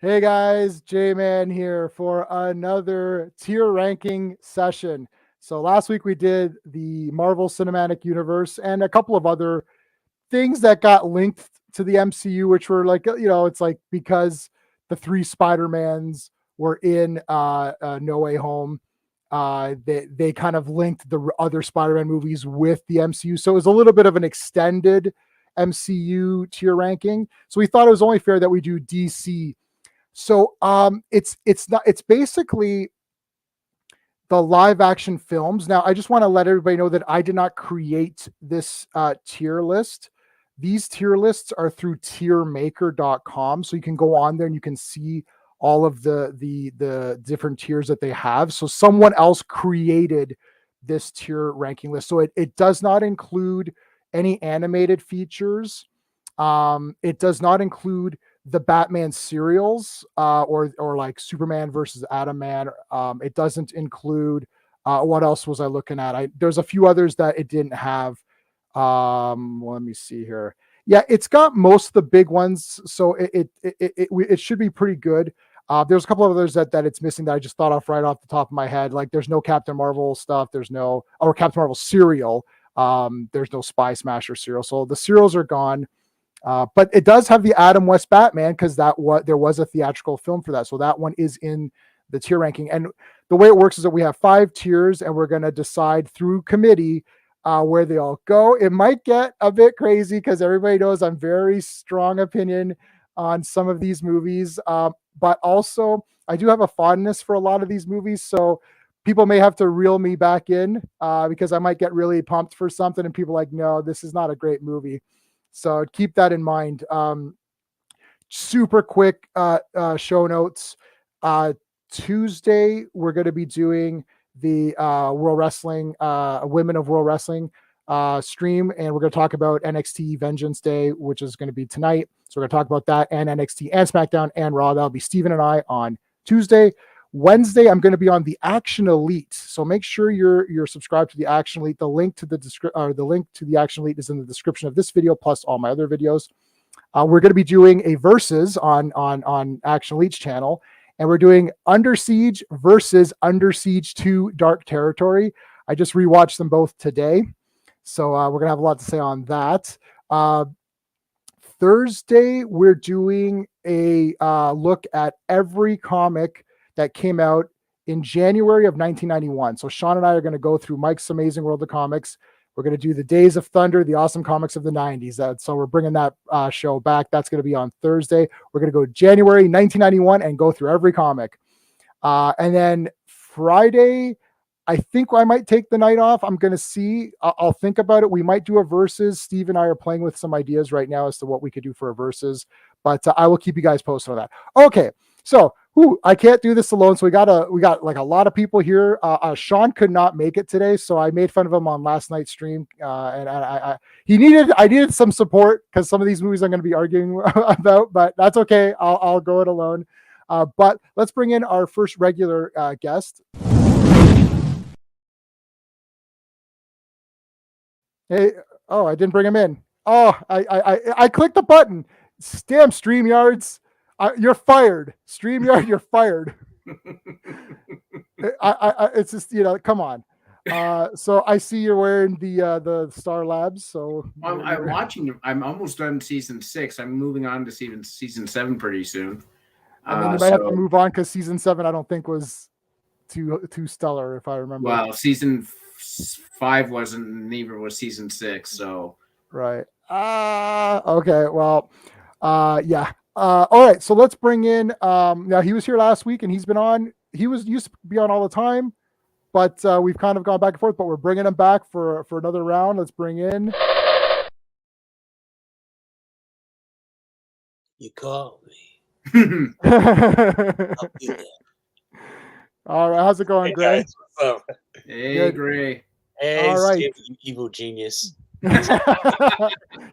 Hey guys, J-Man here for another tier ranking session. So last week we did the Marvel Cinematic Universe and a couple of other things that got linked to the MCU, which were like, it's like because the three Spider-Mans were in No Way Home, they kind of linked the other Spider-Man movies with the MCU. So it was a little bit of an extended MCU tier ranking. So we thought it was only fair that we do DC. So it's basically the live action films. Now I just want to let everybody know that I did not create this tier list. These tier lists are through tiermaker.com. So you can go on there and you can see all of the different tiers that they have. So someone else created this tier ranking list. So it does not include any animated features. It does not include the Batman serials or like Superman versus Atom Man. It doesn't include what else was I looking at? There's a few others that it didn't have. Let me see here. Yeah, it's got most of the big ones, so it should be pretty good. There's a couple of others that it's missing that I just thought off right off the top of my head. Like there's no Captain Marvel stuff. There's no Captain Marvel serial. There's no Spy Smasher serial. So the serials are gone. But it does have the Adam West Batman because there was a theatrical film for that. So that one is in the tier ranking. And the way it works is that we have 5 tiers and we're going to decide through committee where they all go. It might get a bit crazy because everybody knows I'm very strong opinion on some of these movies. But also I do have a fondness for a lot of these movies. So people may have to reel me back in because I might get really pumped for something and people like, no, this is not a great movie. So keep that in mind. Super quick show notes. Tuesday, we're going to be doing the World Wrestling, Women of World Wrestling stream, and we're going to talk about NXT Vengeance Day, which is going to be tonight. So we're going to talk about that and NXT and SmackDown and Raw. That'll be Steven and I on Tuesday. Wednesday, I'm going to be on the Action Elite, so make sure you're subscribed to the Action Elite. The link to the Action Elite is in the description of this video, plus all my other videos. We're going to be doing a versus on Action Elite's channel, and we're doing Under Siege versus Under Siege 2 Dark Territory. I just rewatched them both today, so we're going to have a lot to say on that. Thursday, we're doing a look at every comic that came out in January of 1991. So Sean and I are going to go through Mike's Amazing World of Comics. We're going to do the Days of Thunder, the awesome comics of the 90s. So we're bringing that show back. That's going to be on Thursday. We're going to go January 1991 and go through every comic. And then Friday, I think I might take the night off. I'm going to see. I'll think about it. We might do a versus. Steve and I are playing with some ideas right now as to what we could do for a versus. But I will keep you guys posted on that. Okay, so I can't do this alone. So we got like a lot of people here. Sean could not make it today, so I made fun of him on last night's stream. And I needed some support because some of these movies I'm going to be arguing about, but that's okay. I'll go it alone. But let's bring in our first regular guest. Hey, I didn't bring him in. I clicked the button. Damn StreamYards. You're fired. StreamYard, you're fired. It's just, come on. So I see you're wearing the Star Labs. So I'm watching. I'm almost done season 6. I'm moving on to season 7 pretty soon. And then you might have to move on because season 7 I don't think was too stellar, if I remember. Well, season 5 wasn't, neither was season 6. So right. Okay. Well, yeah. All right, so let's bring in. Now he was here last week, and he's been on. He used to be on all the time, but we've kind of gone back and forth. But we're bringing him back for another round. Let's bring in. You called me. All right, how's it going, Gray? Guys, what's up? Hey, good. Gray. Hey, all right. Steve, you evil genius.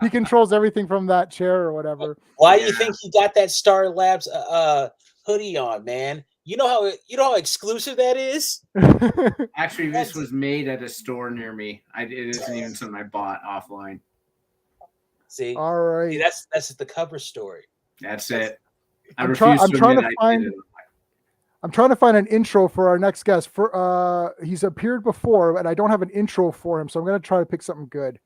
He controls everything from that chair or whatever. Why do you think he got that Star Labs hoodie on, man? You know how exclusive that is? Actually, this was made at a store near me. It isn't even something I bought offline. See? All right. See, that's the cover story. That's it. I'm trying to find an intro for our next guest. He's appeared before, and I don't have an intro for him, so I'm going to try to pick something good.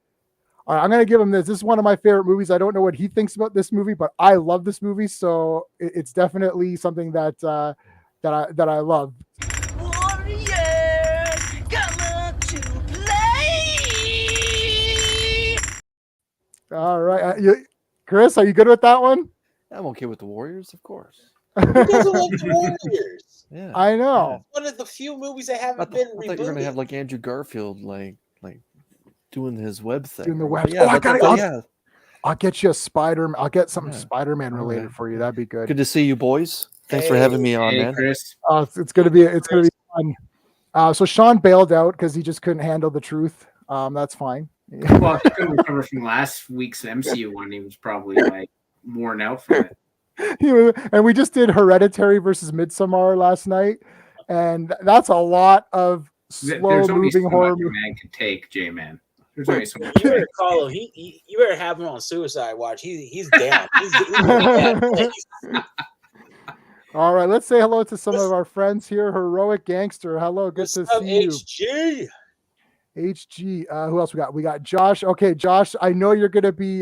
All right, I'm going to give him this. This is one of my favorite movies. I don't know what he thinks about this movie, but I love this movie, so it's definitely something that I love. Warriors, come on to play. All right, Chris, are you good with that one? I'm okay with the Warriors, of course. Who doesn't like the Warriors? Yeah, I know. It's one of the few movies that haven't I been thought you were gonna rebooted. have like Andrew Garfield, like doing his web thing. Doing the But web. Yeah, Oh, I got it. yeah. I'll get you a Spider. I'll get something Yeah. Spider-Man related Alright. for you. That'd be good. Good to see you, boys. Thanks for having me on, Hey, man. Chris. It's gonna be fun. So Sean bailed out because he just couldn't handle the truth. That's fine. Well, he couldn't recover from last week's MCU one. He was probably like worn out from it. And we just did Hereditary versus Midsommar last night, and that's a lot of There's only slow-moving so horror much a movies. man can take, J-Man. There's only so much. You better call him. You better have him on suicide watch. He's down. He's in a bad place. All right, let's say hello to some of our friends here. Heroic Gangster, hello, good What's to up, see you. HG? HG, who else we got? We got Josh. Okay, Josh, I know you're gonna be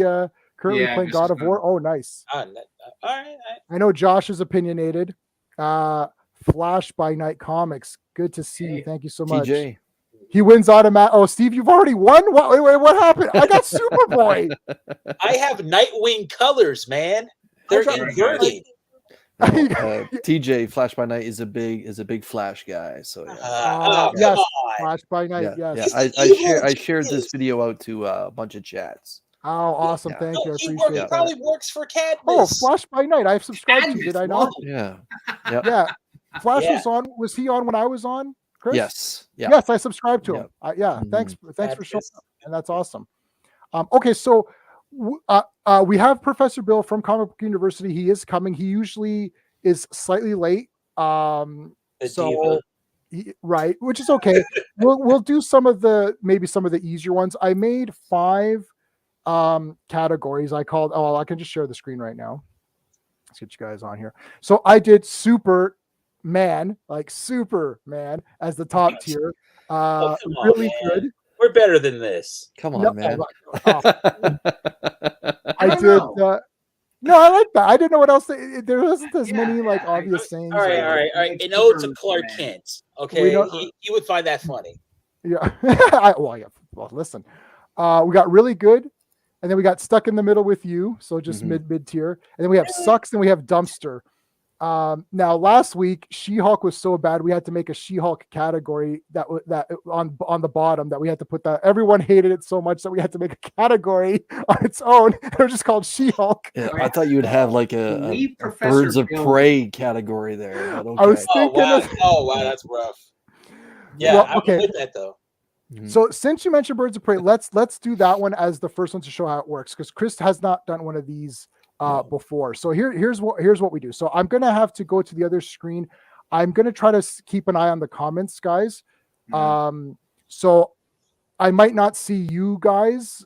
currently Yeah, playing just God of War. Oh, nice. All right. I know Josh is opinionated. Flash by Night Comics. Good to see you. Thank you so much. TJ. He wins automatic. Oh, Steve, you've already won. What happened? I got Superboy. I have Nightwing colors, man. They're got- inverted. No, TJ Flash by Night is a big Flash guy. So yeah. Oh, yes. come on. Flash by Night. Yeah, Yes. yeah. I shared this video out to a bunch of chats. Oh, awesome. Yeah. Thank you. I He appreciate that. probably works for Cadmus. Oh, Flash by Night. I've subscribed to. Did I not? Whoa. Yeah. Yep. Yeah. Flash Yeah. was on. Was he on when I was on, Chris? Yes. Yeah. Yes, I subscribed to him. Yeah. Thanks for showing Cadmus. up, and that's awesome. Okay, so we have Professor Bill from Comic Book University. He is coming. He usually is slightly late. The So diva. right, which is okay. we'll do maybe some of the easier ones. I made 5 categories. I can just share the screen right now. Let's get you guys on here. So I did Superman as the top tier. Oh, come on, Really man. good. We're better than this. Come on, No, man. I did. No, I like that. I didn't know what else. There wasn't as many like obvious things. All right. Like An ode to Superman. Clark Kent. We Okay, don't- he would find that funny. Yeah. Well, listen. We got really good, and then we got stuck in the middle with you. So just Mhm. mid tier, and then we have sucks, and we have dumpster. Now last week She-Hulk was so bad we had to make a She-Hulk category that on the bottom that we had to put that. Everyone hated it so much that we had to make a category on its own. It was just called She-Hulk. Yeah, I thought you would have like a Leave Professor birds of Bill. prey category there. But okay. I was Oh thinking wow! of- Oh wow, that's rough. Yeah, Well, I'm okay. with that though. Mhm. So since you mentioned Birds of Prey, let's do that one as the first one to show how it works, because Chris has not done one of these before. So here's what we do. So I'm gonna have to go to the other screen. I'm gonna try to keep an eye on the comments, guys. So I might not see you guys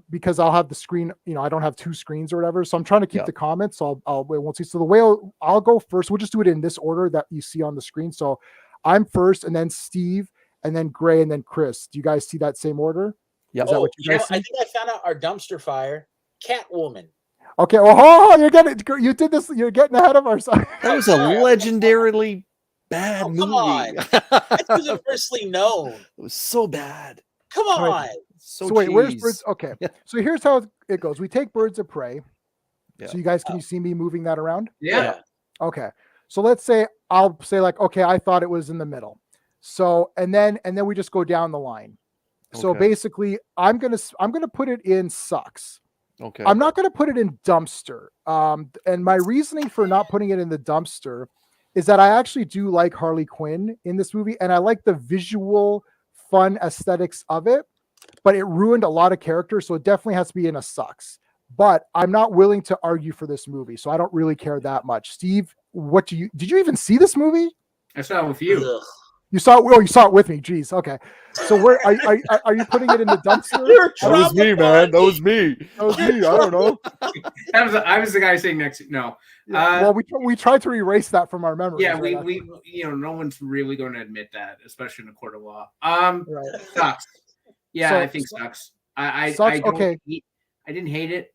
because I'll have the screen. I don't have 2 screens or whatever. So I'm trying to keep Yeah. the comments. So we won't see. So the way I'll go first. We'll just do it in this order that you see on the screen. So I'm first, and then Steve, and then Gray, and then Chris. Do you guys see that same order? Yeah. Is that what you guys I see? think I found out our dumpster fire. Catwoman. Okay. Oh, you're getting. You did this. You're getting ahead of ourselves. That was a legendarily bad Oh, movie. come on. That's universally known. It was so bad. Come on. Right. So, So wait, where's cheese. Birds? Okay. Yeah. So here's how it goes. We take Birds of Prey. Yeah. So you guys, can you see me moving that around? Yeah. Okay. So let's say I'll say like, okay, I thought it was in the middle. So and then we just go down the line. So Okay. basically, I'm gonna put it in sucks. Okay. I'm not gonna put it in dumpster. And my reasoning for not putting it in the dumpster is that I actually do like Harley Quinn in this movie, and I like the visual, fun aesthetics of it. But it ruined a lot of characters, so it definitely has to be in a sucks. But I'm not willing to argue for this movie, so I don't really care that much. Steve, did you even see this movie? I saw it with you. Ugh. You saw it. Oh, you saw it with me. Jeez. Okay. So where are you putting it in the dumpster? That was me, man. That was me. That was me. I don't know. I was the guy saying next. No. Well, we tried to erase that from our memories. Yeah, right? we no one's really going to admit that, especially in a court of law. Right. Sucks. Yeah, So- I think sucks. I Sucks, don't okay. I didn't hate it,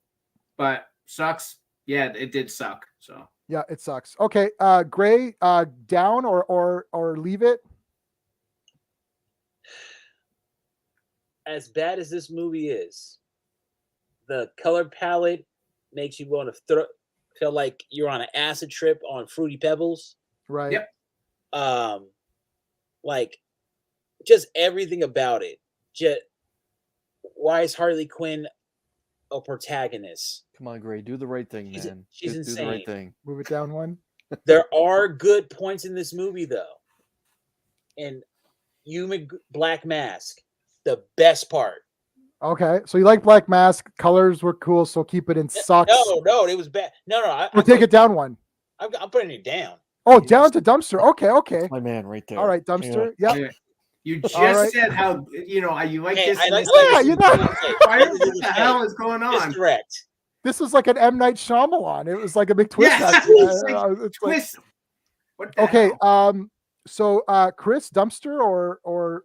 but sucks. Yeah, it did suck. So Yeah, it sucks. Okay, Gray, down or leave it. As bad as this movie is, the color palette makes you want to feel like you're on an acid trip on Fruity Pebbles. Right. Yep. Like just everything about it. Just why is Harley Quinn a protagonist? Come on, Gray. Do the right thing, man. She's Do the insane. right thing. Move it down one. There are good points in this movie, though. And Human Black Mask, the best part. Okay, so you like Black Mask. Colors were cool, so keep it in sucks. No, it was bad. No. We'll take it down one. I'm putting it down. Oh, down to dumpster. Okay. My man, right there. All right, dumpster. Yep. Yeah. You just All right. said how you like Hey, this. I and like this. Yeah, you know. What the hell is going on? Correct. This was like an M. Night Shyamalan. It was like a big twist. Yes, actually. it's like It's like- twist. What the okay. hell? So Chris, dumpster or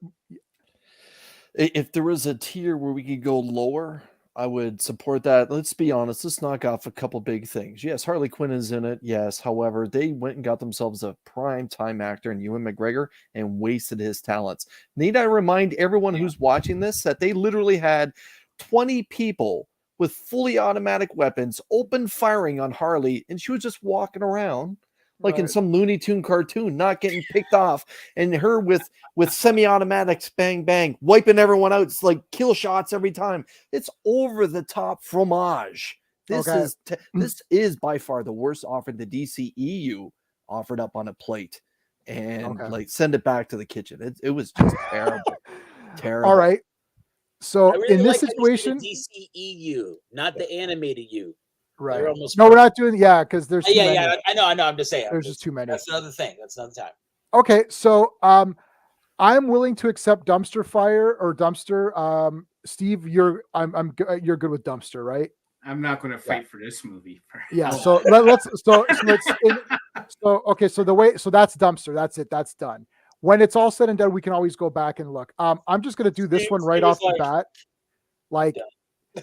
If there was a tier where we could go lower, I would support that. Let's be honest. Let's knock off a couple big things. Yes, Harley Quinn is in it. Yes. However, they went and got themselves a prime time actor in Ewan McGregor and wasted his talents. Need I remind everyone who's watching this that they literally had 20 people with fully automatic weapons open firing on Harley, and she was just walking around like in Right. some Looney Tune cartoon, not getting picked off, and her with semi-automatics, bang bang, wiping everyone out. It's like kill shots every time. It's over the top fromage. This Okay. this is by far the worst offer the DCEU offered up on a plate, and Okay. like send it back to the kitchen. It was just terrible, terrible. all right. So I really in this like how you said situation, the DCEU, not the animated U. right? They're almost No, we're not doing. Yeah, because there's too many. Yeah. I know. I'm just saying. There's just too many. That's another thing. That's another time. Okay, so I'm willing to accept dumpster fire or dumpster. Steve, you're good with dumpster, right? I'm not going to fight for this movie. Yeah. So let's okay. So that's dumpster. That's it. That's done. When it's all said and done, we can always go back and look. I'm just gonna do this one right off the bat. Like,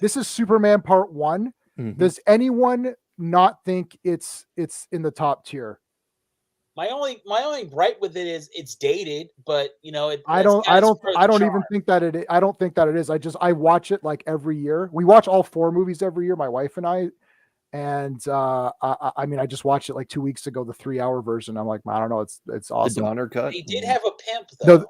this is Superman Part 1. Mhm. Does anyone not think it's in the top tier? My only gripe with it is it's dated, but I don't even think that it. I don't think that it is. I watch it like every year. We watch all 4 movies every year, my wife and I. And I mean, I just watched it like 2 weeks ago, the 3-hour version. I'm like, I don't know, it's The awesome. Donner cut. He did have a pimp though.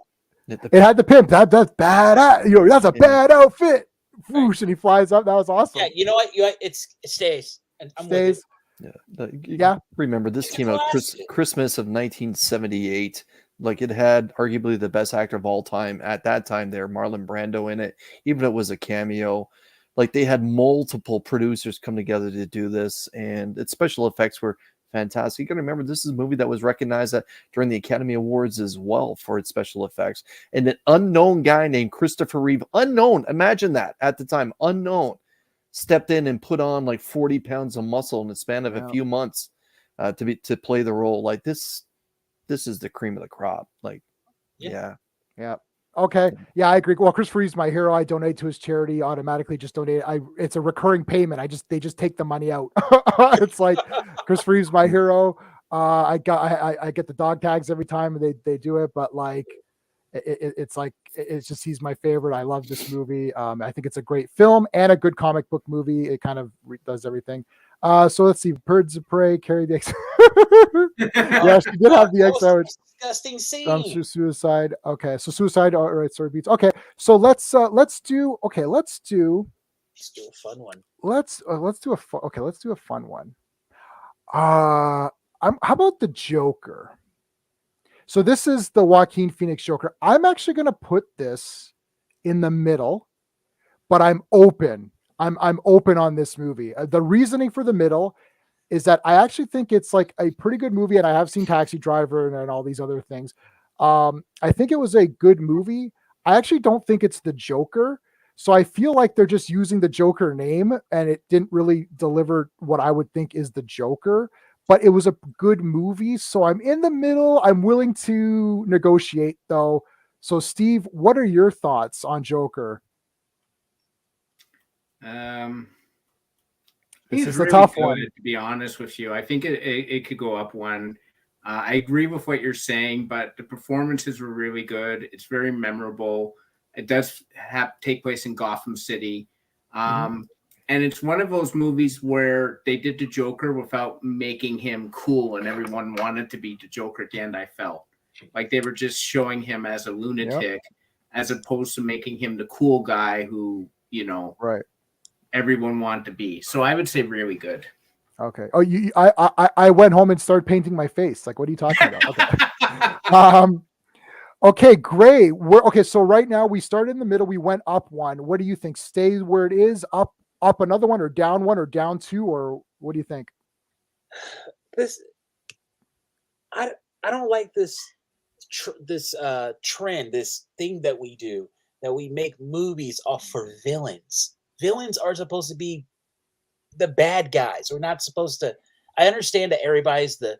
It had the pimp. That's bad. That's a bad outfit. Whoosh, and he flies up. That was awesome. Yeah, you know what? It stays. And I'm with Stays. it. Yeah. Remember, this It's came out classic. Christmas of 1978. Like, it had arguably the best actor of all time at that time there, Marlon Brando, in it. Even if it was a cameo. Like, they had multiple producers come together to do this, and its special effects were fantastic. You got to remember, this is a movie that was recognized during the Academy Awards as well for its special effects. And an unknown guy named Christopher Reeve, unknown, imagine that at the time, unknown, stepped in and put on like 40 pounds of muscle in the span of a few months to play the role. Like, this is the cream of the crop. Like, Yeah. Yeah. Okay. Yeah, I agree. Well, Chris Reeve's my hero. I donate to his charity, automatically just donate. It's a recurring payment. They just take the money out. It's like Chris Reeve's my hero. I get the dog tags every time they do it, but like it's just he's my favorite. I love this movie. I think it's a great film and a good comic book movie. It kind of does everything. So let's see. Birds of Prey carry the X. Yeah, she did have the X out. Disgusting scene. Dumpster suicide. Okay, so suicide. All right, sorry, beats. Okay, so let's do Let's do a fun one. let's do a fun one. How about the Joker? So this is the Joaquin Phoenix Joker. I'm actually going to put this in the middle, but I'm open. I'm open on this movie. The reasoning for the middle is that I actually think it's like a pretty good movie, and I have seen Taxi Driver and all these other things. I think it was a good movie. I actually don't think it's the Joker. So I feel like they're just using the Joker name and it didn't really deliver what I would think is the Joker, but it was a good movie. So I'm in the middle. I'm willing to negotiate though. So Steve, what are your thoughts on Joker? This is a tough one. To be honest with you. I think it could go up one. I agree with what you're saying, but the performances were really good. It's very memorable. It does take place in Gotham City. And it's one of those movies where they did the Joker without making him cool, and everyone wanted to be the Joker at the end, I felt. Like they were just showing him as a lunatic, as opposed to making him the cool guy who, right, everyone wanted to be. So I would say really good. Okay. Oh, I went home and started painting my face. Like, what are you talking about? Okay. Okay, great. Okay. So right now we started in the middle. We went up one. What do you think? Stay where it is, up another one, or down two, or what do you think? I don't like this trend, this thing that we do, that we make movies off for villains. Villains are supposed to be the bad guys. We're not supposed to. I understand that everybody's the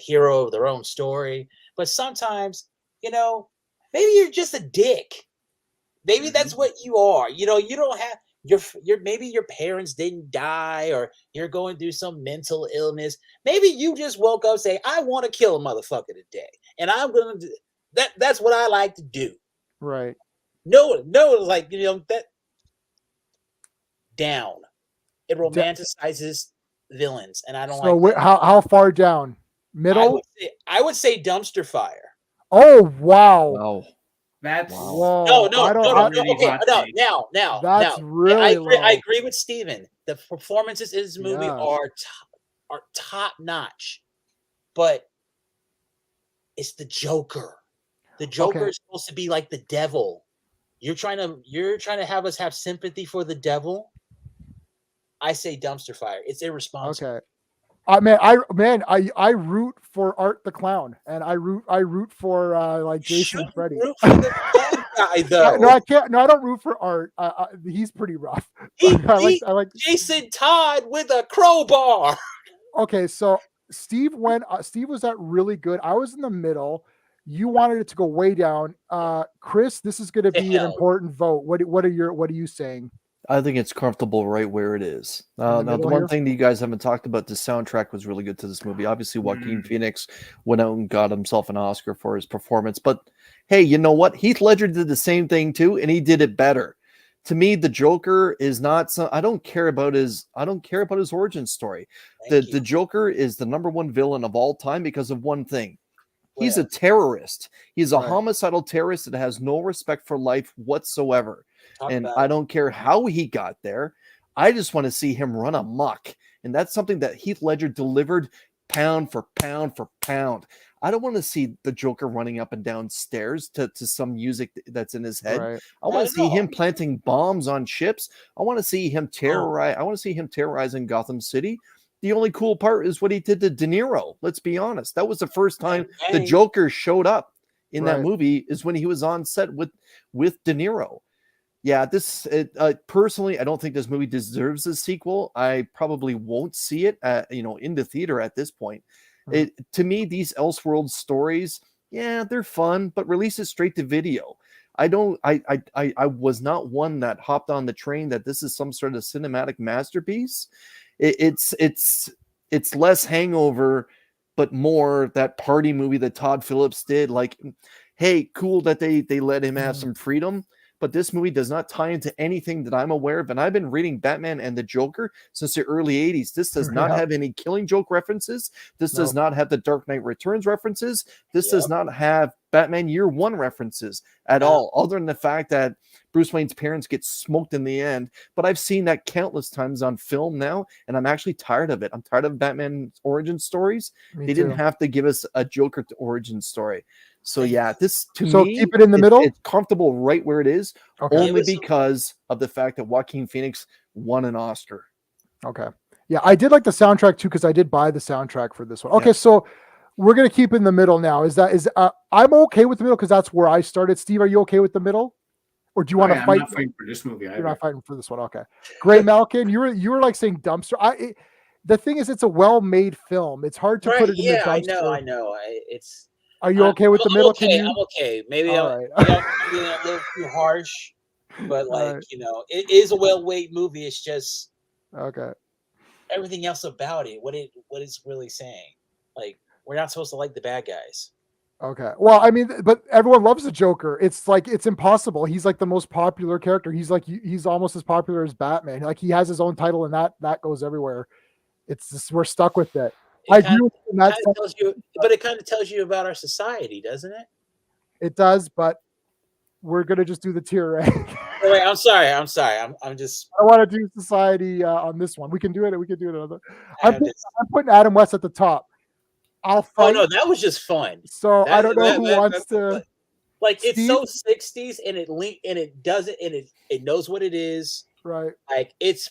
hero of their own story, but sometimes, maybe you're just a dick. Maybe that's what you are. You don't have maybe your parents didn't die, or you're going through some mental illness. Maybe you just woke up saying, I want to kill a motherfucker today, and I'm gonna do that. That's what I like to do. Right. No, like that down. It romanticizes villains, and I don't like that. So how far down? Middle? I would say dumpster fire. Oh wow! Wow. That's Whoa. No. really Okay, hot now. That's now. really low. I agree with Steven. The performances in this movie are top notch, but it's the Joker. The Joker is supposed to be like the devil. You're trying to have us have sympathy for the devil. I say dumpster fire. It's irresponsible. Okay. I root for Art the Clown, and I root for like Jason and Freddy. Root for the bad guy, though. No, I can't. No, I don't root for Art. He's pretty rough. I like Jason Todd with a crowbar. Okay, so Steve was at really good. I was in the middle. You wanted it to go way down. Chris, this is going to be an important vote. What are you saying? I think it's comfortable right where it is. Now, the one thing that you guys haven't talked about, the soundtrack was really good to this movie. Obviously, Joaquin Phoenix went out and got himself an Oscar for his performance. But hey, you know what? Heath Ledger did the same thing too, and he did it better. To me, the Joker is not. I don't care about his origin story. The Joker is the #1 villain of all time because of one thing. He's a terrorist. He's a homicidal terrorist that has no respect for life whatsoever. I don't care how he got there. I just want to see him run amok. And that's something that Heath Ledger delivered pound for pound for pound. I don't want to see the Joker running up and down stairs to some music that's in his head. Right. I want to see him planting bombs on ships. I want to see him terrorize. I want to see him terrorizing Gotham City. The only cool part is what he did to De Niro. Let's be honest. That was the first time the Joker showed up in that movie, is when he was on set with De Niro. Yeah, personally, I don't think this movie deserves a sequel. I probably won't see it in the theater at this point. To me, these Elseworlds stories, they're fun, but release it straight to video. I was not one that hopped on the train that this is some sort of cinematic masterpiece. It's less Hangover, but more that party movie that Todd Phillips did. Like, hey, cool that they let him have some freedom, but this movie does not tie into anything that I'm aware of. And I've been reading Batman and the Joker since the early 80s. This does not have any Killing Joke references. This does not have the Dark Knight Returns references. This does not have Batman Year One references at all, other than the fact that Bruce Wayne's parents get smoked in the end. But I've seen that countless times on film now, and I'm actually tired of it. I'm tired of Batman's origin stories. They didn't have to give us a Joker origin story. So this to me, keep it in the middle. It's comfortable right where it is, only because of the fact that Joaquin Phoenix won an Oscar. Okay, yeah, I did like the soundtrack too because I did buy the soundtrack for this one. Okay, so we're gonna keep in the middle now. I'm okay with the middle because that's where I started. Steve, are you okay with the middle, or do you want to I'm fight? not fighting for this movie either. You're not fighting for this one, okay? Greymalkin, you were like saying dumpster. The thing is, it's a well-made film. It's hard to put it in the dumpster. I know. Are you okay with the middle? Okay, I'm okay. Maybe All I'm right. being a little too harsh, but like Right. it is a well-made movie. It's just Okay. everything else about it. What it's really saying. Like we're not supposed to like the bad guys. Okay. Well, I mean, but everyone loves the Joker. It's like it's impossible. He's like the most popular character. He's almost as popular as Batman. Like he has his own title, and that goes everywhere. It's just we're stuck with it. I agree with you in that sense. Tells you, but it kind of tells you about our society, doesn't it? It does, but we're gonna just do the tier rank. Oh, wait, I'm sorry. I'm just. I want to do society on this one. We can do it. We can do it another. I'm just- putting Adam West at the top. I'll Oh fight. no, that was just fun. So That- I don't know that- who that- wants that- to. Like it's Steve? so 60s, and it doesn't, and it knows what it is. Right. Like it's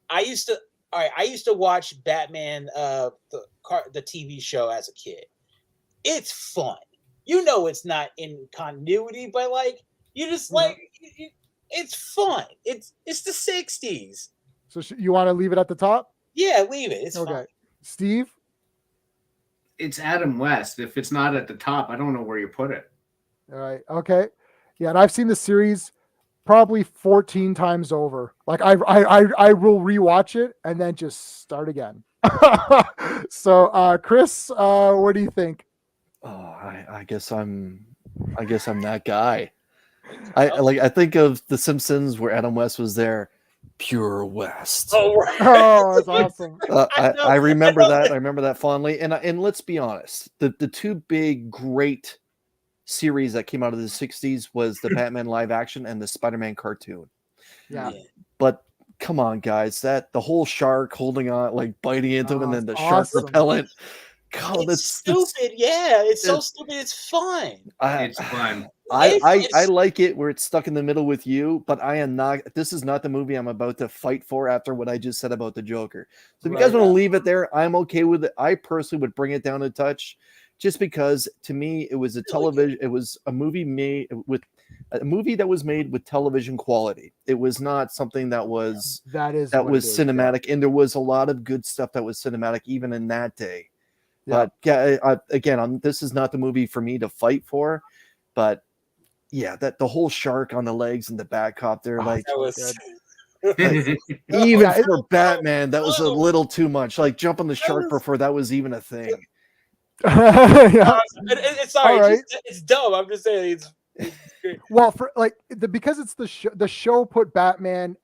I used to watch Batman the TV show as a kid. It's fun. It's not in continuity, but like you just like it's fun. It's the 60s. So you want to leave it at the top? Yeah, leave it. It's Okay. fine. Steve? It's Adam West. If it's not at the top, I don't know where you put it. All right. Okay. Yeah, and I've seen the series probably 14 times over. Like I will rewatch it and then just start again. So Chris, what do you think? Oh, I guess I'm that guy. I think of The Simpsons where Adam West was there. Pure West. Oh, right. Oh, that's awesome. I remember that. I remember that fondly. And let's be honest, the two big great series that came out of the 60s was the Batman live action and the Spider-Man cartoon. Yeah. But come on, guys, the whole shark holding on, like biting into him, and then the shark awesome. repellent. God, It's stupid. Yeah, it's so stupid. It's fun. It's fun. I like it where it's stuck in the middle with you, but I am not. This is not the movie I'm about to fight for after what I just said about the Joker. So if you guys want to leave it there, I'm okay with it. I personally would bring it down a touch, just because to me it was a television. It was a movie that was made with television quality. It was not something that was cinematic, and there was a lot of good stuff that was cinematic even in that day. Yeah. But again, this is not the movie for me to fight for. But yeah, that the whole shark on the legs and the back cop there, like That was even for Batman, that was a little too much. Like jump on the shark before that was even a thing. Yeah. It's sorry. All right. It's dumb. I'm just saying it's great. Well, for because it's the show put Batman,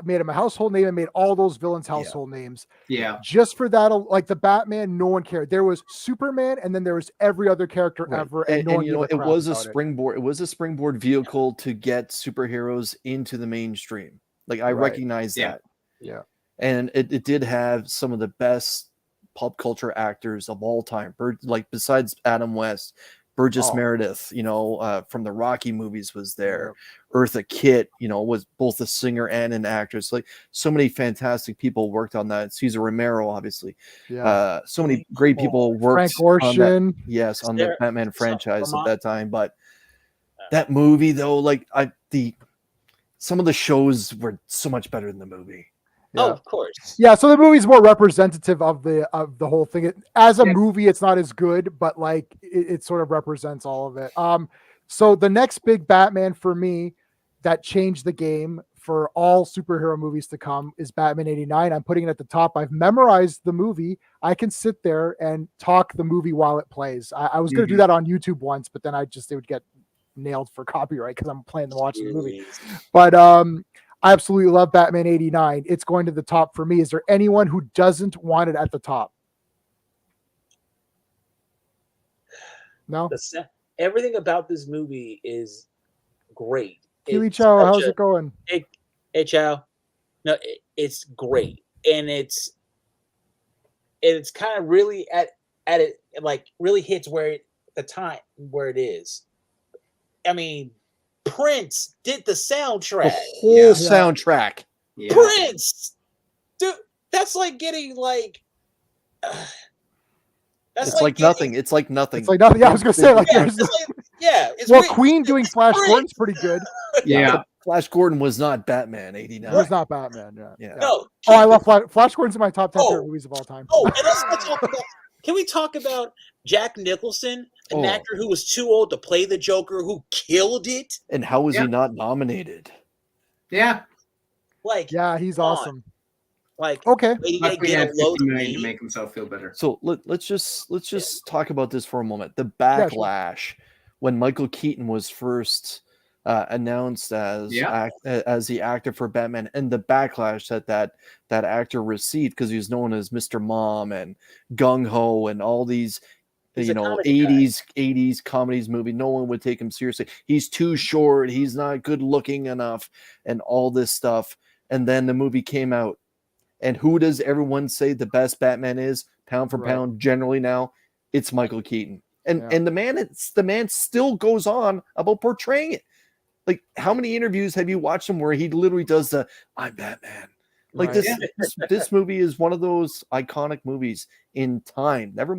made him a household name and made all those villains household names. Yeah. Just for that, like the Batman, no one cared. There was Superman, and then there was every other character ever, and no one gave a it crap was a about springboard. It was a springboard vehicle to get superheroes into the mainstream. Like I recognize that. Yeah. And it did have some of the best pop culture actors of all time. Like besides Adam West, Burgess Meredith, from the Rocky movies was there. Eartha Kitt, was both a singer and an actress. Like so many fantastic people worked on that. Cesar Romero, obviously. Yeah. So many great people worked Frank Ocean. on the Batman franchise at that time. But that movie, though, some of the shows were so much better than the movie. Yeah. Oh, of course. Yeah, so the movie's more representative of the whole thing. As a movie, it's not as good, but like it sort of represents all of it. So the next big Batman for me that changed the game for all superhero movies to come is Batman 89. I'm putting it at the top. I've memorized the movie. I can sit there and talk the movie while it plays. I was going to do that on YouTube once, but then it would get nailed for copyright because I'm playing and watching the movie. But I absolutely love Batman 89. It's going to the top for me. Is there anyone who doesn't want it at the top? No? Everything about this movie is great. Keely Chow, how's it going? Hey, Chow. No, it's great. And it's kind of really at it, like really hits the time where it is. I mean, Prince did the soundtrack. The whole soundtrack. Yeah. Prince, dude, that's like getting like That's It's like nothing. It's like nothing. It's like nothing. Yeah, I was gonna say like Yeah, there's it's well, weird. Queen doing It's Flash great. Gordon's pretty good. Yeah. Flash Gordon was not Batman '89. It was not Batman. Yeah. Yeah. No. Oh, I love Flash Gordon's in my top 10 favorite movies of all time. Oh, and let's not talk about. Can we talk about Jack Nicholson, an actor who was too old to play the Joker, who killed it? And how was he not nominated? Yeah. Like, yeah, he's awesome. Like, okay. Luckily, he had 50 million to make himself feel better. So let's just talk about this for a moment. The backlash when Michael Keaton was first announced as the actor for Batman, and the backlash that actor received because he was known as Mr. Mom and Gung Ho and all these 80s comedies movie. No one would take him seriously. He's too short. He's not good looking enough, and all this stuff. And then the movie came out. And who does everyone say the best Batman is, pound for pound, generally now? It's Michael Keaton. And the man still goes on about portraying it. Like, how many interviews have you watched him where he literally does the "I'm Batman"? Like this movie is one of those iconic movies in time. Never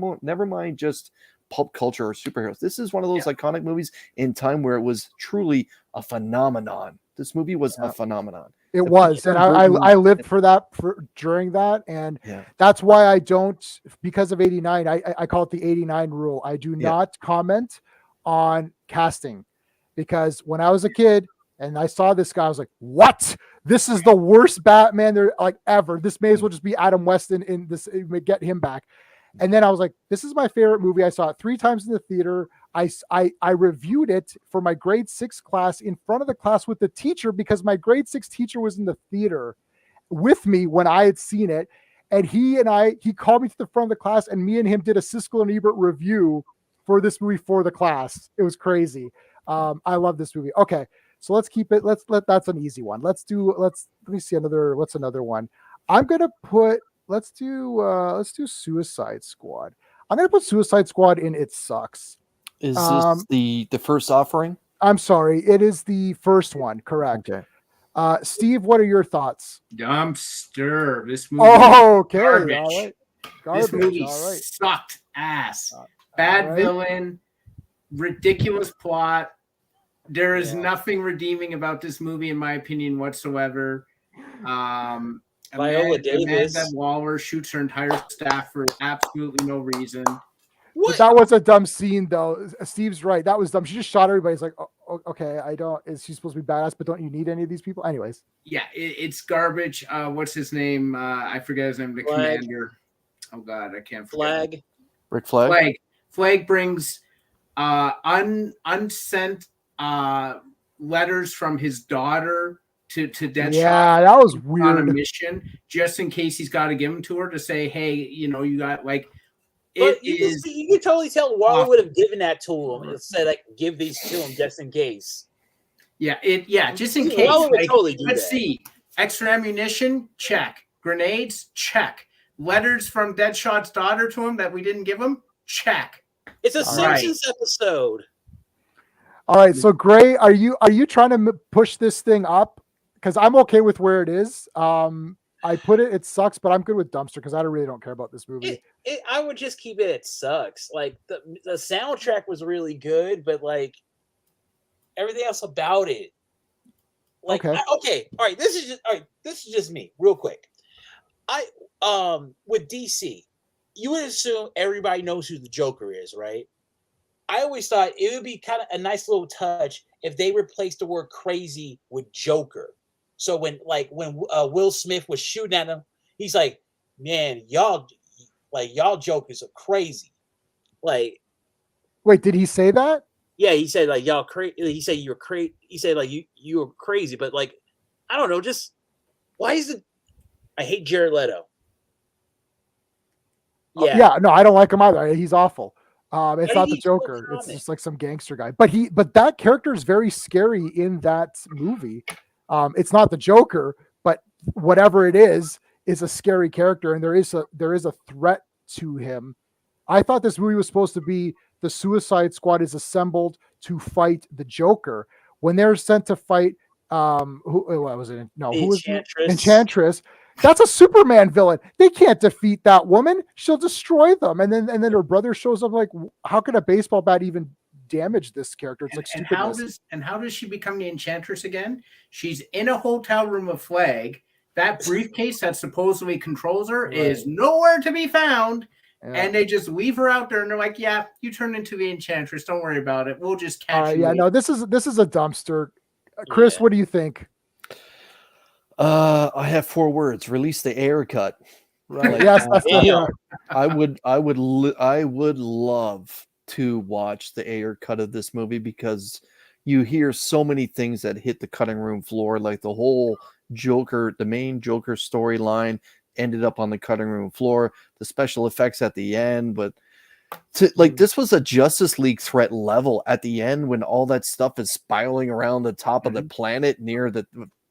mind just pulp culture or superheroes. This is one of those iconic movies in time where it was truly a phenomenon. This movie was a phenomenon. It was, and I lived for that during that, and that's why I don't, because of '89. I call it the '89 rule. I do not comment on casting, because when I was a kid and I saw this guy, I was like, "What? This is the worst Batman there like ever. This may as well just be Adam West in this. Get him back." And then I was like, "This is my favorite movie." I saw it 3 times in the theater. I reviewed it for my grade 6 class in front of the class with the teacher, because my grade 6 teacher was in the theater with me when I had seen it. And he called me to the front of the class, and me and him did a Siskel and Ebert review for this movie for the class. It was crazy. I love this movie. Okay. So let's keep it. That's an easy one. let me see what's another one. Let's do Suicide Squad. I'm going to put Suicide Squad in It Sucks. Is this the first offering? I'm sorry. It is the first one. Correct. Okay. Steve, what are your thoughts? Dumpster. This movie. Oh, okay. Garbage. All right. Garbage. This movie All right. sucked ass. Bad villain. Ridiculous plot. There is nothing redeeming about this movie, in my opinion, whatsoever. Viola Davis. Amanda Waller shoots her entire staff for absolutely no reason. But that was a dumb scene, though. Steve's right. That was dumb. She just shot everybody. It's like, oh, okay, is she supposed to be badass, but don't you need any of these people? Anyways. Yeah, it's garbage. What's his name? I forget his name. The commander. Oh, God, I can't forget. Rick Flag. Flag brings unsent letters from his daughter to Deadshot. Yeah, that was weird. On a mission, just in case he's got to give them to her to say, hey, you got like. You can totally tell Waller would have given that to him and said, like, give these to him just in case. Just in case. Waller would totally do let's that. see. Extra ammunition, check. Grenades, check. Letters from Deadshot's daughter to him that we didn't give him, check. It's a Simpsons episode. All right, so Gray, are you trying to push this thing up? Because I'm okay with where it is. I put it sucks, but I'm good with Dumpster because I really don't care about this movie. I would just keep it sucks. Like the soundtrack was really good, but like everything else about it. Like all right, this is just me, real quick. With DC, you would assume everybody knows who the Joker is, right? I always thought it would be kind of a nice little touch if they replaced the word crazy with Joker. So when Will Smith was shooting at him, he's like, "Man, y'all jokers are crazy." Like, wait, did he say that? Yeah, he said like y'all crazy. He said you're crazy. He said like you were crazy, but like I don't know, just why is it? I hate Jared Leto. Yeah, no, I don't like him either. He's awful. It's not the Joker. It's just like some gangster guy. But that character is very scary in that movie. It's not the Joker, but whatever it is a scary character, and there is a threat to him. I thought this movie was supposed to be the Suicide Squad is assembled to fight the Joker. When they're sent to fight, who was it? No, who was Enchantress? That's a Superman villain. They can't defeat that woman. She'll destroy them. And then her brother shows up like, how can a baseball bat even damage this character? It's like stupidness. And how does she become the Enchantress again? She's in a hotel room of Flag. That briefcase that supposedly controls her is nowhere to be found. Yeah. And they just leave her out there, and they're like, "Yeah, you turn into the Enchantress. Don't worry about it. We'll just catch you." Yeah, no, this is a dumpster. Chris, what do you think? I have 4 words: release the air cut. Right. Like, yes, that's I would love to watch the air cut of this movie, because you hear so many things that hit the cutting room floor, like the whole Joker, the main Joker storyline ended up on the cutting room floor, the special effects at the end, but this was a Justice League threat level at the end when all that stuff is spiraling around the top of the planet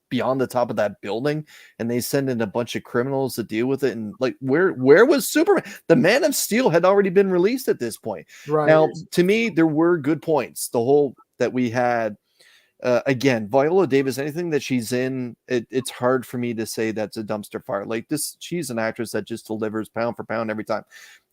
beyond the top of that building, and they send in a bunch of criminals to deal with it. And like, where was Superman? The Man of Steel had already been released at this point. Right. Now, to me, there were good points. The whole that we had, again, Viola Davis, anything that she's in, it's hard for me to say that's a dumpster fire. Like this, she's an actress that just delivers pound for pound every time.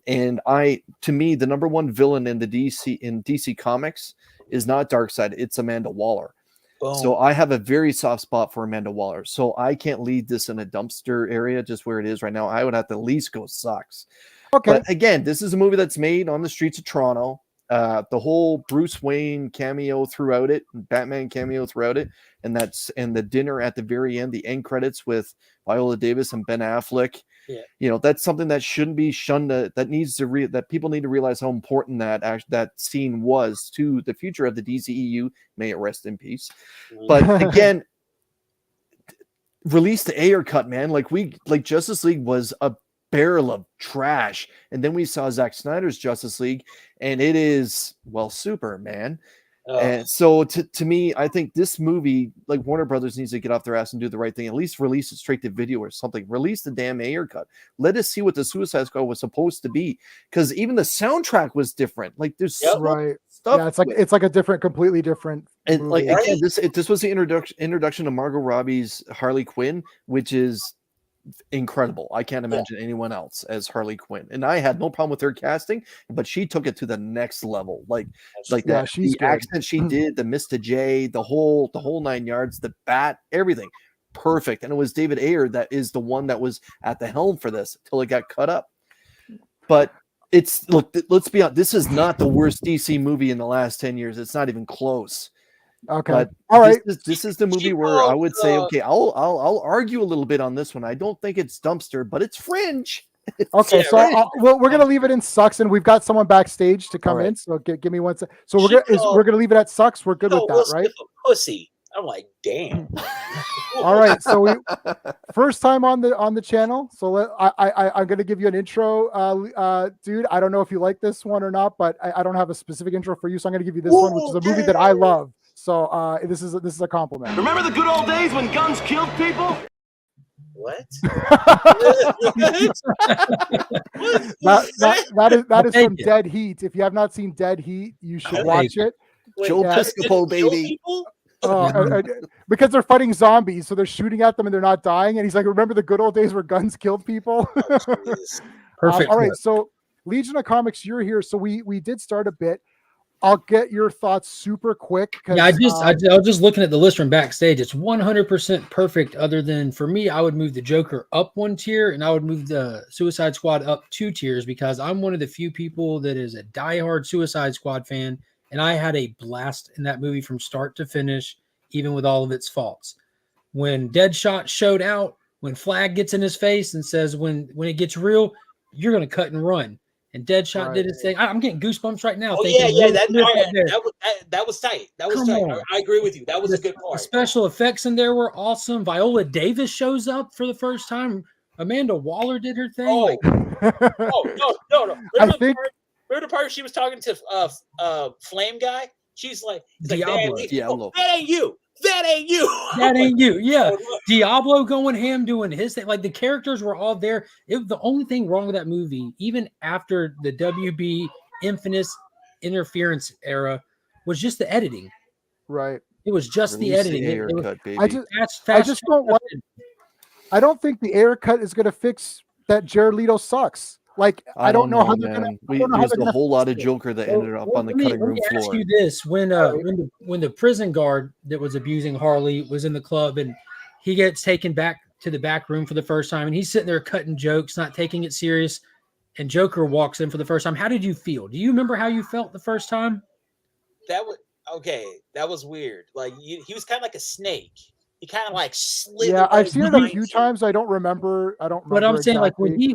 And to me, the number one villain in DC Comics is not Darkseid, it's Amanda Waller. Boom. So I have a very soft spot for Amanda Waller. So I can't leave this in a dumpster area just where it is right now. I would have to at least go sucks. Okay. But again, this is a movie that's made on the streets of Toronto. The whole Bruce Wayne cameo throughout it, Batman cameo throughout it, and the dinner at the very end, the end credits with Viola Davis and Ben Affleck. Yeah. You know, that's something that shouldn't be shunned. That people need to realize how important that scene was to the future of the DCEU. May it rest in peace. But again, release the air cut, man. Like Justice League was a barrel of trash, and then we saw Zack Snyder's Justice League, and it is, well, Superman. And so to me, I think this movie, like, Warner Brothers needs to get off their ass and do the right thing. At least release it straight to video or something. Release the damn air cut. Let us see what the Suicide Squad was supposed to be, because even the soundtrack was different. Like, there's stuff. Yeah, it's like a completely different. And movie. Like, again, this was the introduction to Margot Robbie's Harley Quinn, which is incredible. I can't imagine anyone else as Harley Quinn, and I had no problem with her casting, but she took it to the next level. The accent she did, the Mr. J, the whole 9 yards, the bat, everything perfect. And it was David Ayer that is the one that was at the helm for this until it got cut up. But let's be honest, this is not the worst DC movie in the last 10 years. It's not even close. Okay. But all right. This is the movie where I would say, okay, I'll argue a little bit on this one. I don't think it's dumpster, but it's fringe. Okay, so we're gonna leave it in sucks, and we've got someone backstage to come in. So give me 1 second. So we're gonna leave it at sucks. We're good with that, right? Pussy. I'm like, damn. All right, so we first time on the channel. So I'm gonna give you an intro, dude. I don't know if you like this one or not, but I don't have a specific intro for you, so I'm gonna give you this one, which is a movie that I love. So this is a compliment. Remember the good old days when guns killed people? What? that is from Dead Heat. If you have not seen Dead Heat, you should watch it. Joe Piscopo, baby. Because they're fighting zombies, so they're shooting at them and they're not dying. And he's like, "Remember the good old days where guns killed people?" Perfect. All right, so Legion of Comics, you're here. So we did start a bit. I'll get your thoughts super quick. Yeah, I was just looking at the list from backstage. It's 100% perfect. Other than, for me, I would move the Joker up 1 tier, and I would move the Suicide Squad up 2 tiers, because I'm one of the few people that is a diehard Suicide Squad fan, and I had a blast in that movie from start to finish, even with all of its faults. When Deadshot showed out, when Flag gets in his face and says, "When it gets real, you're going to cut and run." And Deadshot did his thing. I'm getting goosebumps right now. Oh, yeah. That was tight. That was tight. I agree with you. That was a good part. The special effects in there were awesome. Viola Davis shows up for the first time. Amanda Waller did her thing. No. Remember the part she was talking to Flame Guy? She's like, Diablo. That ain't you. That ain't you. That ain't you. Yeah. Diablo going ham, doing his thing. Like, the characters were all there. The only thing wrong with that movie, even after the WB infamous interference era, was just the editing. Right. It was just the editing. I just don't like. I don't think the Ayer cut is going to fix that Jared Leto sucks. Like, I don't know how they're going man. to. There's a whole lot of Joker that ended up on the cutting room let me ask floor. you this: when the prison guard that was abusing Harley was in the club, and he gets taken back to the back room for the first time, and he's sitting there cutting jokes, not taking it serious, and Joker walks in for the first time. How did you feel? Do you remember how you felt the first time? That was okay. That was weird. Like he was kind of like a snake. He kind of like slid. Yeah, I've seen it a behind few you. times. I don't remember. But I'm saying, like, exactly.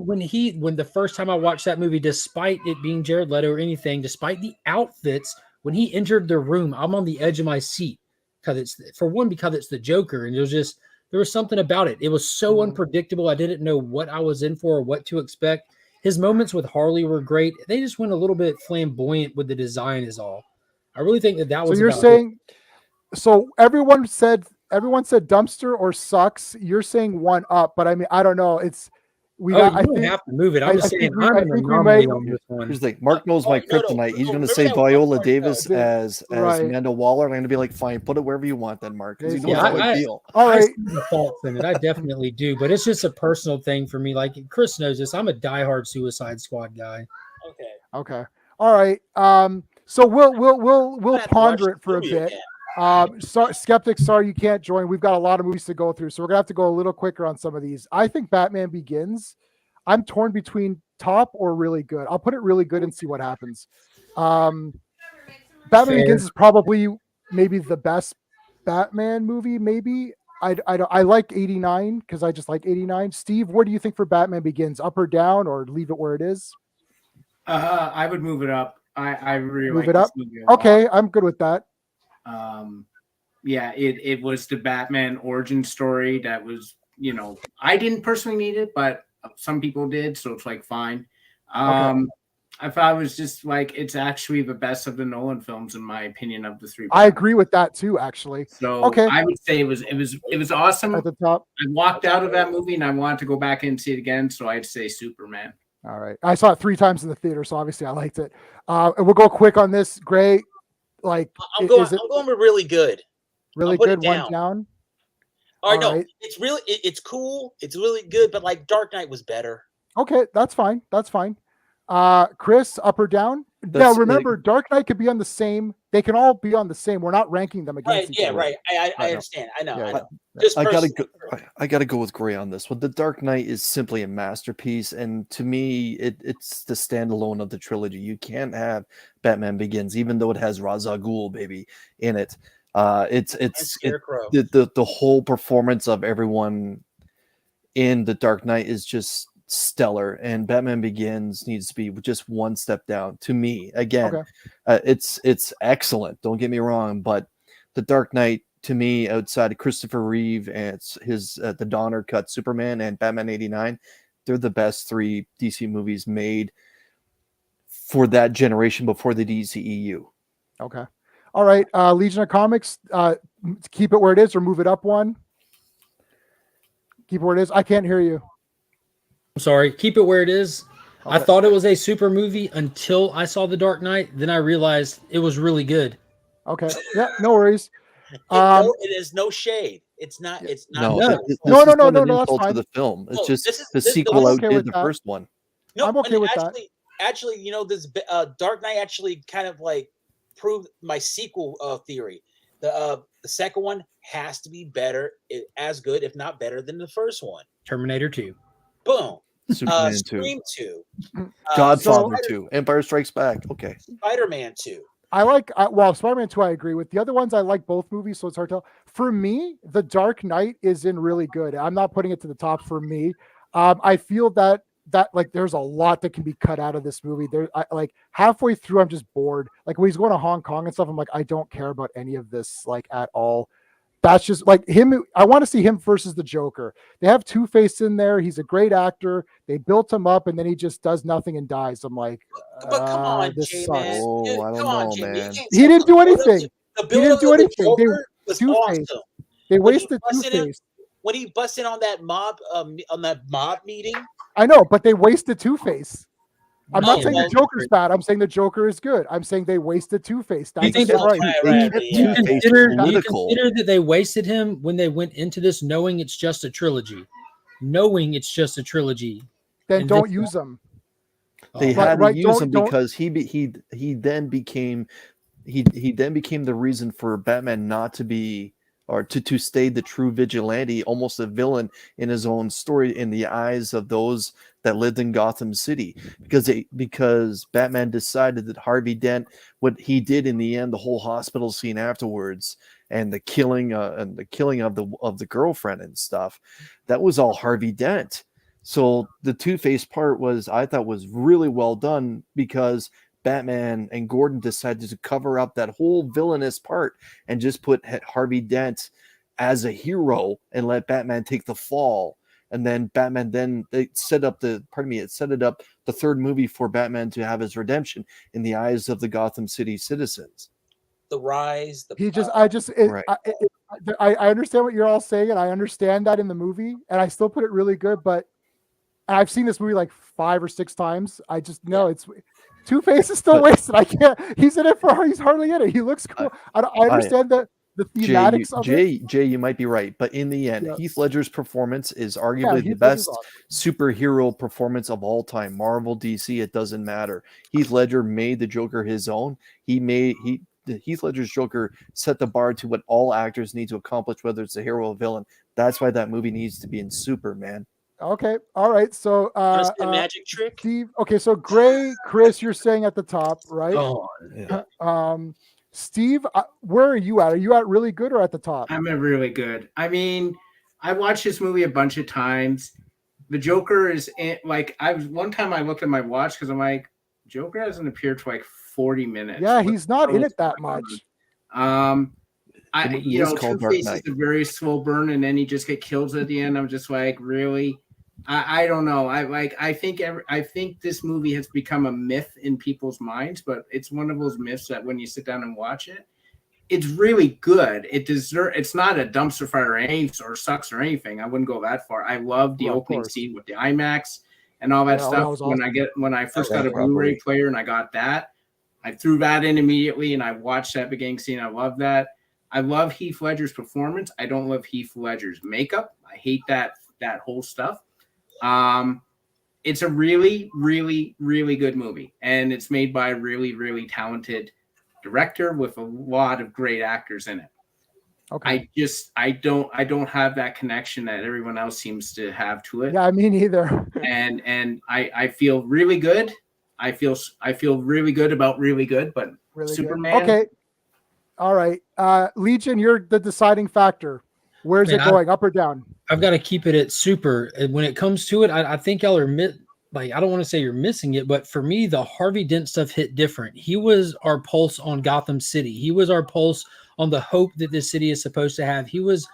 when the first time I watched that movie, despite it being Jared Leto or anything, despite the outfits, when he entered the room, I'm on the edge of my seat because it's the Joker, and there was something about it. It was so unpredictable. I didn't know what I was in for or what to expect. His moments with Harley were great. They just went a little bit flamboyant with the design, is all. I really think that was. So you're saying, so everyone said dumpster or sucks. You're saying one up, but I mean, I don't know. You don't have to move it. I'm just saying I'm an anomaly on this one. Here's the thing. Mark knows my kryptonite. He's going to say Viola Davis as Amanda Waller. I'm going to be like, fine, put it wherever you want then, Mark. Because he knows how I feel. All right. I see the faults in it. I definitely do, but it's just a personal thing for me. Like Chris knows this. I'm a diehard Suicide Squad guy. Okay. All right. So we'll ponder it for a bit. Skeptics, sorry you can't join. We've got a lot of movies to go through, so we're gonna have to go a little quicker on some of these. I think Batman Begins. I'm torn between top or really good. I'll put it really good and see what happens. Batman Begins is probably maybe the best Batman movie. Maybe I like 89 because I just like 89. Steve, what do you think for Batman Begins? Up or down, or leave it where it is? I would move it up. I really move like it up. This movie a lot. Okay, I'm good with that. Yeah, it was the Batman origin story that was, I didn't personally need it, but some people did, so it's like fine. I thought it was just like it's actually the best of the Nolan films in my opinion of the three. I agree with that too, actually. So okay, I would say it was awesome. At the top, I walked out of that movie and I wanted to go back and see it again, so I'd say Superman. All right, I saw it 3 times in the theater, so obviously I liked it. And we'll go quick on this. Gray, like I'm going with really good. Really good. One down. All right. It's really it's cool. It's really good, but like Dark Knight was better. Okay, that's fine. Chris, up or down? Now remember, Dark Knight could be on the same. They can all be on the same. We're not ranking them against each other. Right. I understand. I know. Yeah, I know. yeah. I gotta go with Gray on this one. The Dark Knight is simply a masterpiece, and to me, it's the standalone of the trilogy. You can't have Batman Begins, even though it has Ra's al Ghul, baby, in it. It's the whole performance of everyone in the Dark Knight is just stellar, and Batman Begins needs to be just one step down to me. Again, it's excellent. Don't get me wrong, but the Dark Knight to me, outside of Christopher Reeve and his the Donner cut Superman and Batman '89, they're the best 3 DC movies made for that generation before the DCEU. Okay. All right, Legion of Comics, keep it where it is or move it up one? Keep it where it is. I can't hear you. I'm sorry. Keep it where it is. Okay. I thought it was a super movie until I saw The Dark Knight. Then I realized it was really good. Okay. Yeah, no worries. It is no shade. It's not. It's not. No. That's fine. To the film. It's just the sequel outdid the first one. No, I'm okay with that. Actually, this Dark Knight actually kind of like proved my sequel theory. The second one has to be better, as good, if not better, than the first one. Terminator 2. Boom. Superman 2. Scream 2. Godfather 2. Empire Strikes Back. Okay. Spider-Man 2. I like, Spider-Man 2, I agree with. The other ones, I like both movies, so it's hard to tell. For me, The Dark Knight is in really good. I'm not putting it to the top for me. I feel that like there's a lot that can be cut out of this movie. Like halfway through, I'm just bored. Like when he's going to Hong Kong and stuff, I'm like, I don't care about any of this like at all. That's just like him. I want to see him versus the Joker. They have Two-Face in there. He's a great actor. They built him up, and then he just does nothing and dies. I'm like, but come on, this Jay, sucks. man. Oh, I don't know, man. He didn't do anything. He didn't do anything. Was awesome. They wasted Two-Face. When he busted on that mob meeting. I know, but they wasted Two-Face. I'm not saying the Joker's bad. I'm saying the Joker is good. I'm saying they wasted Two-Face. Do you consider that they wasted him when they went into this knowing it's just a trilogy? knowing it's just a trilogy. Then And don't this- use them. They Oh, had right, to use him don't- because he then became the reason for Batman not to be, or to stay the true vigilante, almost a villain in his own story in the eyes of those that lived in Gotham City, because Batman decided that Harvey Dent, what he did in the end, the whole hospital scene afterwards, and the killing of the girlfriend and stuff, that was all Harvey Dent. So the Two-Face part I thought was really well done, because Batman and Gordon decided to cover up that whole villainous part and just put Harvey Dent as a hero and let Batman take the fall. And then Batman, it set up the third movie for Batman to have his redemption in the eyes of the Gotham City citizens. The rise. Right. I understand what you're all saying, and I understand that in the movie, and I still put it really good. But I've seen this movie like 5 or 6 times. I just know it's Two-Face is still wasted. I can't. He's hardly in it. He looks cool. I understand the thematics of it. Jay, you might be right, but in the end, Yeah. Heath Ledger's performance is arguably the Heath best Ledger's superhero performance of all time. Marvel, DC, it doesn't matter. Heath Ledger made the Joker his own. Heath Ledger's Joker set the bar to what all actors need to accomplish, whether it's a hero or a villain. That's why that movie needs to be in Superman. Okay. All right. So a magic trick. Steve. Okay. So Chris, you're saying at the top, right? Oh, Yeah. Steve, where are you at? Are you at really good or at the top? I'm at really good. I mean, I watched this movie a bunch of times. The Joker is one time I looked at my watch because I'm like, Joker hasn't appeared for like 40 minutes. Yeah, he's not in it that much. Two-Face is a very slow burn, and then he just get killed at the end. I'm just like, really? I don't know. I think this movie has become a myth in people's minds, but it's one of those myths that when you sit down and watch it, it's really good. It's not a dumpster fire or sucks or anything. I wouldn't go that far. I love the opening scene with the IMAX and all that stuff. That was awesome. When I first got a Blu-ray player and I got that, I threw that in immediately and I watched that beginning scene. I love that. I love Heath Ledger's performance. I don't love Heath Ledger's makeup. I hate that whole stuff. It's a really, really, really good movie, and it's made by a really, really talented director with a lot of great actors in it. Okay. I don't have that connection that everyone else seems to have to it. Yeah, me neither. and I feel really good. I feel really good about really good, but Really Superman. Good. Okay. All right. Legion, you're the deciding factor. Where's it going, up or down? I've got to keep it at super. And when it comes to it, I think y'all are I don't want to say you're missing it, but for me, the Harvey Dent stuff hit different. He was our pulse on Gotham City. He was our pulse on the hope that this city is supposed to have. He was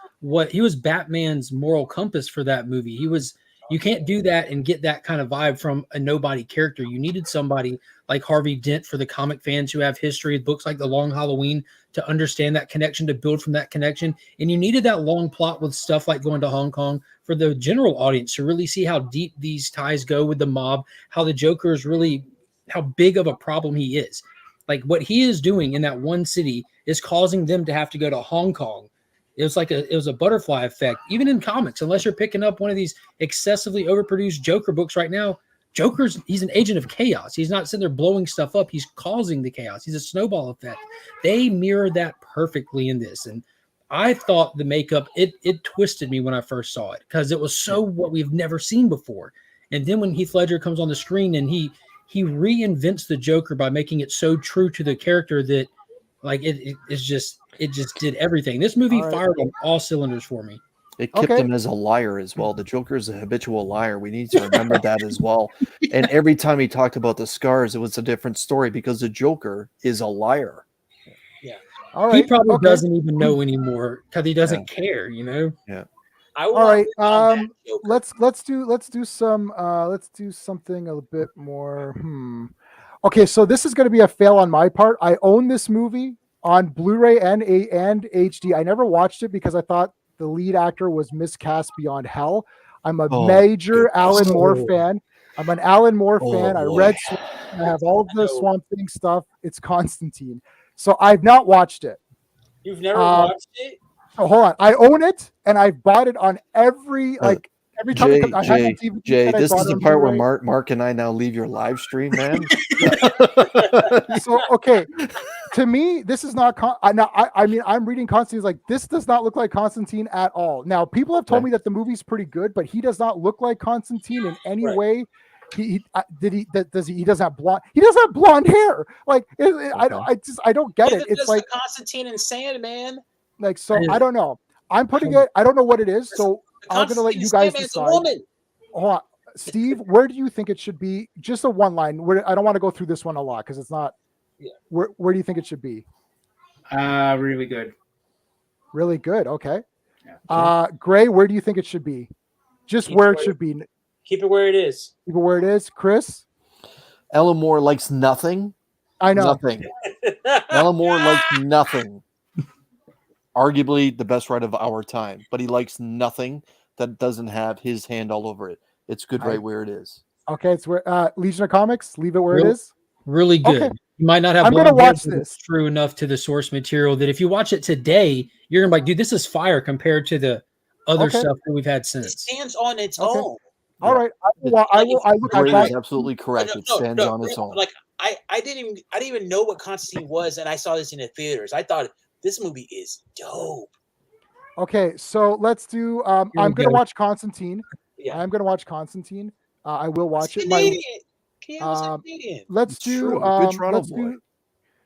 Batman's moral compass for that movie. You can't do that and get that kind of vibe from a nobody character. You needed somebody like Harvey Dent for the comic fans who have history, books like The Long Halloween, to understand that connection, to build from that connection. And you needed that long plot with stuff like going to Hong Kong for the general audience to really see how deep these ties go with the mob, how the Joker is really, how big of a problem he is. Like what he is doing in that one city is causing them to have to go to Hong Kong. It was a butterfly effect, even in comics, unless you're picking up one of these excessively overproduced Joker books right now. He's an agent of chaos. He's not sitting there blowing stuff up. He's causing the chaos. He's a snowball effect. They mirror that perfectly in this. And I thought the makeup, it twisted me when I first saw it because it was so what we've never seen before. And then when Heath Ledger comes on the screen and he reinvents the Joker by making it so true to the character that like it just did everything. This movie fired on all cylinders for me. It kept him as a liar as well. The Joker is a habitual liar. We need to remember that as well. And every time he talked about the scars, it was a different story because the Joker is a liar. Yeah. All right. He probably doesn't even know anymore because he doesn't care, you know? Yeah. All right. Let's do something a bit more. Okay, so this is going to be a fail on my part. I own this movie on Blu-ray and HD. I never watched it because I thought the lead actor was miscast beyond hell. I'm a major Alan Moore fan. I'm an Alan Moore fan. I read Swamp Thing. I have all of the Swamp Thing stuff. It's Constantine. So I've not watched it. You've never watched it? Oh, hold on. I own it and I've bought it on every every time Jay, I had on Jay, DVD, Jay, and I this bought is it the on part where Blu-ray. Mark and I now leave your live stream, man. So okay, to me, this is not. I mean, I'm reading Constantine's like this does not look like Constantine at all. Now, people have told Okay. me that the movie's pretty good, but he does not look like Constantine in any Right. way. Does he? He doesn't have blonde. He doesn't have blonde hair. Like I don't get Yeah, it. It's that's like the Constantine and Sandman. so. I don't know. I'm putting it. I don't know what it is. So I'm gonna let Constantine you and guys Sandman's a decide. woman. Hold on. Steve, where do you think it should be? Just a one line. I don't want to go through this one a lot because it's not. Yeah. Where do you think it should be? Really good. Really good. Okay. Yeah. Gray, where do you think it should be? Just Keep where it it should be. Keep it where it is. People where it is. Chris, Ellen Moore likes nothing. I know. Nothing. Ellen Moore likes nothing. Arguably the best writer of our time, but he likes nothing that doesn't have his hand all over it. It's good right where it is. Okay, it's where Legion of Comics. Leave it where it is. Really good. Okay. You might not have. I'm gonna blonde hair, watch but it's this. true enough to the source material that if you watch it today, you're gonna be like, dude, this is fire compared to the other Okay. stuff that we've had It since. stands on its Okay. own. All right. I will. Gray got is absolutely correct. It stands on its own. Like I didn't even know what Constantine was, and I saw this in the theaters. I thought this movie is dope. Okay, so let's do. I'm we gonna go. watch Constantine. Yeah. I'm gonna watch Constantine. I will watch It's it. Canadian. Canadian's Canadian. Let's It's do. true. Good Toronto Let's boy. do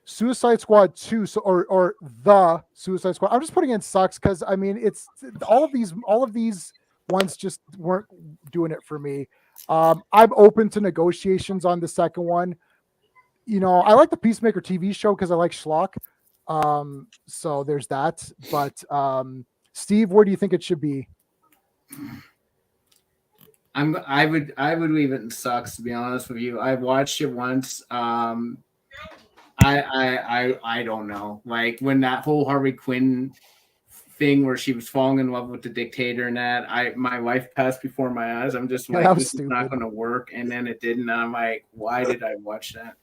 Suicide Squad 2. So or the Suicide Squad. I'm just putting in sucks because I mean it's all of these ones just weren't doing it for me. I'm open to negotiations on the second one. You know, I like the Peacemaker TV show because I like schlock. So there's that. But Steve, where do you think it should be? I would leave it in sucks, to be honest with you. I watched it once. I don't know. Like when that whole Harley Quinn thing where she was falling in love with the dictator and that, my life passed before my eyes. I'm just like, that was this is not stupid. gonna work. And then it didn't. And I'm like, why did I watch that?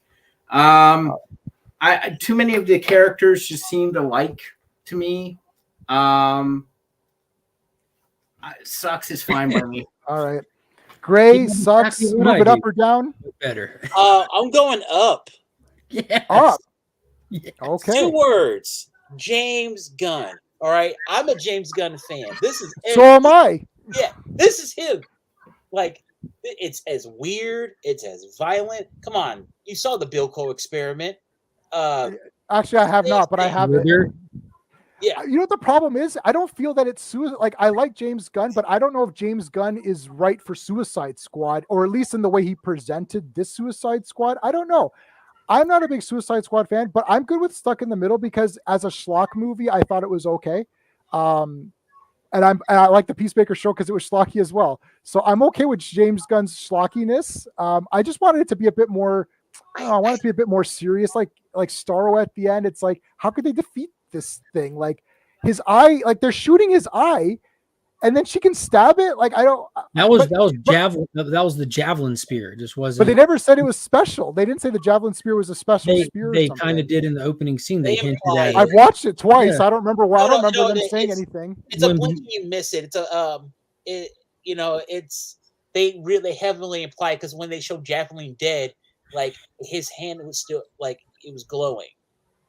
Too many of the characters just seemed alike to me. Sucks is fine by me. All right. Gray You know sucks. exactly what Move I it up do. or down? Better. I'm going up. Yes. Up. Yes. Okay. 2 words. James Gunn. All right. I'm a James Gunn fan. This is So am I. yeah, this is him. Like it's as weird, it's as violent. Come on. You saw the Bill Cole experiment. Actually, I have not, but I have it. Wither. Yeah. You know what the problem is? I don't feel that it's suicide. Like I like James Gunn, but I don't know if James Gunn is right for Suicide Squad, or at least in the way he presented this Suicide Squad. I don't know. I'm not a big Suicide Squad fan, but I'm good with Stuck in the Middle because as a schlock movie, I thought it was okay. And I like the Peacemaker show because it was schlocky as well. So I'm okay with James Gunn's schlockiness. I just wanted it to be a bit more. I want it to be a bit more serious, like Starro at the end. It's like, how could they defeat this thing? Like his eye, like they're shooting his eye, and then she can stab it. Like I don't. That was but- javelin. That was the javelin spear. It just wasn't. But they never said it was special. They didn't say the javelin spear was a special spear. They kind of did in the opening scene. They They hinted imply at it. it. I've watched it twice. Yeah. I don't remember why. No, I don't no, remember no, them saying it's- anything. It's a When- blink and you miss it. It's a it's they really heavily imply because when they showed Javelin dead, like his hand was still like it was glowing.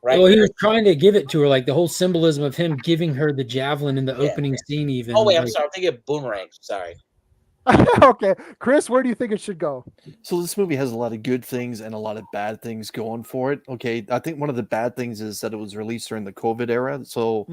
Right. Well, he was trying to give it to her, like the whole symbolism of him giving her the javelin in the Yeah. opening scene. Even. Oh wait, I'm like, sorry. I'm thinking of Boomerang. Sorry. Okay, Chris, where do you think it should go? So this movie has a lot of good things and a lot of bad things going for it. Okay, I think one of the bad things is that it was released during the COVID era. So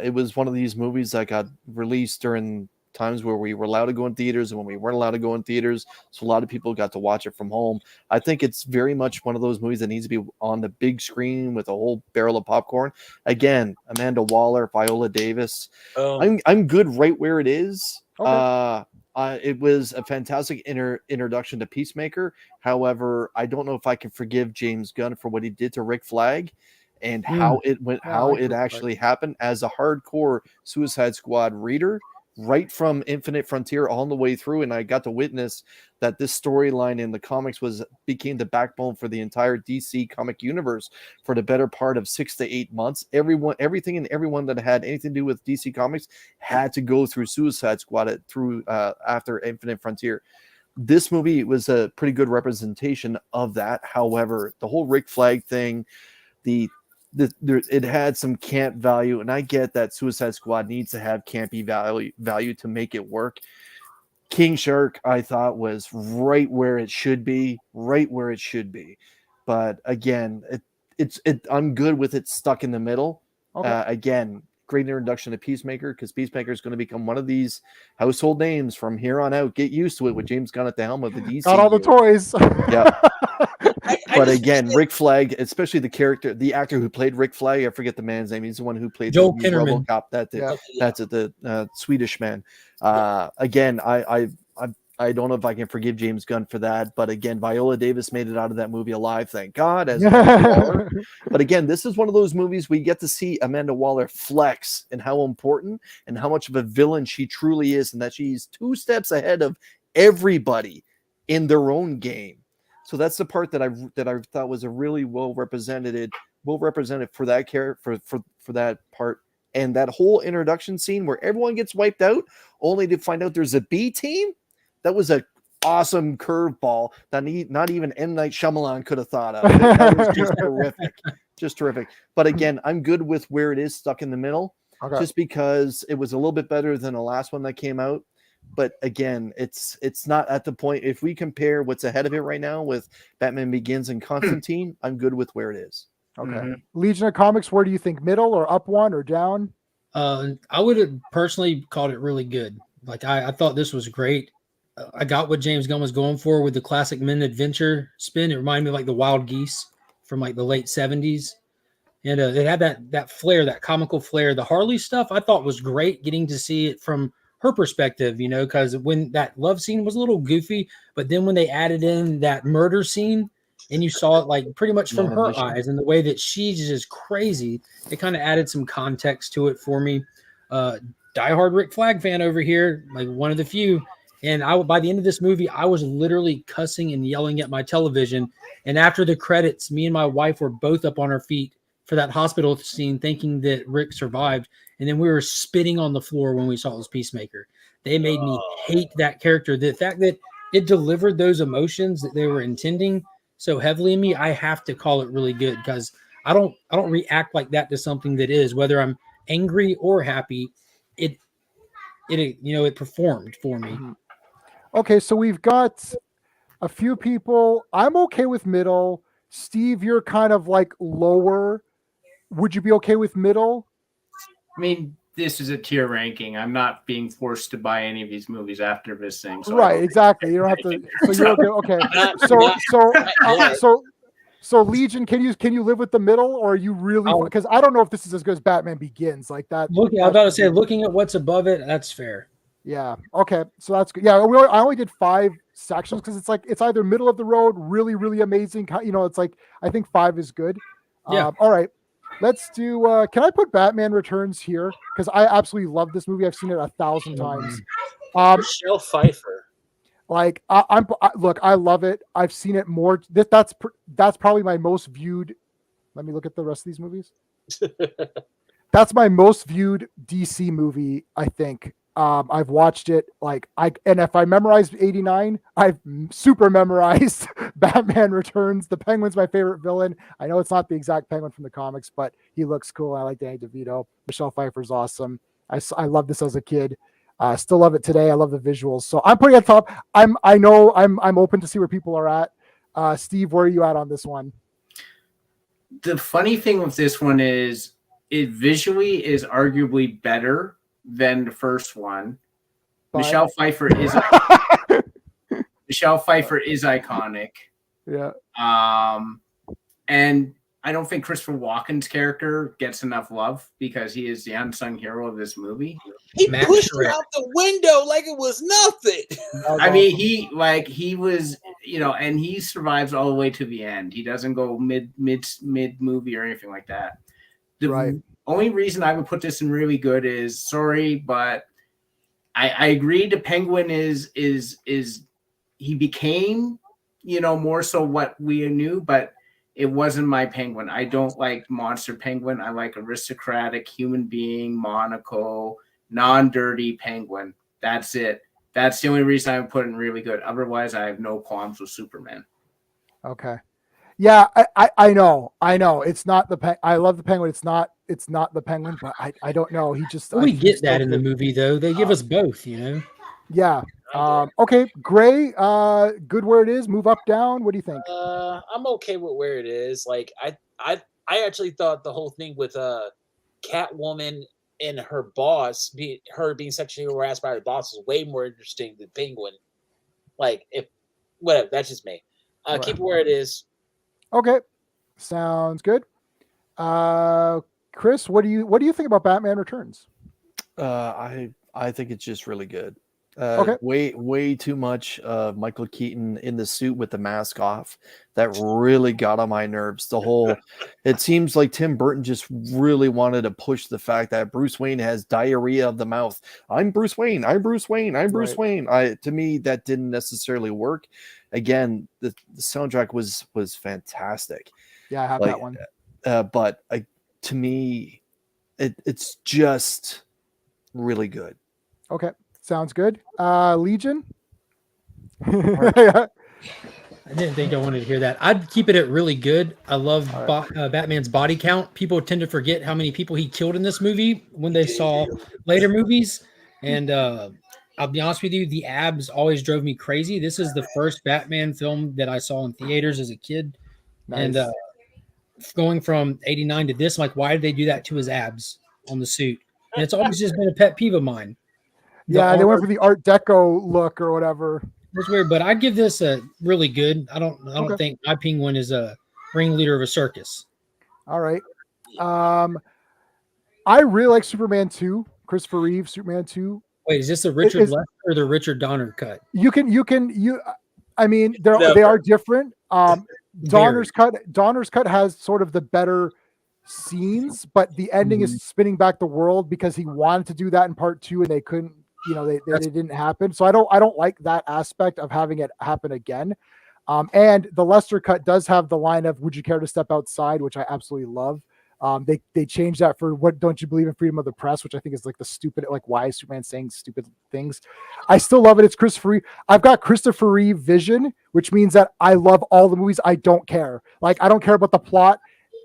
it was one of these movies that got released during times where we were allowed to go in theaters and when we weren't allowed to go in theaters. So a lot of people got to watch it from home. I think it's very much one of those movies that needs to be on the big screen with a whole barrel of popcorn. Again, Amanda Waller, Viola Davis. I'm good right where it is. Okay. It was a fantastic introduction to Peacemaker. However, I don't know if I can forgive James Gunn for what he did to Rick Flag and how it went, Yeah, I how like it Rick actually happened. As a hardcore Suicide Squad reader, right from Infinite Frontier all the way through, and I got to witness that this storyline in the comics became the backbone for the entire DC comic universe for the better part of 6 to 8 months. Everything and everyone that had anything to do with DC Comics had to go through Suicide Squad after Infinite Frontier. This movie was a pretty good representation of that. However, the whole Rick Flag thing, it had some camp value, and I get that Suicide Squad needs to have campy value to make it work. King Shark, I thought, was right where it should be. But again, I'm good with it stuck in the middle. Okay. Again, great introduction to Peacemaker, because Peacemaker is going to become one of these household names from here on out. Get used to it with James Gunn at the helm of the DC. Got all the toys. Yeah. But again, Rick Flag, especially the actor who played Rick Flag, I forget the man's name. He's the one who played Joel the Kinnaman. RoboCop. That's the Swedish man. Again, I don't know if I can forgive James Gunn for that, but again, Viola Davis made it out of that movie alive, thank God. But again, this is one of those movies we get to see Amanda Waller flex and how important and how much of a villain she truly is, and that she's 2 steps ahead of everybody in their own game. So that's the part that I thought was a really well represented for that for that part. And that whole introduction scene where everyone gets wiped out only to find out there's a B team. That was an awesome curveball that not even M. Night Shyamalan could have thought of. That was just terrific. But again, I'm good with where it is stuck in the middle, just because it was a little bit better than the last one that came out. But again, it's not at the point. If we compare what's ahead of it right now with Batman Begins and Constantine, I'm good with where it is. Okay. Mm-hmm. Legion of Comics, where do you think? Middle or up one or down? I would have personally called it really good. Like I thought this was great. I got what James Gunn was going for with the classic Men Adventure spin. It reminded me of like the Wild Geese from like the late 70s. And it had that flair, that comical flair. The Harley stuff I thought was great, getting to see it from her perspective, because when that love scene was a little goofy, but then when they added in that murder scene and you saw it like pretty much from her eyes and the way that she's just crazy, it kind of added some context to it for me. Diehard Rick Flag fan over here, like one of the few. And by the end of this movie, I was literally cussing and yelling at my television. And after the credits, me and my wife were both up on our feet for that hospital scene, thinking that Rick survived. And then we were spitting on the floor when we saw it was Peacemaker. They made me hate that character. The fact that it delivered those emotions that they were intending so heavily in me, I have to call it really good, because I don't react like that to something that is, whether I'm angry or happy, it performed for me. Okay, so we've got a few people. I'm okay with middle. Steve, you're kind of like lower. Would you be okay with middle? I mean, this is a tier ranking. I'm not being forced to buy any of these movies after this thing. So right, exactly. You don't have to. So you're okay. So Legion, can you live with the middle, or are you really? Because I don't know if this is as good as Batman Begins, like that. I was about to say, looking at what's above it, that's fair. Yeah. Okay. So that's good. Yeah. I only did 5 sections because it's either middle of the road, really, really amazing. It's like I think 5 is good. Yeah. All right. Let's do. Can I put Batman Returns here? Because I absolutely love this movie. I've seen it 1,000 times. Michelle Pfeiffer. Like look, I love it. I've seen it more. That's probably my most viewed. Let me look at the rest of these movies. That's my most viewed DC movie, I think. I've watched it and if I memorized 89, I've super memorized Batman Returns. The Penguin's my favorite villain. I know it's not the exact Penguin from the comics, but he looks cool. I like Danny DeVito. Michelle Pfeiffer's awesome. I love this as a kid. Still love it today. I love the visuals. So I'm putting it at top. I'm open to see where people are at. Steve, where are you at on this one? The funny thing with this one is it visually is arguably better than the first one. But Michelle Pfeiffer is iconic. Yeah. And I don't think Christopher Walken's character gets enough love because he is the unsung hero of this movie. He pushed her out the window like it was nothing. I mean, he was, and he survives all the way to the end. He doesn't go mid movie or anything like that. The only reason I would put this in really good is, sorry, but I agree. The Penguin is he became, more so what we knew, but it wasn't my Penguin. I don't like monster Penguin. I like aristocratic human being, Monaco, non-dirty Penguin. That's it. That's the only reason I would put it in really good. Otherwise, I have no qualms with Superman. Okay. Yeah, I know. It's not the I love the Penguin. It's not the Penguin, but I don't know. He just We get that in the movie though. They give us both, Yeah. Okay, Gray, good where it is. Move up, down. What do you think? I'm okay with where it is. Like I actually thought the whole thing with Catwoman and her boss being sexually harassed by her boss was way more interesting than Penguin. Like whatever, that's just me. Keep it where it is. Okay, sounds good. Chris, what do you think about Batman Returns? I think it's just really good. Okay. Way too much of Michael Keaton in the suit with the mask off. That really got on my nerves. It seems like Tim Burton just really wanted to push the fact that Bruce Wayne has diarrhea of the mouth. I'm Bruce Wayne. I'm Bruce Wayne. I'm Bruce Wayne. To me, that didn't necessarily work. Again, the soundtrack was fantastic. Yeah, I have that one. But to me, it's just really good. Okay. Sounds good. Legion? I didn't think I wanted to hear that. I'd keep it at really good. I love Batman's body count. People tend to forget how many people he killed in this movie when they saw later movies. And I'll be honest with you, the abs always drove me crazy. This is the first Batman film that I saw in theaters as a kid. Nice. And going from 89 to this, like, why did they do that to his abs on the suit? And it's always just been a pet peeve of mine. They went for the Art Deco look or whatever. It's weird, but I give this a really good. I don't think my Penguin is a ringleader of a circus. All right. I really like Superman 2, Christopher Reeve, Superman 2. Wait, is this the Richard Lester or the Richard Donner cut? I mean, they are different. Donner's cut has sort of the better scenes, but the ending is spinning back the world because he wanted to do that in part 2 and they couldn't. They didn't happen. So I don't like that aspect of having it happen again. And the Lester cut does have the line of "Would you care to step outside," which I absolutely love. They changed that for "What don't you believe in freedom of the press," which I think is like the stupid, like, why is Superman saying stupid things? I still love it. It's Christopher Reeve. I've got Christopher Reeve vision, which means that I love all the movies. I don't care. Like, I don't care about the plot.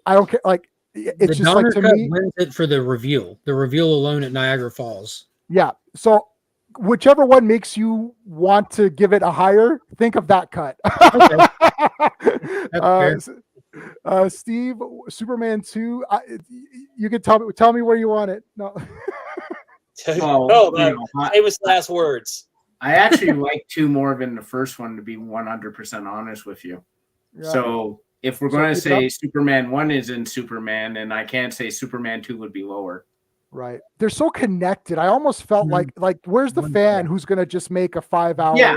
I don't care. Like, it's the just Donner like to cut me. wins it for the reveal alone at Niagara Falls. Yeah. So whichever one makes you want to give it a higher, think of that cut. Steve, Superman 2. You can tell me where you want it. No. Famous last words. I actually like 2 more than the first one, to be 100% honest with you. Yeah. So if we're going to say Superman 1 is in Superman, and I can't say Superman 2 would be lower. Right. They're so connected. I almost felt like where's the fan who's going to just make a 5-hour? Yeah.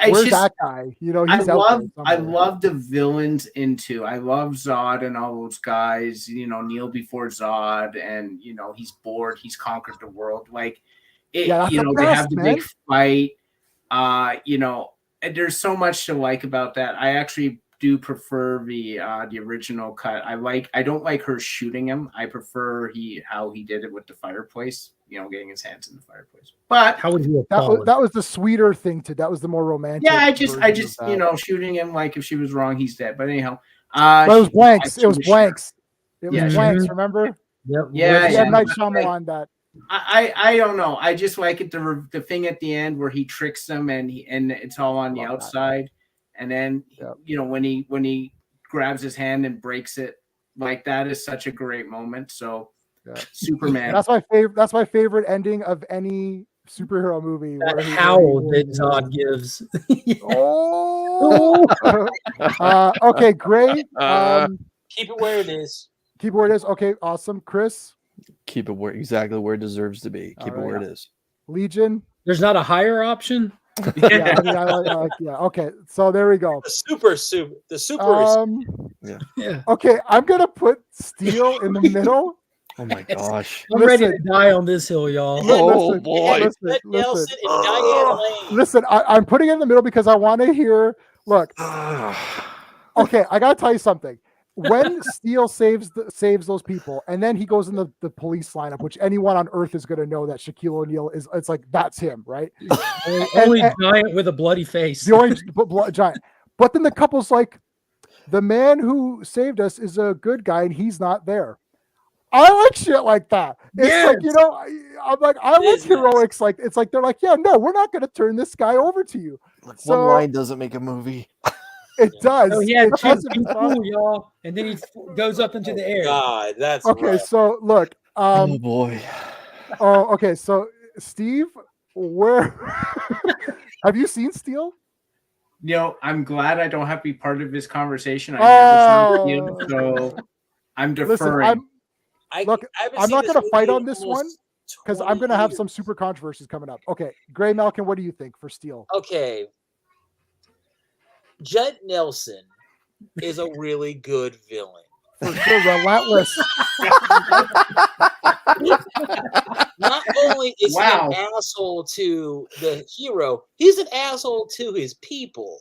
Where's that guy? He's I love the villains into. I love Zod and all those guys. Kneel before Zod, and he's bored. He's conquered the world. Like, they have the big fight. And there's so much to like about that. I actually do prefer the original cut. I don't like her shooting him. I prefer how he did it with the fireplace. Getting his hands in the fireplace. But how would you? That was the sweeter thing that was the more romantic. Yeah, I just shooting him, like, if she was wrong, he's dead. But anyhow, it was blanks. It was blanks. Remember? Yep. Yeah. Night Shyamalan that. I don't know. I just like it. The thing at the end where he tricks them and it's all on the outside. And then, when he grabs his hand and breaks it, like, that is such a great moment. So, Superman. That's my favorite. That's my favorite ending of any superhero movie. That howl that Zod gives. Okay, great. Keep it where it is. Keep it where it is. Okay, awesome. Chris? Keep it exactly where it deserves to be. Keep it where it is. Legion? There's not a higher option? Yeah, okay, so there we go. The super Yeah. Okay, I'm gonna put Steel in the middle. Oh my gosh. I'm ready to Listen. die on this hill, y'all. Oh, Listen, boy. listen, Judd listen. Nelson and Diane Lane. Listen, I'm putting it in the middle because I want to hear. Look, okay, I gotta tell you something. When Steele saves those people, and then he goes in the police lineup, which anyone on Earth is gonna know that Shaquille O'Neal is. It's like that's him, right? Only giant with a bloody face. The only giant. But then the couple's like, the man who saved us is a good guy, and he's not there. I like shit like that. It's like, you know, I'm like, I like heroics. Like, it's like, they're like, yeah, no, we're not going to turn this guy over to you. Look, So- one line doesn't make a movie. It does. So he had It two doesn't people, y'all, and then he goes up into the air. God, that's Okay, rough. so look. Oh boy. Oh, okay. So Steve, where have you seen Steel? I'm glad I don't have to be part of this conversation. I've never seen it, so I'm Listen, deferring. Look, I'm not going to fight on this one because I'm going to have some super controversies coming up. Okay, Greymalkin, what do you think for Steel? Okay. Judd Nelson is a really good villain. For sure, relentless. Not only is Wow. he an asshole to the hero, he's an asshole to his people.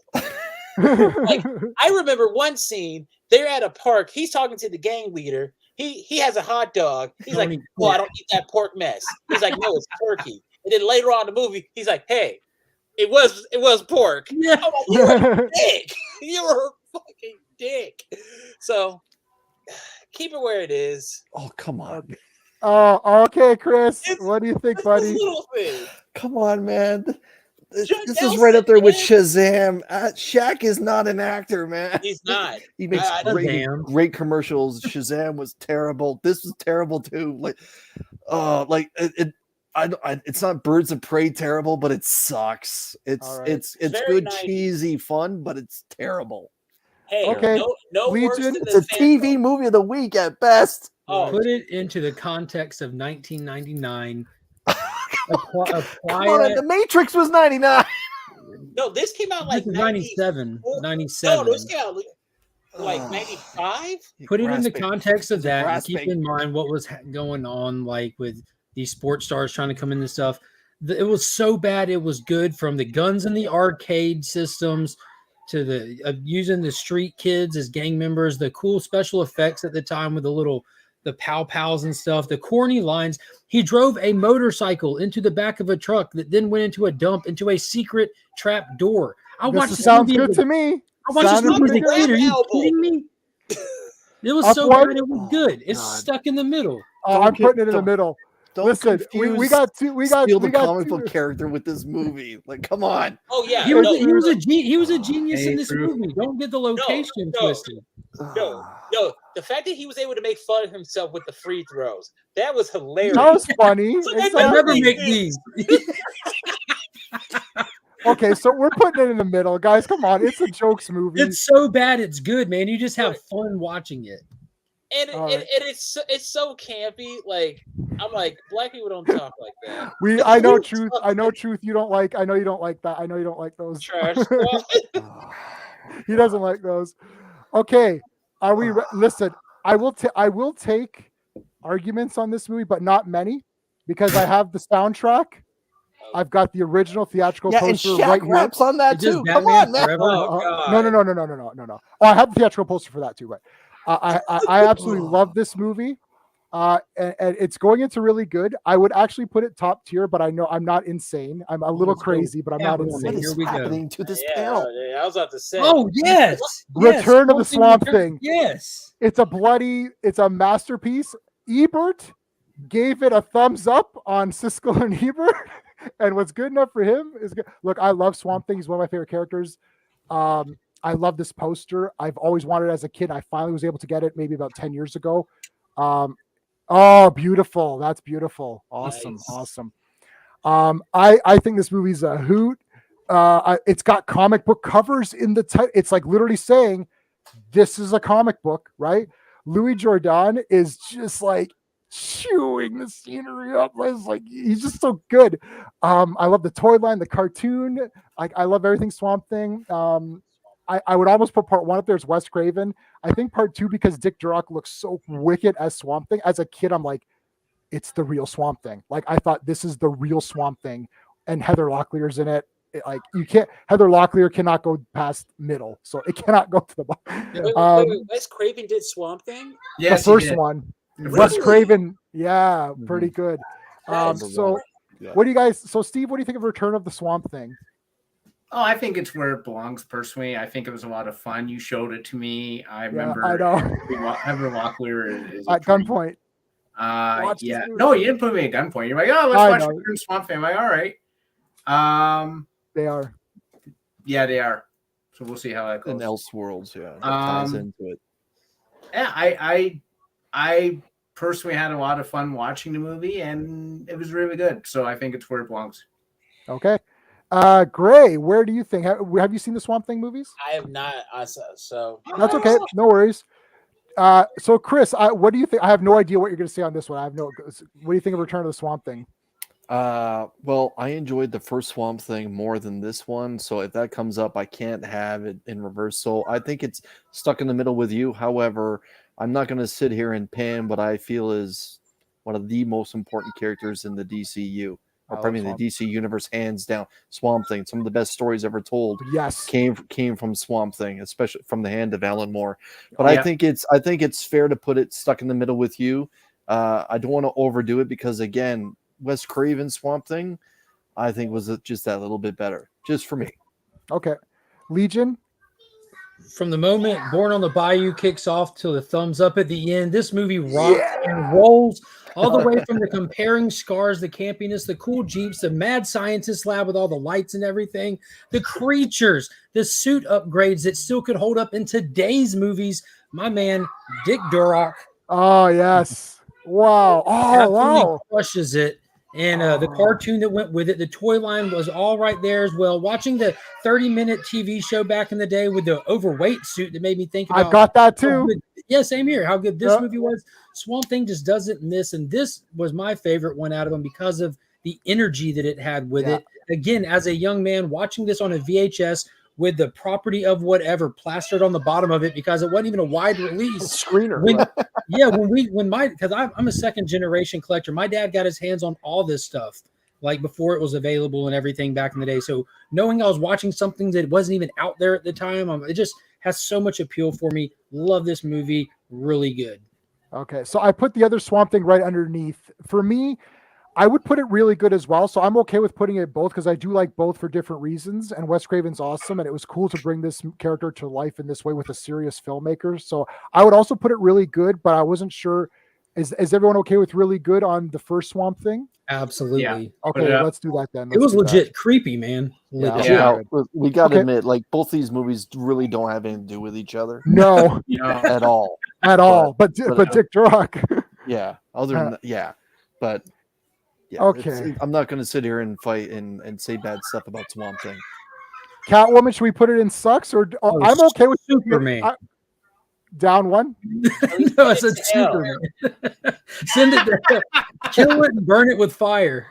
I remember one scene, they're at a park, he's talking to the gang leader. He has a hot dog. He's like, well, I don't eat that pork mess. He's like, no, it's turkey. And then later on in the movie, he's like, hey, it was pork. Yeah. I'm like, you're a dick. You're a fucking dick. So keep it where it is. Oh, come on. Oh, okay, Chris. It's- What do you think, It's buddy? this little thing. Come on, man. This Judd is right up there with Nelson, Shazam. Shaq is not an actor, man. He's not. He makes I don't- great commercials. Shazam was terrible. This was terrible too. It's not Birds of Prey terrible, but it sucks. It's All right. it's Very good, 90s. cheesy fun, but it's terrible. Hey, Okay, no worse Legion, than It's a the TV Phantom. movie of the week at best. Oh, Put it into the context of 1999. Apply Come on, it. The Matrix was 99. no, this came out like This is 97. 97. No, 97. this came out like 95. Put it in the Grasping. context of that, and grasping. keep in mind what was going on, like with these sports stars trying to come into stuff. It was so bad, it was good. From the guns in the arcade systems to the using the street kids as gang members, the cool special effects at the time with the pow pows and stuff, the corny lines. He drove a motorcycle into the back of a truck that then went into a dump into a secret trap door. I watched This this sounds movie good to me. I watched this Sounded movie as a pretty kid. good. Are you Album. kidding me? It was Up so one? bad. It was good. It's God. stuck in the middle. Oh, Don't I'm get- putting it in the don't- middle. Don't Listen, we confuse got two. We got Steal the we got comic two. book character with this movie. Like, come on. Oh yeah, He was no, he was a genius Hey, in this true. movie. Don't get the location no. twisted. no. The fact that he was able to make fun of himself with the free throws, that was hilarious. That was funny. So they I never Exactly. make these. Okay, so we're putting it in the middle, guys. Come on, it's a jokes movie. It's so bad, it's good, man. You just have fun watching it. And All right. it's so campy. Like I'm like, black people don't talk like that. I know truth. I know truth. You don't like. I know you don't like that. I know you don't like those. Trash. He doesn't like those. Okay, are we? Listen, I will take arguments on this movie, but not many, because I have the soundtrack. I've got the original theatrical Yeah, and poster Shaq right here. raps on that It's just too. Come Batman on, man. Forever. Oh, God. No. Oh, I have the theatrical poster for that too, right? I absolutely love this movie. And it's going into really good. I would actually put it top tier, but I know I'm not insane. I'm a little Let's go. crazy, but I'm not Catwoman. What insane. is Here we go. happening to this Yeah, panel? I was about to say. Oh yes. Return of the Something Swamp Return- Thing. Yes. It's a masterpiece. Ebert gave it a thumbs up on Siskel and Ebert, and what's good enough for him is good. Look, I love Swamp Thing. He's one of my favorite characters. I love this poster. I've always wanted it as a kid. I finally was able to get it maybe about 10 years ago. Oh, beautiful. That's beautiful. Awesome. Nice. Awesome. I think this movie's a hoot. It's got comic book covers in the title. It's like literally saying this is a comic book, right? Louis Jordan is just like chewing the scenery up. It's like he's just so good. I love the toy line, the cartoon. I love everything Swamp Thing. I would almost put part 1 up there as Wes Craven. I think part 2 because Dick Durock looks so wicked as Swamp Thing. As a kid, I'm like, it's the real Swamp Thing. Like I thought this is the real Swamp Thing, and Heather Locklear's in it. Like you can't. Heather Locklear cannot go past middle, so it cannot go to the bottom. Wait, Wes Craven did Swamp Thing? Yes, the he first did. one. The Wes first Craven, yeah, pretty good. Nice. So Yeah. what do you guys? So Steve, what do you think of Return of the Swamp Thing? Oh, I think it's where it belongs. Personally, I think it was a lot of fun. You showed it to me. I remember. I know. Heather Locklear is At gunpoint. Yeah. this movie. No, you didn't put me at gunpoint. You're like, oh, let's I watch know. Return of Swamp Thing. I'm like, all right. They are. Yeah, they are. So we'll see how that goes. And Elseworlds, yeah, that ties into it. Yeah, I personally had a lot of fun watching the movie, and it was really good. So I think it's where it belongs. Okay. Gray, where do you think? Have you seen the Swamp Thing movies? I have not. So That's okay. No worries. So Chris, what do you think? I have no idea what you're going to say on this one. What do you think of Return of the Swamp Thing? Well, I enjoyed the first Swamp Thing more than this one, so if that comes up, I can't have it in reverse. So I think it's stuck in the middle with you. However, I'm not going to sit here and pin what I feel is one of the most important characters in the DCU, or probably the DC universe, hands down. Swamp Thing. Some of the best stories ever told, Yes, came from Swamp Thing, especially from the hand of Alan Moore. But I think it's fair to put it stuck in the middle with you. I don't want to overdo it because again, Wes Craven Swamp Thing, I think was just that little bit better, just for me. Okay, Legion. From the moment Born on the Bayou kicks off till the thumbs up at the end, this movie rocks and rolls all the way from the comparing scars, the campiness, the cool Jeeps, the mad scientist lab with all the lights and everything, the creatures, the suit upgrades that still could hold up in today's movies. My man, Dick Durock. Oh, yes. Wow. Oh, wow. Crushes it. And the cartoon that went with it, the toy line was all right there as well. Watching the 30-minute TV show back in the day with the overweight suit that made me think about. I got that too. Yeah, same here. How good this movie was. Swamp Thing just doesn't miss. And this was my favorite one out of them because of the energy that it had with it. Again, as a young man watching this on a VHS with the property of whatever plastered on the bottom of it because it wasn't even a wide release screener. Because I'm a second generation collector. My dad got his hands on all this stuff like before it was available and everything back in the day. So knowing I was watching something that wasn't even out there at the time, it just has so much appeal for me. Love this movie. Really good. Okay, so I put the other Swamp Thing right underneath. For me, I would put it really good as well. So I'm okay with putting it both because I do like both for different reasons. And Wes Craven's awesome. And it was cool to bring this character to life in this way with a serious filmmaker. So I would also put it really good, but I wasn't sure. Is everyone okay with really good on the first Swamp Thing? Absolutely. Yeah. Okay, let's do that then. It was legit creepy, man. Legit. Yeah, we got to admit, like both these movies really don't have anything to do with each other. No, at all. At all. But Dick Durock. Yeah. Other than that, but. Yeah, okay. I'm not going to sit here and fight and say bad stuff about Swamp Thing. Catwoman, should we put it in sucks or I'm okay with Superman? Down one? No, I said Superman. Send it to kill it and burn it with fire.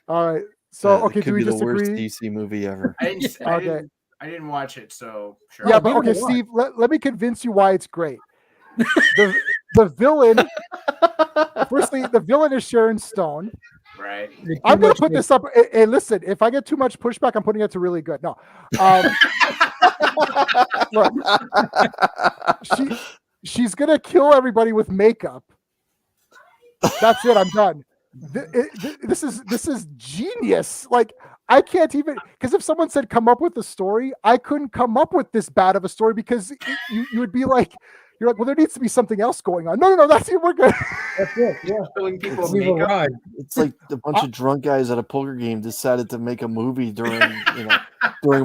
All right. So okay, do we be disagree? The worst DC movie ever. I didn't watch it, so sure. Yeah, but okay, Steve, let me convince you why it's great. The villain, firstly, the villain is Sharon Stone. Right. I'm going to put this up. Hey, listen, if I get too much pushback, I'm putting it to really good. No. Look, she's going to kill everybody with makeup. That's it. I'm done. This is genius. Like, I can't even, because if someone said come up with a story, I couldn't come up with this bad of a story because you would be like, you're like, well, there needs to be something else going on. No, that's it. We're good. That's it. Yeah. Killing people with makeup. It's like a bunch of drunk guys at a poker game decided to make a movie during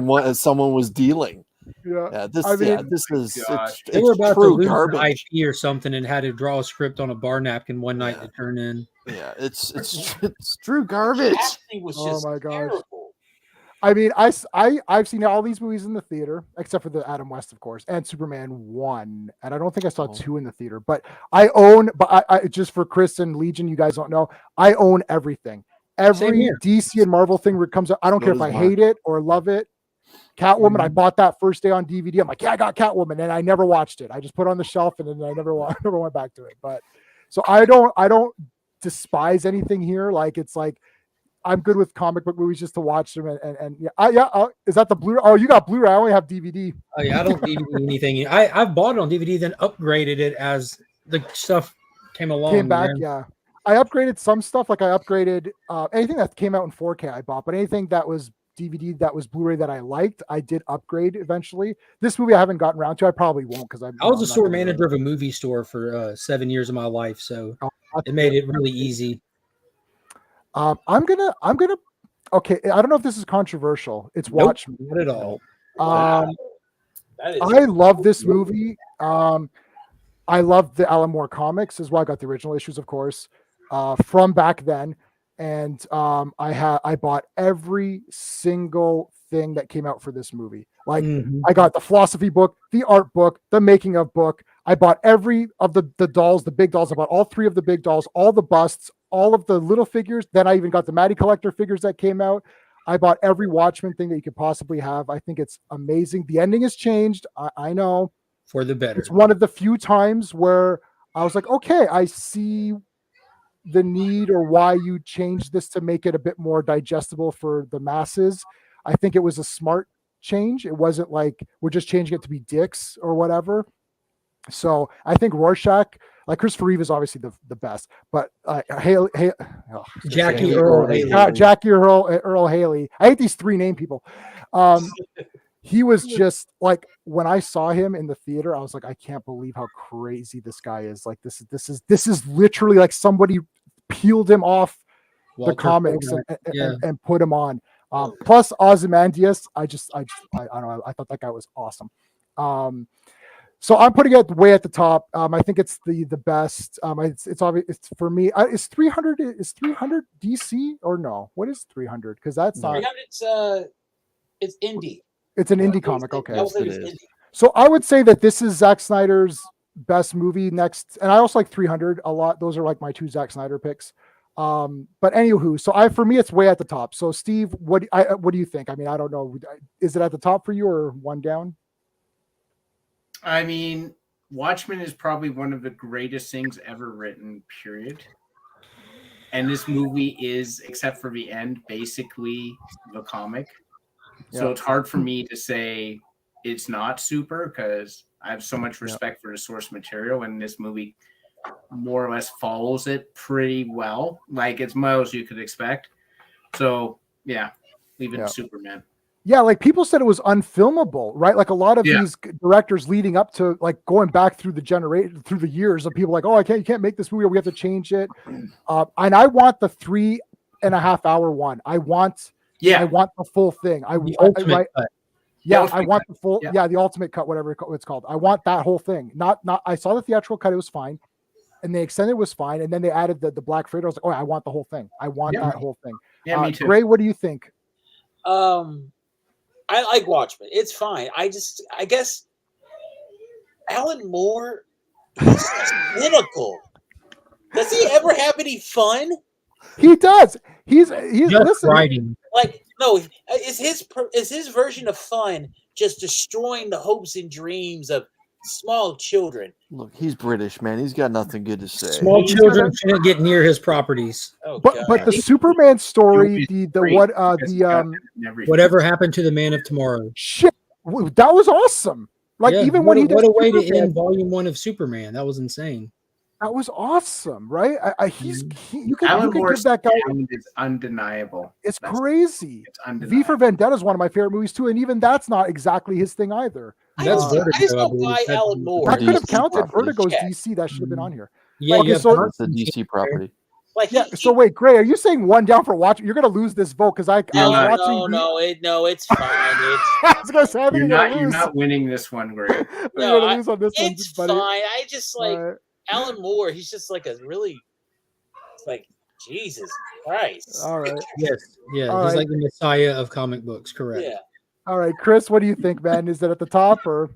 what someone was dealing. Yeah. This is they were about to lose garbage. IP or something and had to draw a script on a bar napkin one night to turn in. Yeah, it's true garbage. Was oh just my gosh. terrible. I mean, I've seen all these movies in the theater, except for the Adam West, of course, and Superman 1. And I don't think I saw 2 in the theater. But I just for Chris and Legion, you guys don't know, I own everything. Every DC and Marvel thing that comes out, I don't care if I hate it or love it. Catwoman, I bought that first day on DVD. I'm like, yeah, I got Catwoman, and I never watched it. I just put it on the shelf, and then I never went back to it. But so I don't despise anything here. Like it's like I'm good with comic book movies just to watch them, and yeah, is that the Blu-ray? Oh, you got Blu-ray. I only have DVD. Oh yeah, I don't DVD anything. I've bought it on DVD, then upgraded it as the stuff came along. Came back, yeah. I upgraded some stuff, like I upgraded anything that came out in 4K I bought, but anything that was DVD, that was Blu-ray that I liked, I did upgrade eventually. This movie I haven't gotten around to. I probably won't because I was a store manager of a movie store for 7 years of my life, so it made it really easy. I'm gonna. Okay, I don't know if this is controversial. It's Watchmen. Not at all. I love this movie. I love the Alan Moore comics as well. I got the original issues, of course, from back then, and I bought every single thing that came out for this movie. Like I got the philosophy book, the art book, the making of book. I bought every of the dolls, the big dolls. I bought all 3 of the big dolls, all the busts, all of the little figures. Then I even got the Maddie Collector figures that came out. I bought every Watchmen thing that you could possibly have. I think it's amazing. The ending has changed. I know. For the better. It's one of the few times where I was like, okay, I see the need or why you changed this to make it a bit more digestible for the masses. I think it was a smart change. It wasn't like we're just changing it to be dicks or whatever. So I think Rorschach, like Christopher Reeve is obviously the best, but Jackie Earl Haley. I hate these 3 name people. He was just like, when I saw him in the theater, I was like, I can't believe how crazy this guy is. Like this is literally like somebody peeled him off the comics and put him on. Plus Ozymandias, I don't know. I thought that guy was awesome. So I'm putting it way at the top. I think it's the best. It's obvious. It's for me. Is 300 DC or no? What is 300? Because that's not. 300's it's indie. It's an indie comic. Okay. Yes, it is. So I would say that this is Zack Snyder's best movie next, and I also like 300 a lot. Those are like my 2 Zack Snyder picks. But anywho, so for me it's way at the top. So Steve, what do you think? I mean, I don't know. Is it at the top for you or one down? I mean, Watchmen is probably one of the greatest things ever written, period. And this movie is, except for the end, basically the comic. So it's hard for me to say it's not super because I have so much respect for the source material, and this movie more or less follows it pretty well. Like it's most you could expect. So yeah, leave it to Superman. Yeah, like people said it was unfilmable, right? Like a lot of these directors leading up to like going back through the years of people like, oh, you can't make this movie, or we have to change it. And I want the 3.5 hour one. I want the full thing. I want the full, the ultimate cut, whatever it's called. I want that whole thing. Not. I saw the theatrical cut; it was fine, and they extended it was fine, and then they added the Black Freighter. I was like, oh, I want the whole thing. I want that whole thing. Yeah, me too. Gray, what do you think? I like Watchmen. It's fine. I guess Alan Moore is cynical. Does he ever have any fun? He does. He's just writing. Like, no, is his version of fun just destroying the hopes and dreams of small children? Look, he's British, man. He's got nothing good to say. Small children shouldn't get near his properties. Oh, but the Superman story, whatever happened to the Man of Tomorrow? Shit, that was awesome. Like even when he did what a way to end Volume 1 of Superman. That was insane. That was awesome, right? You can Alan give that guy. It's undeniable. It's crazy. It's undeniable. V for Vendetta is one of my favorite movies too, and even that's not exactly his thing either. I just don't buy Alan Moore. That could have counted. Vertigo's DC. That should have been on here. Yeah, okay, so it's a DC property. Like so wait, Gray, are you saying one down for watching? You're gonna lose this vote because I was watching. No, it's fine. I was gonna say you're not winning this one, Gray. No, lose on this it's one, fine. I just like Alan Moore. He's just like a really like Jesus Christ. All right. Yes. Yeah. He's like the Messiah of comic books. Correct. Yeah. All right, Chris, what do you think, man? Is it at the top or?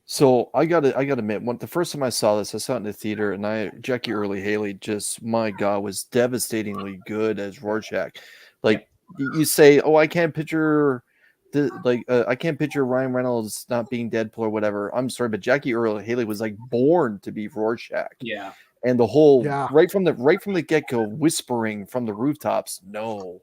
So I gotta admit, the first time I saw this, I saw it in the theater, and Jackie Earle Haley just, my God, was devastatingly good as Rorschach. Like you say, oh, I can't picture I can't picture Ryan Reynolds not being Deadpool or whatever. I'm sorry, but Jackie Earle Haley was like born to be Rorschach. Yeah. And the whole Yeah. right from the get-go, whispering from the rooftops, no.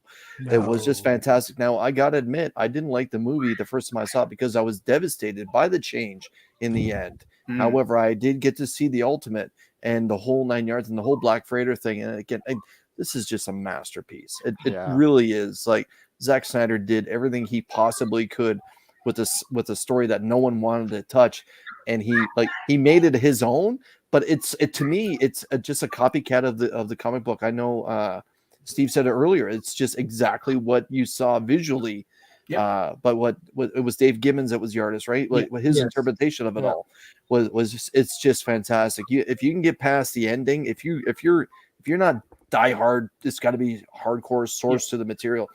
It was just fantastic. Now I gotta admit, I didn't like the movie the first time I saw it because I was devastated by the change in the end. However, I did get to see the ultimate and the whole 9 yards and the whole Black Freighter thing. And again, this is just a masterpiece. It really is. Like, Zack Snyder did everything he possibly could with a story that no one wanted to touch, and he made it his own. But to me, it's just a copycat of the comic book. I know Steve said it earlier. It's just exactly what you saw visually. Yep. But what it was Dave Gibbons that was the artist, right? Like his interpretation of it all was just, it's just fantastic. If you can get past the ending, if you're not diehard, it's got to be hardcore source to the material.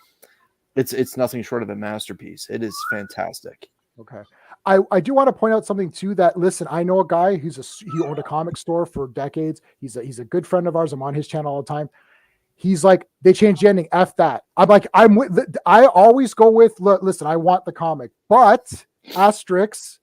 It's nothing short of a masterpiece. It is fantastic. Okay. I do want to point out something too, that listen, I know a guy he owned a comic store for decades. He's a good friend of ours. I'm on his channel all the time. He's like, they changed the ending. F that. I'm like, I always go with, listen, I want the comic, but asterisks,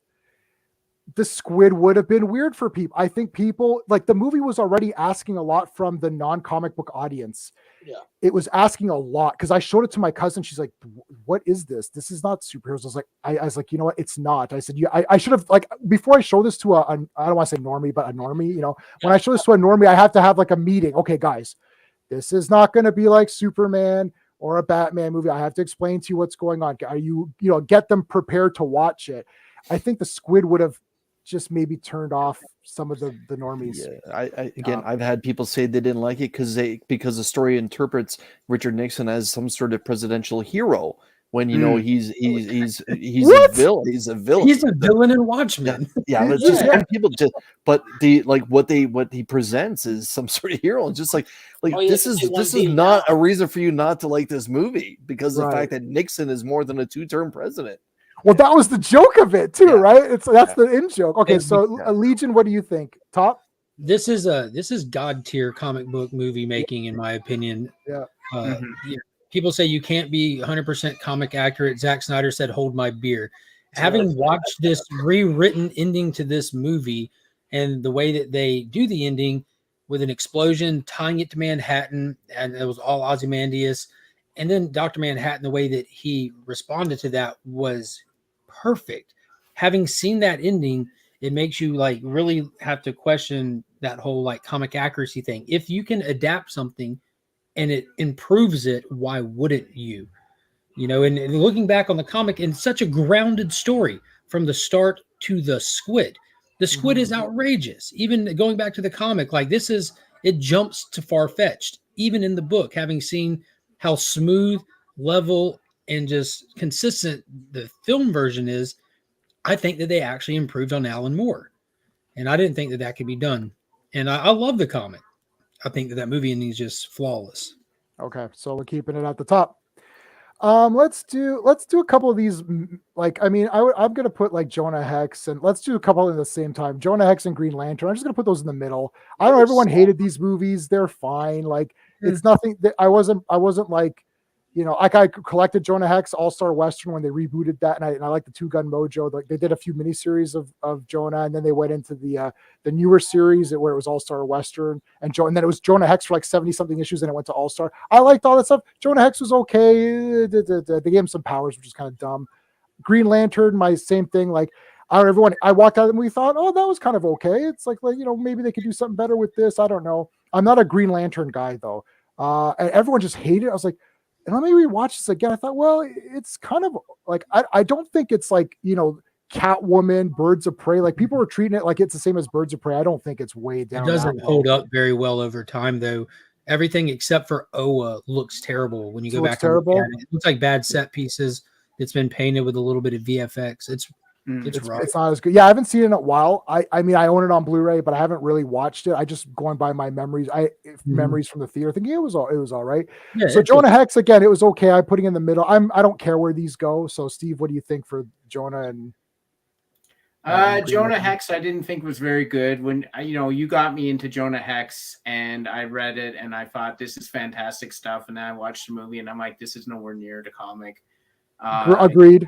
the squid would have been weird for people. I think people, like, the movie was already asking a lot from the non-comic book audience. Yeah. It was asking a lot because I showed it to my cousin. She's like, what is this? This is not superheroes. I was like, you know what? It's not. I said, I should have, like, before I show this to I don't want to say normie, but a normie, you know, when I show this to a normie, I have to have like a meeting. Okay, guys, this is not going to be like Superman or a Batman movie. I have to explain to you what's going on. Are you get them prepared to watch it. I think the squid would have just maybe turned off some of the normies. Yeah, I've had people say they didn't like it because the story interprets Richard Nixon as some sort of presidential hero when he's a villain. He's a villain. He's a villain in Watchmen. Yeah, but just some people just, but what he presents is some sort of hero. And just this is not a reason for you not to like this movie because of the fact that Nixon is more than a 2-term president. Well, that was the joke of it too, right? That's the in joke. Okay, so Legion, what do you think? Top? This is god tier comic book movie making, in my opinion. Yeah. People say you can't be 100% comic accurate. Zack Snyder said, "Hold my beer." Having watched this rewritten ending to this movie and the way that they do the ending with an explosion, tying it to Manhattan, and it was all Ozymandias, and then Dr. Manhattan, the way that he responded to that was perfect. Having seen that ending, it makes you like really have to question that whole like comic accuracy thing. If you can adapt something and it improves it, why wouldn't you? And looking back on the comic, in such a grounded story from the start to the squid. The squid is outrageous. Even going back to the comic, like it jumps to far-fetched. Even in the book, having seen how smooth, level, and just consistent the film version is, I think that they actually improved on Alan Moore. And I didn't think that could be done. And I love the comic. I think that movie ending is just flawless. Okay, so we're keeping it at the top. Let's do a couple of these. Like, I mean, I'm gonna put like Jonah Hex, and let's do a couple at the same time. Jonah Hex and Green Lantern. I'm just gonna put those in the middle. I know everyone hated these movies. They're fine. Like, it's nothing that I wasn't like, like I collected Jonah Hex All-Star Western when they rebooted that, and I like the Two Gun Mojo. Like, they did a few miniseries of Jonah, and then they went into the newer series where it was All-Star Western and then it was Jonah Hex for like 70-something issues, and it went to All-Star. I liked all that stuff. Jonah Hex was okay. They gave him some powers, which is kind of dumb. Green Lantern, my same thing. Like, I walked out and we thought, oh, that was kind of okay. It's like maybe they could do something better with this. I don't know. I'm not a Green Lantern guy though. And everyone just hated it. I was like, and let me rewatch this again. I thought, well, it's kind of like, I don't think it's like, Catwoman, Birds of Prey. Like, people were treating it like it's the same as Birds of Prey. I don't think it's way down. It doesn't hold up very well over time, though. Everything except for Oa looks terrible when you go back. Terrible. It looks like bad set pieces. It's been painted with a little bit of VFX. It's rough. It's not as good. Yeah, I haven't seen it in a while. I mean, I own it on Blu-ray, but I haven't really watched it. I just going by my memories. Memories from the theater. Thinking it was all right. Yeah, so Jonah Hex again, it was okay. I'm putting in the middle. I don't care where these go. So Steve, what do you think for Jonah and? Jonah Hex, I didn't think was very good. When you got me into Jonah Hex, and I read it, and I thought this is fantastic stuff. And then I watched the movie, and I'm like, this is nowhere near the comic. Agreed.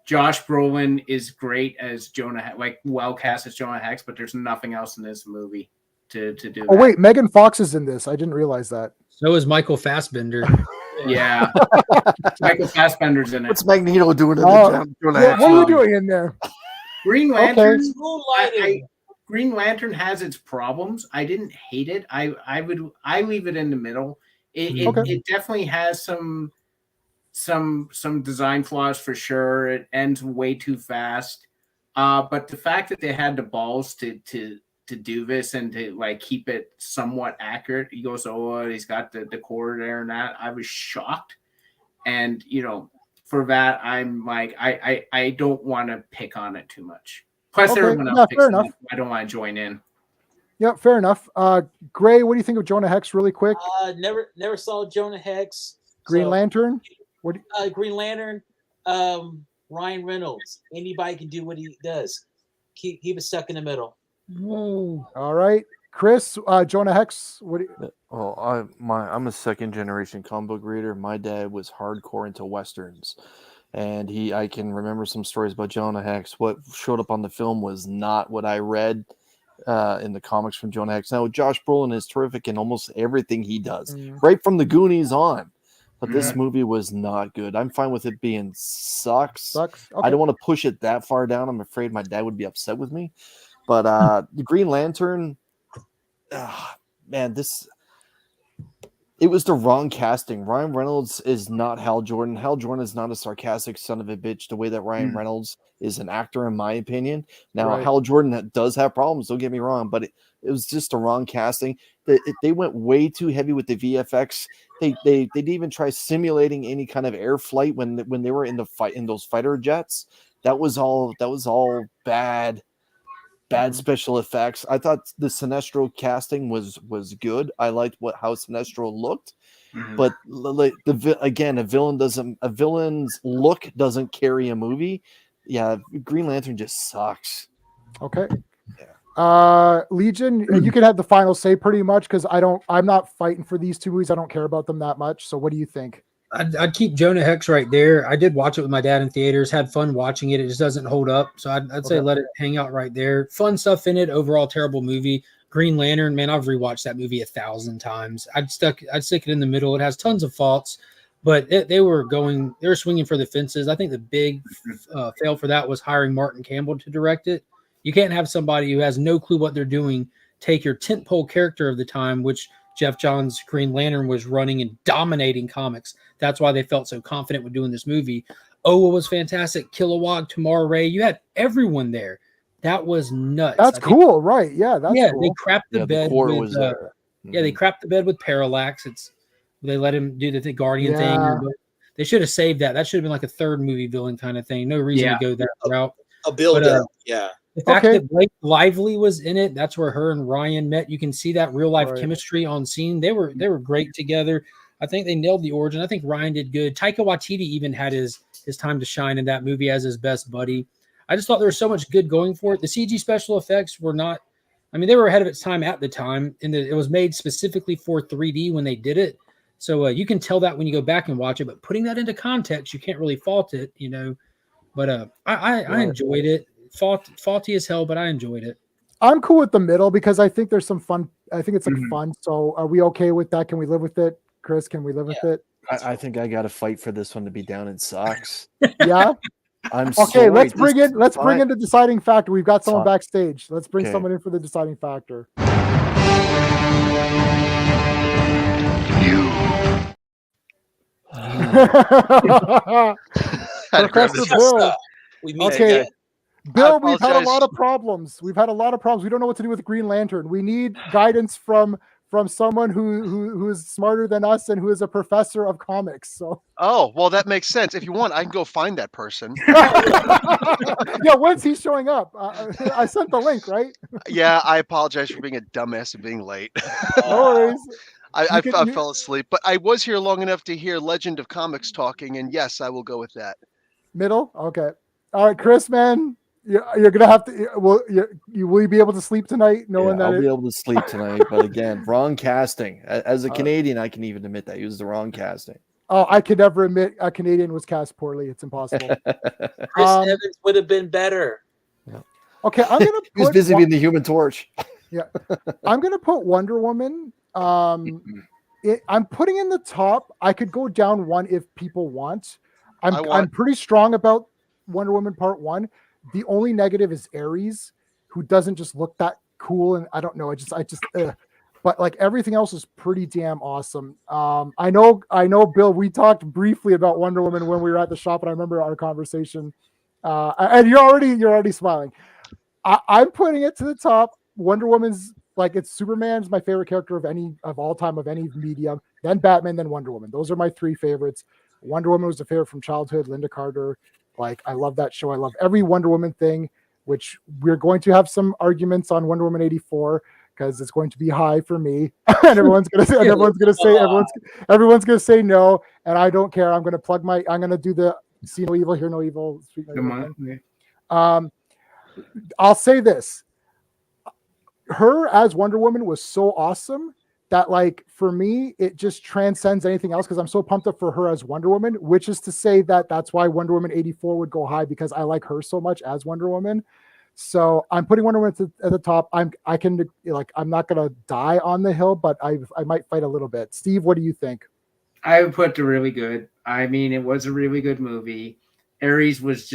Josh Brolin is great as Jonah, like well cast as Jonah Hex, but there's nothing else in this movie to do. Oh wait, Megan Fox is in this. I didn't realize that. So is Michael Fassbender. Yeah, Michael Fassbender's in it. What's Magneto doing in Oh, the What are you doing in there? Green Lantern. Moonlighting. Green Lantern has its problems. I didn't hate it. I leave it in the middle. It definitely has some design flaws for sure. It ends way too fast. But the fact that they had the balls to do this and to like keep it somewhat accurate, he goes, oh, he's got the cord there and that. I was shocked, and for that, I'm like, I don't want to pick on it too much. Plus, everyone else picks on it. I don't want to join in. Yeah, fair enough. Gray, what do you think of Jonah Hex, really quick? Never saw Jonah Hex. Green Lantern. Green Lantern. Ryan Reynolds. Anybody can do what he does. He was stuck in the middle. Whoa. All right, Chris. Jonah Hex. Well, I'm a second generation comic book reader. My dad was hardcore into westerns, and I can remember some stories about Jonah Hex. What showed up on the film was not what I read in the comics from Jonah Hex. Now, Josh Brolin is terrific in almost everything he does, right from the Goonies on. But this movie was not good. I'm fine with it being sucks. Okay. I don't want to push it that far down. I'm afraid my dad would be upset with me. But the Green Lantern, man, it was the wrong casting. Ryan Reynolds is not Hal Jordan. Hal Jordan is not a sarcastic son of a bitch the way that Ryan Reynolds is an actor, in my opinion. Now, Hal Jordan does have problems, don't get me wrong, but it was just the wrong casting. They went way too heavy with the VFX. They didn't even try simulating any kind of air flight when they were in the fight in those fighter jets. That was all bad special effects. I thought the Sinestro casting was good. I liked how Sinestro looked, but a villain's look doesn't carry a movie. Yeah, Green Lantern just sucks. Okay. Legion, you can have the final say pretty much because I'm not fighting for these two movies. I don't care about them that much. So what do you think? I'd keep Jonah Hex right there. I did watch it with my dad in theaters, had fun watching it. It just doesn't hold up. So I'd say let it hang out right there. Fun stuff in it. Overall, terrible movie. Green Lantern, man, I've rewatched that movie 1,000 times. I'd stick it in the middle. It has tons of faults, but they were swinging for the fences. I think the big fail for that was hiring Martin Campbell to direct it. You can't have somebody who has no clue what they're doing take your tentpole character of the time, which Jeff Johns' Green Lantern was running and dominating comics. That's why they felt so confident with doing this movie. Owa was fantastic. Kilowog, Tamara Ray. You had everyone there. That was nuts. That's cool, right? Yeah, that's cool. They crapped the bed with they crapped the bed with Parallax. They let him do the Guardian thing. They should have saved that. That should have been like a third movie villain kind of thing. No reason to go that route. A build-up, The fact that Blake Lively was in it, that's where her and Ryan met. You can see that real life chemistry on scene. They were great together. I think they nailed the origin. I think Ryan did good. Taika Waititi even had his time to shine in that movie as his best buddy. I just thought there was so much good going for it. The CG special effects were not, they were ahead of its time at the time, and it was made specifically for 3D when they did it. So you can tell that when you go back and watch it, but putting that into context, you can't really fault it, But I enjoyed it. Faulty as hell, but I enjoyed it. I'm cool with the middle because I think there's some fun. I think it's fun. So are we okay with that? Can we live with it? Chris, can we live with it? I think I got to fight for this one to be down in socks. Yeah. I'm okay. Sorry. Let's bring in the deciding factor. We've got someone backstage. Let's bring someone in for the deciding factor. Professor Bill. Okay. Bill, we've had a lot of problems. We don't know what to do with Green Lantern. We need guidance from someone who is smarter than us and who is a professor of comics. So. Oh, well, that makes sense. If you want, I can go find that person. Yeah, when's he showing up? I sent the link, right? Yeah, I apologize for being a dumbass and being late. No worries. I fell asleep, but I was here long enough to hear Legend of Comics talking, and yes, I will go with that. Middle? Okay. All right, Chris, man. You're gonna have to. Will you be able to sleep tonight? Knowing that I'll be able to sleep tonight, but again, wrong casting. As a Canadian, I can even admit that he was the wrong casting. Oh, I could never admit a Canadian was cast poorly. It's impossible. Chris Evans would have been better. Okay, I'm gonna He was put busy being the Human Torch. I'm gonna put Wonder Woman. I'm putting in the top. I could go down one if people want. I'm pretty strong about Wonder Woman Part 1. The only negative is Ares, who doesn't just look that cool, and I don't know. But like everything else is pretty damn awesome. I know, Bill. We talked briefly about Wonder Woman when we were at the shop, and I remember our conversation. And you're already smiling. I'm putting it to the top. Wonder Woman's it's Superman's my favorite character of all time of any medium. Then Batman, then Wonder Woman. Those are my three favorites. Wonder Woman was a favorite from childhood. Linda Carter, I love that show. I love every Wonder Woman thing. Which we're going to have some arguments on Wonder Woman 84 because it's going to be high for me, and everyone's gonna say no, and I don't care. I'm gonna do the see no evil, hear no evil. Speak no evil. I'll say this: her as Wonder Woman was so awesome that for me it just transcends anything else because I'm so pumped up for her as Wonder Woman, which is to say that's why Wonder Woman 84 would go high because I like her so much as Wonder Woman. So I'm putting Wonder Woman at the top. I'm not gonna die on the hill, but I might fight a little bit. Steve, what do you think? I would put the really good. I mean, it was a really good movie. Ares was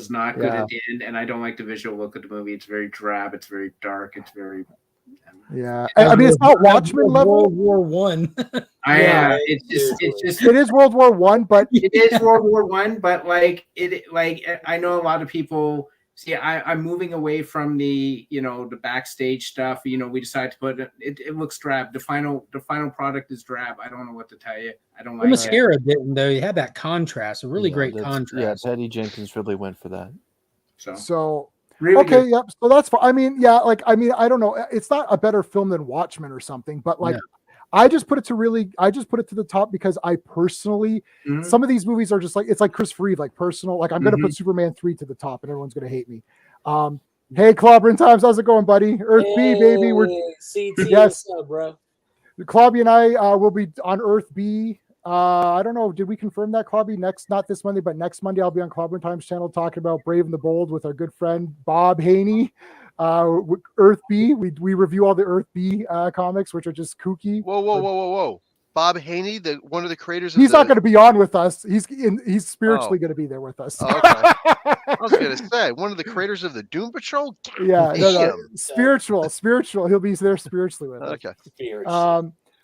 not good at the end, and I don't like the visual look of the movie. It's very drab. It's very dark. It's very I mean, it's not Watchmen level. World War One. It is World War One, but it is World War One. But I know a lot of people. See, I'm moving away from the the backstage stuff. We decided to put it looks drab. The final product is drab. I don't know what to tell you. I don't like it. Mascara didn't though. You had that contrast, a really great contrast. Yeah, Patty Jenkins really went for that. So really okay, good. yep. So that's fine. I mean, I don't know. It's not a better film than Watchmen or something, but I just put it to the top because I personally, some of these movies are just it's like Christopher Reeve, personal. I'm going to put Superman 3 to the top and everyone's going to hate me. Hey, Clobberin Times, how's it going, buddy? Earth B, baby. We're CT, yes, what's up, bro? Clobby and I will be on Earth B. I don't know. Did we confirm that, Clobby? Not this Monday, but next Monday I'll be on Clobberin Times channel talking about Brave and the Bold with our good friend Bob Haney. Earth B, we review all the Earth B comics, which are just kooky. Whoa! Bob Haney, one of the creators. He's not going to be on with us. He's spiritually going to be there with us. Okay. I was going to say one of the creators of the Doom Patrol. Yeah, no, spiritual. He'll be there spiritually with us. Okay.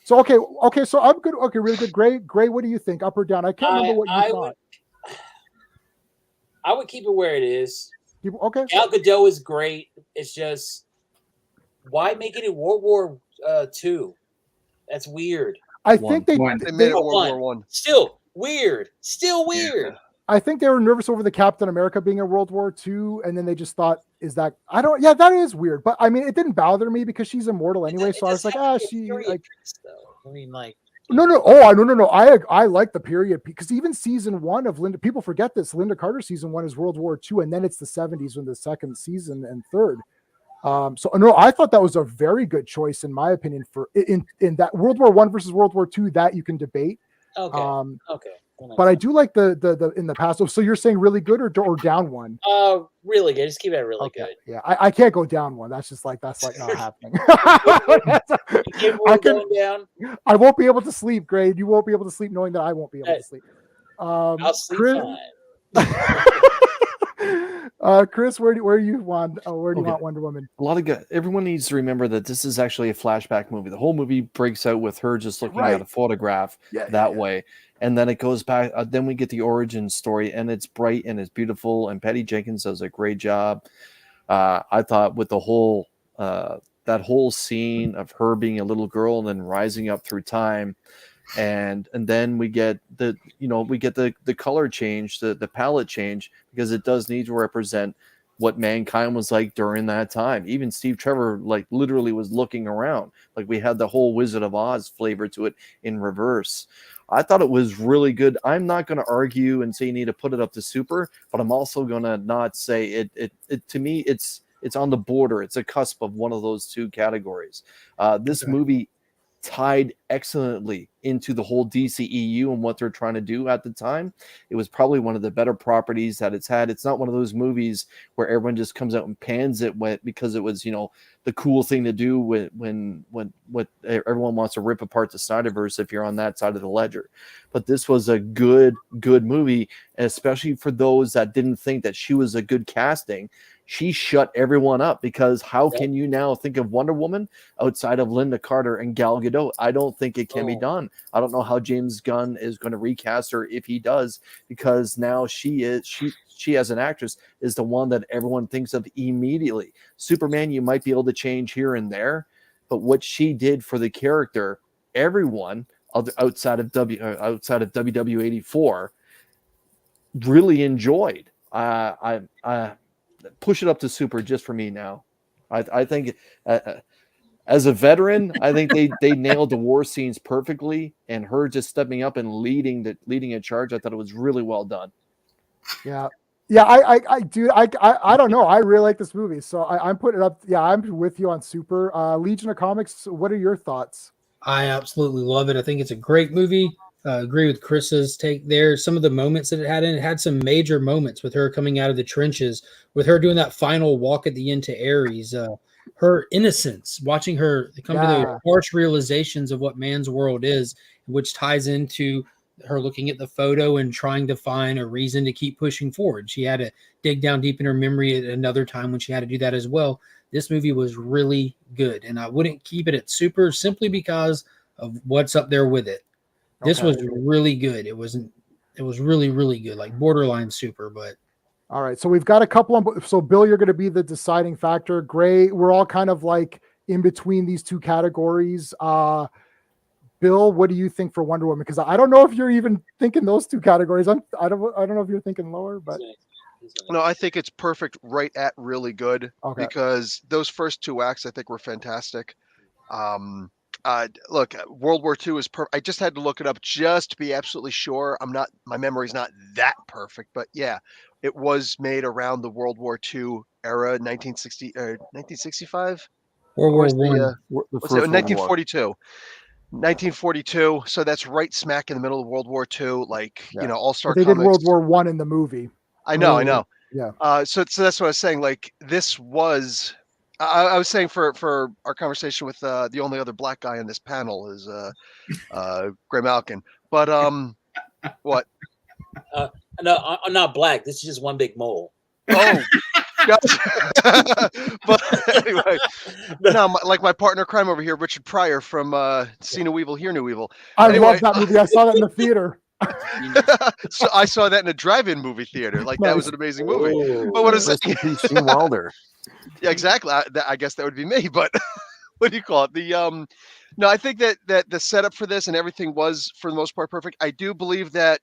So okay. So I'm good. Okay, really good. Gray. What do you think? Up or down? I can't remember what you thought. I would keep it where it is. Okay. Gal Gadot is great. It's just why make it in World War II? That's weird. I think they made it World War One. Still weird. Yeah. I think they were nervous over the Captain America being in World War II, and then they just thought, that is weird. But I mean, it didn't bother me because she's immortal anyway. So I was like, No. Oh, no. I like the period because even season 1 of Linda, people forget this. Linda Carter season 1 is World War II, and then it's the 70s when the second season and third. So no, I thought that was a very good choice in my opinion for in that World War I versus World War II that you can debate. Okay. Okay. But I do like the in the past. So you're saying really good or down one? Really good. Just keep it really good. Yeah, I can't go down one. That's not happening. I won't be able to sleep, Grade. You won't be able to sleep knowing that I won't be able to sleep. I'll sleep Chris, fine. Chris, where do you want Wonder Woman? A lot of good. Everyone needs to remember that this is actually a flashback movie. The whole movie breaks out with her just looking at a photograph way. And then it goes back. Then we get the origin story, and it's bright and it's beautiful. And Patty Jenkins does a great job. I thought with the whole that whole scene of her being a little girl and then rising up through time, and then we get the color change, the palette change, because it does need to represent what mankind was like during that time. Even Steve Trevor literally was looking around. We had the whole Wizard of Oz flavor to it in reverse. I thought it was really good. I'm not going to argue and say you need to put it up to super, but I'm also going to not say it. To me, it's on the border. It's a cusp of one of those two categories. This movie tied excellently into the whole DCEU and what they're trying to do at the time. It was probably one of the better properties that it's had. It's not one of those movies where everyone just comes out and pans it because it was, the cool thing to do when everyone wants to rip apart the Snyderverse if you're on that side of the ledger. But this was a good movie, especially for those that didn't think that she was a good casting. She shut everyone up, because how can you now think of Wonder Woman outside of Linda Carter and Gal Gadot? I don't think it can be done. I don't know how James Gunn is going to recast her if he does, because now she as an actress is the one that everyone thinks of immediately. Superman, you might be able to change here and there, but what she did for the character, everyone outside of WW84 really enjoyed. I push it up to super just for me now. I think as a veteran, I think they nailed the war scenes perfectly, and her just stepping up and leading a charge. I thought it was really well done. Yeah. I don't know. I really like this movie, so I'm putting it up. Yeah, I'm with you on super. Legion of Comics. What are your thoughts? I absolutely love it. I think it's a great movie. Agree with Chris's take there. Some of the moments that it had some major moments with her coming out of the trenches, with her doing that final walk at the end to Ares, her innocence, watching her come to those harsh realizations of what man's world is, which ties into her looking at the photo and trying to find a reason to keep pushing forward. She had to dig down deep in her memory at another time when she had to do that as well. This movie was really good, and I wouldn't keep it at super simply because of what's up there with it. This was really good. It was really, really good, like borderline super, but. All right. So we've got a couple of, so Bill, you're going to be the deciding factor. Gray, we're all kind of like in between these two categories. Bill, what do you think for Wonder Woman? Because I don't know if you're even thinking those two categories. I don't know if you're thinking lower, but. No, I think it's perfect right at really good, because those first two acts I think were fantastic. Look, World War II is I just had to look it up just to be absolutely sure. My memory's not that perfect, but yeah, it was made around the World War II era, 1965. World War One. The first 1942. 1942. So that's right smack in the middle of World War II, like All-Star They Comics. did World War I in the movie. I know. Yeah. So that's what I was saying. Like this was. I was saying for our conversation with the only other black guy on this panel is Greymalkin. But what? No, I'm not black. This is just one big mole. Oh, gotcha. But anyway, no, like my partner in crime over here, Richard Pryor from See No Evil, Hear No Evil. I love that movie. I saw that in the theater. So I saw that in a drive-in movie theater. Like that was an amazing movie. But what is it? Gene Wilder. Yeah, exactly. I guess that would be me. But what do you call it? No, I think that the setup for this and everything was for the most part perfect. I do believe that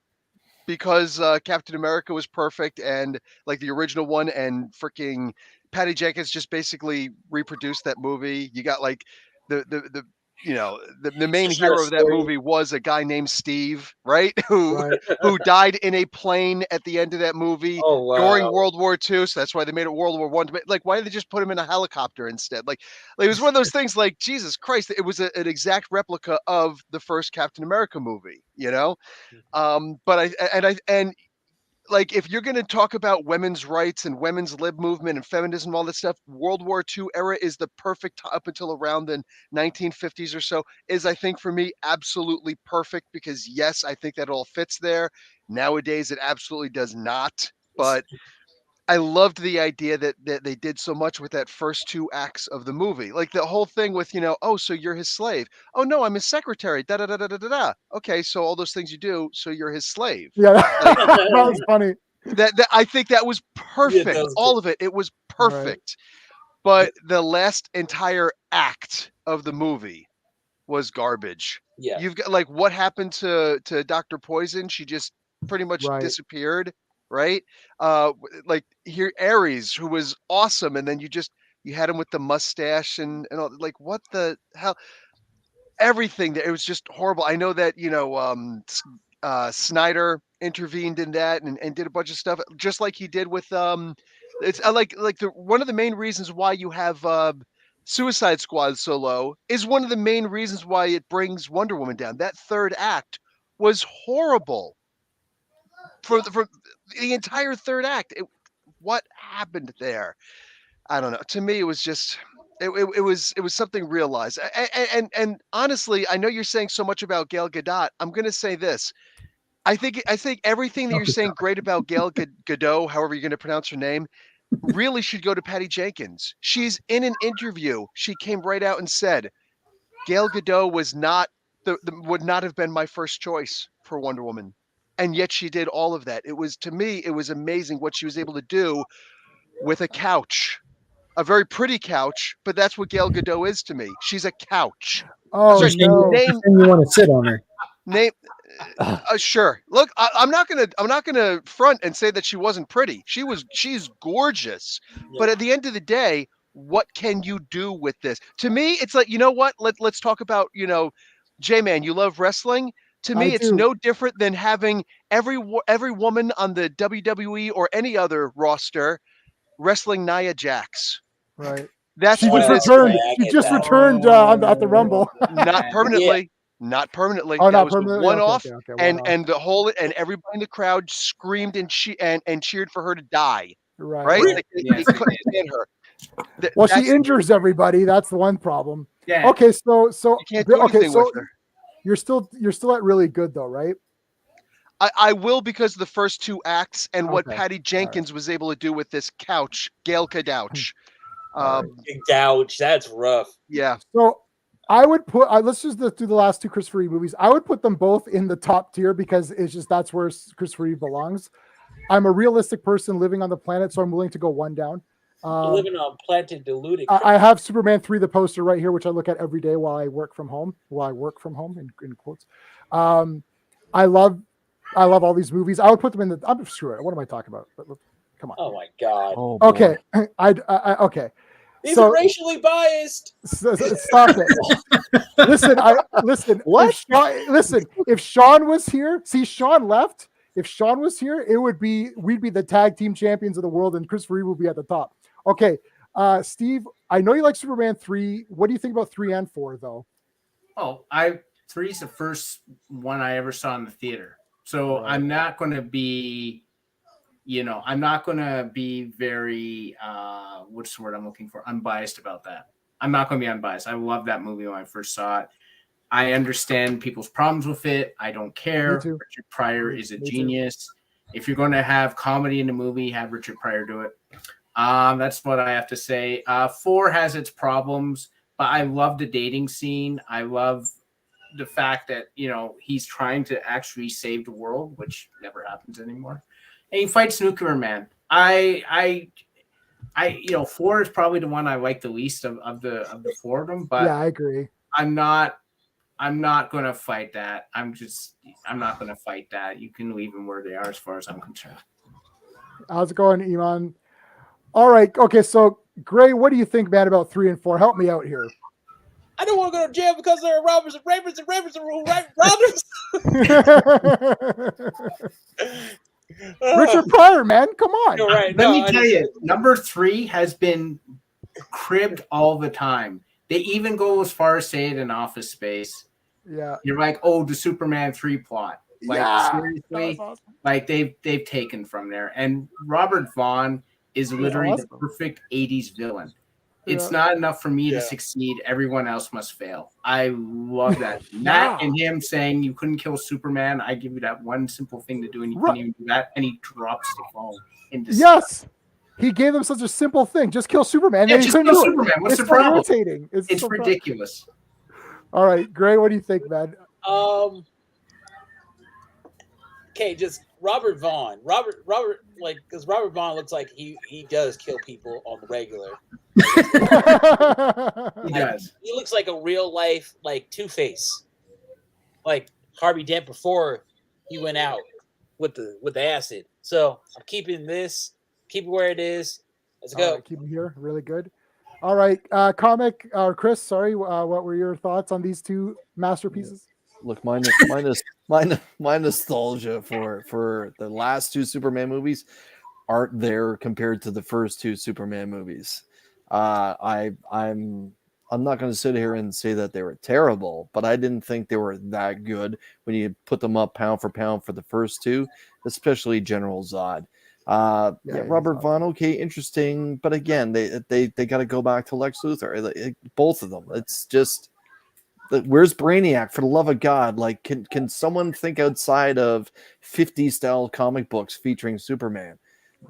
because Captain America was perfect and like the original one, and freaking Patty Jenkins just basically reproduced that movie. You got like the main hero of that movie was a guy named Steve, right? Who died in a plane at the end of that movie during World War II. So that's why they made it World War I. Like, why did they just put him in a helicopter instead? Like it was one of those things. Like Jesus Christ, it was an exact replica of the first Captain America movie. But like if you're going to talk about women's rights and women's lib movement and feminism and all that stuff, World War II era is the perfect up until around the 1950s or so is, I think, for me, absolutely perfect, because yes, I think that all fits there. Nowadays, it absolutely does not. But I loved the idea that they did so much with that first two acts of the movie. Like the whole thing with, oh, so you're his slave. Oh, no, I'm his secretary. Da, da, da, da, da, da, da. Okay, so all those things you do, so you're his slave. Yeah, that was funny. That I think that was perfect. Yeah, all of it. It was perfect. But the last entire act of the movie was garbage. Yeah. You've got like what happened to Dr. Poison? She just pretty much disappeared. Right? Like here, Ares, who was awesome, and then you had him with the mustache and all, like what the hell? Everything it was just horrible. I know that Snyder intervened in that and did a bunch of stuff, just like he did with it's like one of the main reasons why you have Suicide Squad so low is one of the main reasons why it brings Wonder Woman down. That third act was horrible for the entire third act. What happened there? I don't know. To me, it was just it was something realized. And honestly, I know you're saying so much about Gal Gadot. I'm going to say this. I think everything that you're saying great about Gal Gadot, however you're going to pronounce her name, really should go to Patty Jenkins. She's in an interview. She came right out and said, Gal Gadot was not would not have been my first choice for Wonder Woman. And yet she did all of that. It was, to me, it was amazing what she was able to do with a couch. A very pretty couch, but that's what Gal Gadot is to me. She's a couch. Oh, You're saying no. you want to sit on her. Name sure. Look, I'm not gonna front and say that she wasn't pretty. She's gorgeous. But at the end of the day, what can you do with this? To me, it's like, you know what? Let's talk about, J-Man, you love wrestling. To me, it's no different than having every woman on the WWE or any other roster wrestling Nia Jax. Right. That's She what it is. She just returned at the Rumble. Not permanently. Not permanently. Oh, that not was permanently? a one-off, Okay, and the whole and everybody in the crowd screamed and cheered for her to die. Right. Like, they couldn't stand her. Well, she injures everybody. That's the one problem. Yeah. Okay, so you can't do anything with her. You're still at really good though, right? I will, because of the first two acts and what Okay. Patty Jenkins was able to do with this couch, Gal Gadot. Gouge, that's rough. Yeah. So I would put let's just do the last two Christopher Reeve movies. I would put them both in the top tier because it's just that's where Christopher Reeve belongs. I'm a realistic person living on the planet, so I'm willing to go one down. Living on planet diluted. I have Superman 3, the poster right here, which I look at every day while I work from home. In quotes. I love all these movies. I would put them in the. I'm screw it. What am I talking about? Come on. Oh my god. Oh, Okay. Okay. These are racially biased. Stop it. Listen. What? If Sean was here, see, Sean left. If Sean was here, we'd be the tag team champions of the world, and Christopher Reeve would be at the top. Okay, Steve, I know you like Superman 3. What do you think about 3 and 4, though? Oh, 3 is the first one I ever saw in the theater. So Right. I'm not going to be, I'm not going to be very, what's the word I'm looking for? Unbiased about that. I'm not going to be unbiased. I loved that movie when I first saw it. I understand people's problems with it. I don't care. Richard Pryor is a genius. If you're going to have comedy in a movie, have Richard Pryor do it. That's what I have to say. 4 has its problems, but I love the dating scene. I love the fact that, he's trying to actually save the world, which never happens anymore. And he fights Nuclear Man. 4 is probably the one I like the least of the 4 of them, but yeah, I agree. I'm not going to fight that. I'm not going to fight that. You can leave them where they are as far as I'm concerned. How's it going, Iman? All right. Okay. So, Gray, what do you think, man, about 3 and 4? Help me out here. I don't want to go to jail because there are robbers and rapers and rappers and robbers. Richard Pryor, man. Come on. You're right. Let me tell you, number 3 has been cribbed all the time. They even go as far as say it in Office Space. Yeah. You're like, oh, the Superman 3 plot. Like, seriously? Awesome. Like, they've taken from there. And Robert Vaughn is literally the perfect 80s villain. It's not enough for me to succeed. Everyone else must fail. I love that. That and him saying you couldn't kill Superman. I give you that one simple thing to do, and you couldn't even do that. And he drops the phone. Yes. He gave them such a simple thing. Just kill Superman. Yeah, just kill Superman. What's the problem? Irritating. It's ridiculous. All right, Gray, what do you think, man? Okay, just Robert Vaughn. Robert, because Robert Vaughn looks like he does kill people on the regular. He does. He looks like a real life, like Two-Face, like Harvey Dent before he went out with the acid. So I'm keeping this. Keep it where it is. Let's go. Right, keep it here. Really good. All right, comic or Chris. Sorry, what were your thoughts on these two masterpieces? Look, my nostalgia for the last two Superman movies aren't there compared to the first two Superman movies. I'm not going to sit here and say that they were terrible, but I didn't think they were that good when you put them up pound for pound for the first two, especially General Zod. Robert Vaughn, okay, interesting, but again, they got to go back to Lex Luthor. Both of them. It's just, where's Brainiac, for the love of God? Like, can someone think outside of 50s style comic books featuring Superman?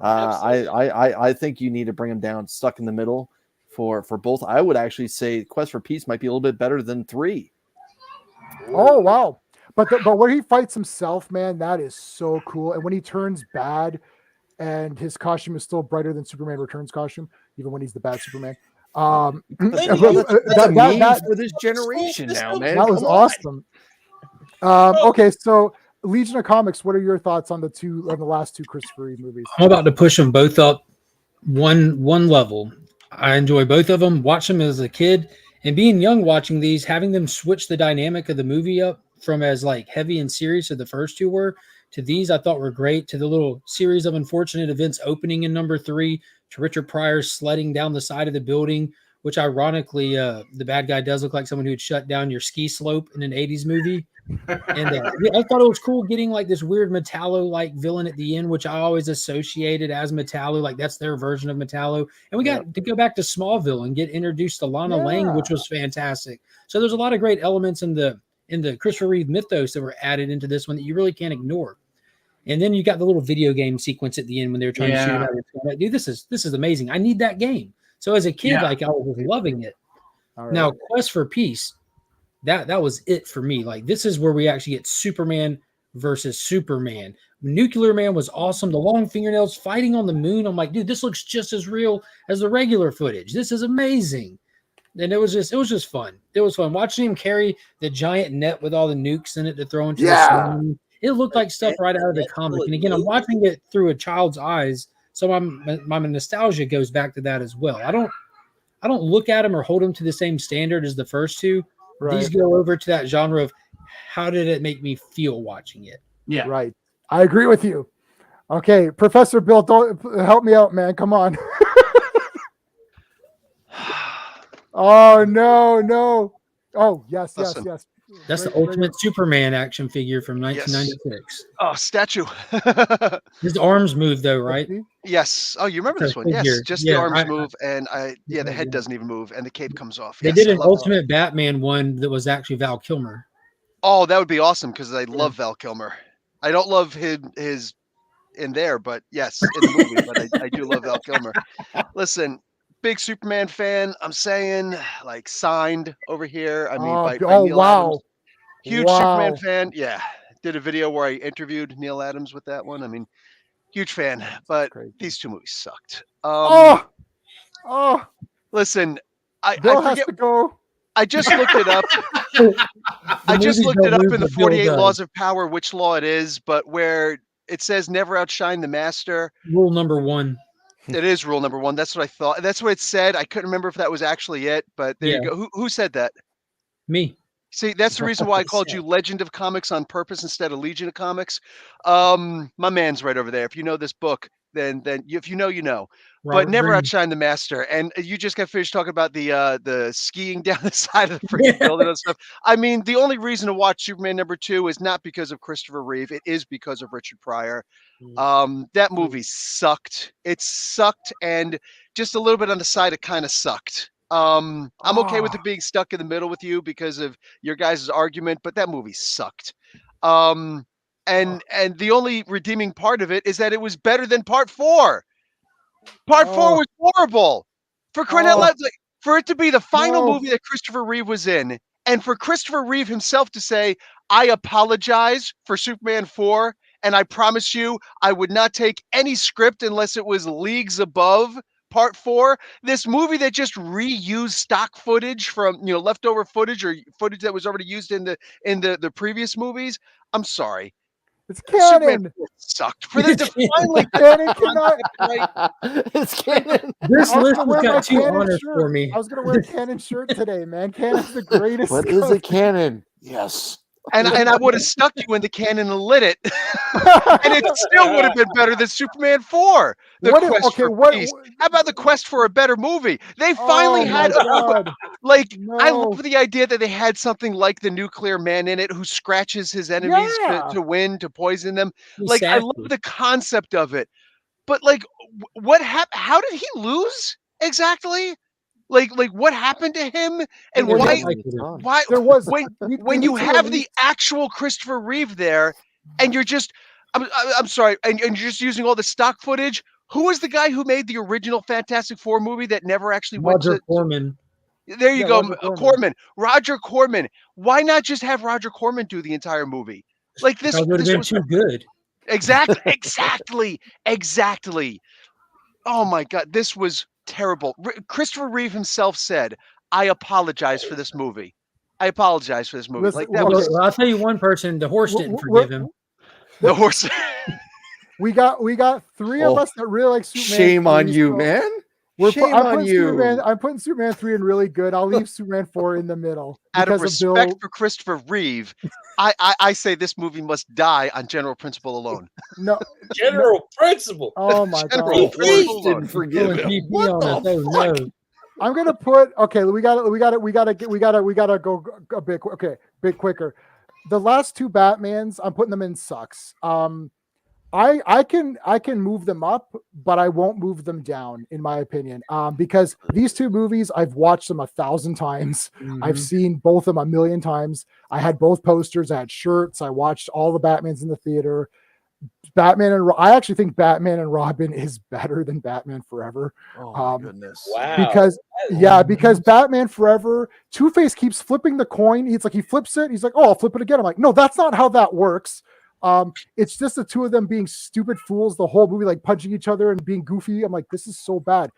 I think you need to bring him down, stuck in the middle for both. I would actually say Quest for Peace might be a little bit better than 3. Oh wow! But where he fights himself, man, that is so cool. And when he turns bad, and his costume is still brighter than Superman Returns costume, even when he's the bad Superman. That's a meme for this generation now, man. That was awesome. Okay, so Legion of Comics, what are your thoughts on the last two Christopher Reeve movies? I'm about to push them both up one level. I enjoy both of them. Watch them as a kid, and being young watching these, having them switch the dynamic of the movie up from as like heavy and serious as the first two were to these, I thought were great. To the little series of unfortunate events opening in number 3, to Richard Pryor sledding down the side of the building, which ironically, the bad guy does look like someone who'd shut down your ski slope in an 80s movie. And I thought it was cool getting like this weird Metallo-like villain at the end, which I always associated as Metallo, like that's their version of Metallo. And we got to go back to Smallville and get introduced to Lana Lang, which was fantastic. So there's a lot of great elements in the Christopher Reeve mythos that were added into this one that you really can't ignore. And then you got the little video game sequence at the end when they were trying to shoot it. Like, dude, this is amazing. I need that game. So as a kid, like I was loving it. Right. Now, Quest for Peace, that was it for me. Like this is where we actually get Superman versus Superman. Nuclear Man was awesome. The long fingernails fighting on the moon. I'm like, dude, this looks just as real as the regular footage. This is amazing. And it was just fun. It was fun watching him carry the giant net with all the nukes in it to throw into the sun. It looked like stuff right out of the comic. And again, I'm watching it through a child's eyes, so my nostalgia goes back to that as well. I don't look at them or hold them to the same standard as the first two. Right. These go over to that genre of how did it make me feel watching it? Yeah, right. I agree with you. Okay, Professor Bill, don't help me out, man. Come on. Oh no. Oh yes. That's the Ultimate Superman action figure from 1996. Yes. Oh, statue. His arms move though, right? Yes. Oh, you remember this one? Yes. Just the arms move, and the head doesn't even move, and the cape comes off. They did an Ultimate Batman one that was actually Val Kilmer. Oh, that would be awesome because I love Val Kilmer. I don't love his in there, but yes, in the movie. But I do love Val Kilmer. Listen. Big Superman fan. I'm saying, like, signed over here. I mean, by Neil Adams. Huge Superman fan. Yeah, did a video where I interviewed Neil Adams with that one. I mean, huge fan. But these two movies sucked. Listen, I forget. I just looked it up. I just looked it up in the 48 Laws of Power, which law it is, but where it says never outshine the master. Rule number 1. It is rule number 1. That's what I thought. That's what it said. I couldn't remember if that was actually it, but there you go. Who said that? Me. See, that's the reason why I called you Legend of Comics on purpose instead of Legion of Comics. My man's right over there. If you know this book, then if you know, you know. Robert but never Green. Outshine the master. And you just got finished talking about the skiing down the side of the freaking building and stuff. I mean, the only reason to watch Superman number 2 is not because of Christopher Reeve. It is because of Richard Pryor. That movie sucked. It sucked, and just a little bit on the side, it kind of sucked. I'm okay with it being stuck in the middle with you because of your guys' argument, but that movie sucked. And the only redeeming part of it is that it was better than part 4. Part 4 was horrible. For crying out loud, for it to be the final movie that Christopher Reeve was in, and for Christopher Reeve himself to say, I apologize for Superman 4, and I promise you I would not take any script unless it was leagues above part 4. This movie that just reused stock footage from, leftover footage or footage that was already used in the previous movies. I'm sorry. It's canon. Sucked for them to finally. Canon cannot. It's canon. This list has got 2 honors shirt. for me. I was gonna wear a canon shirt today, man. Canon's the greatest. But is it canon? Yes. and I would have stuck you in the cannon and lit it, and it still would have been better than Superman 4. The What if- quest okay, for what- peace. How about the quest for a better movie? They Oh finally my had God. like I No. love the idea that they had something like the Nuclear Man in it who scratches his enemies Yeah. to win, to poison them. He's Like I sassy. love the concept of it, but like what happened? How did he lose exactly? Like what happened to him? And They why? didn't like it. Why There was when you have the actual Christopher Reeve there, and you're just I'm sorry, and you're just using all the stock footage. Who was the guy who made the original Fantastic Four movie that never actually went Roger to? Corman. There you Yeah, go, Roger Corman. Corman. Roger Corman. Why not just have Roger Corman do the entire movie? Like this, Because it would have this been was too good. exactly. Oh my God, this was terrible. Christopher Reeve himself said, "I apologize for this movie. I apologize for this movie." Listen, Like that okay. was Well, I'll tell you one person, the horse didn't We're- forgive him. the horse. We got 3 of Oh, us that really like Superman. Shame on 3, you, so man. I'm Shame on putting you. I'm putting Superman 3 in really good. I'll leave Superman 4 in the middle Out of because respect Bill. for Christopher Reeve, I say this movie must die on general principle alone. No. General principle. Oh my General God. principle Horse didn't alone. forgive Pulling him. PP What on the us. Oh, fuck? no. I'm gonna put. Okay, we gotta go a bit. Okay, bit quicker. The last 2 Batmans, I'm putting them in sucks. I can move them up, but I won't move them down, in my opinion. Because these 2 movies, I've watched them 1,000 times. I've Mhm. seen both of them 1,000,000 times. I had both posters. I had shirts. I watched all the Batmans in the theater. I actually think Batman and Robin is better than Batman Forever. Oh my Um, goodness. Wow. because Batman Forever, Two-Face keeps flipping the coin. He's like, he flips it. He's like, oh, I'll flip it again. I'm like, no, that's not how that works. It's just the 2 of them being stupid fools the whole movie, like punching each other and being goofy. I'm like, this is so bad.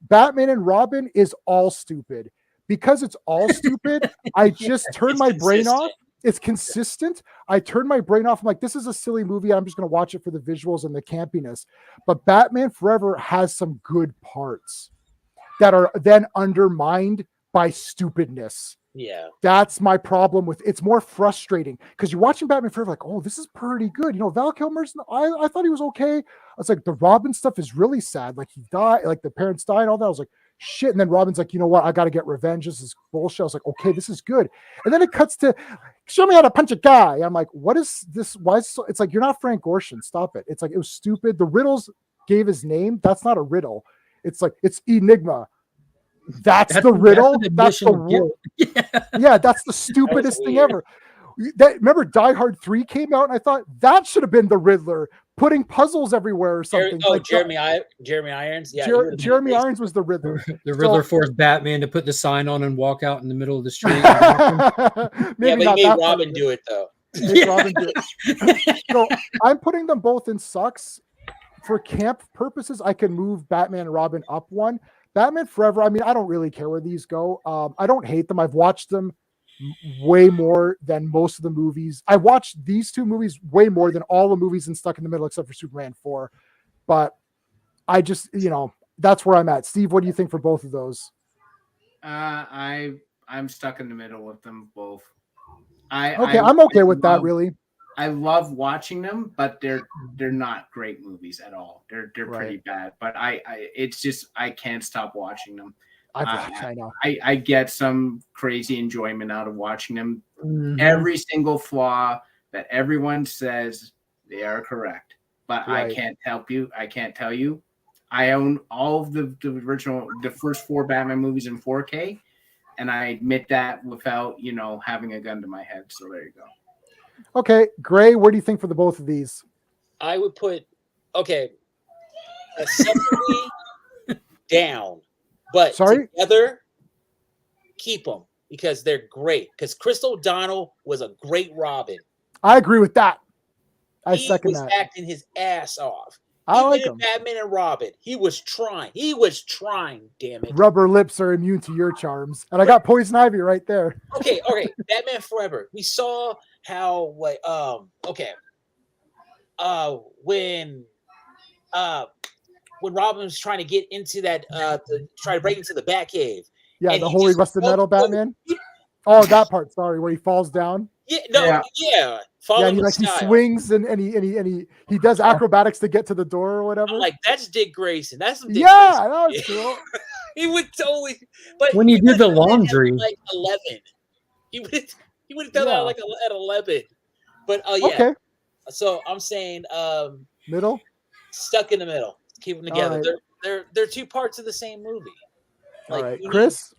Batman and Robin is all stupid. Because it's all stupid, I just turn It's my brain consistent. off. It's consistent. I turn my brain off. I'm like, this is a silly movie. I'm just going to watch it for the visuals and the campiness. But Batman Forever has some good parts that are then undermined by stupidness. Yeah. That's my problem with it's more frustrating because you're watching Batman Forever, like, oh, this is pretty good. You know, Val Kilmer's, I thought he was okay. I was like, the Robin stuff is really sad. Like, he died, like the parents died, and all that. I was like, shit. And then Robin's like, you know what? I got to get revenge. This is bullshit. I was like, okay, this is good. And then it cuts to show me how to punch a guy. I'm like, what is this? Why is so? It's like, you're not Frank Gorshin. Stop it. It's like, it was stupid. The riddles gave his name. That's not a riddle. It's like, it's Enigma. That's the riddle. That's the guilt. yeah, that's the stupidest thing weird. ever. Remember Die Hard 3 came out, and I thought that should have been the Riddler putting puzzles everywhere or something. Jeremy Irons. Yeah, Jeremy Irons was the Riddler. The Riddler forced Batman to put the sign on and walk out in the middle of the street. Maybe but he not made that Robin part. do it though. Make Robin do it. So I'm putting them both in sucks. For camp purposes, I can move Batman and Robin up 1. Batman Forever, I mean, I don't really care where these go. I don't hate them. I've watched them way more than most of the movies. I watched these 2 movies way more than all the movies in Stuck in the Middle except for Superman 4. But I just, that's where I'm at. Steve, what do you think for both of those? I'm stuck in the middle with them both. I'm okay with that, really. I love watching them, but they're not great movies at all. They're pretty bad. But it's just I can't stop watching them. I know. I get some crazy enjoyment out of watching them. Mhm. Every single flaw that everyone says, they are correct. But Right. I can't help you. I can't tell you. I own all of the original, the first 4 Batman movies in 4K, and I admit that without having a gun to my head. So there you go. Okay, Gray, where do you think for the both of these? I would put separately down, but Sorry? together keep them because they're great. Because Chris O'Donnell was a great Robin. I agree with that. I He second was that. acting his ass off. I like Even him. in Batman and Robin, he was trying. He was trying. Damn it. Rubber lips are immune to your charms, and I got Poison Ivy right there. Okay. Batman Forever. We saw how when Robin was trying to get into that try to break into the Batcave. Yeah, And the he holy just rusted broke metal through. Batman. Oh, that part. Sorry, where he falls down. Yeah, Follow and he the like he style. swings and he does acrobatics to get to the door or whatever. I'm like, that's Dick Grayson. That's some Dick yeah, Grayson. that was cool. He would totally, but When he did the would've done that at, laundry. like 11. He would have done that Yeah. like at 11. But yeah. Okay, So I'm saying middle. stuck in the middle. Keep them together. right. They're two parts of the same movie. All right, we need- Chris.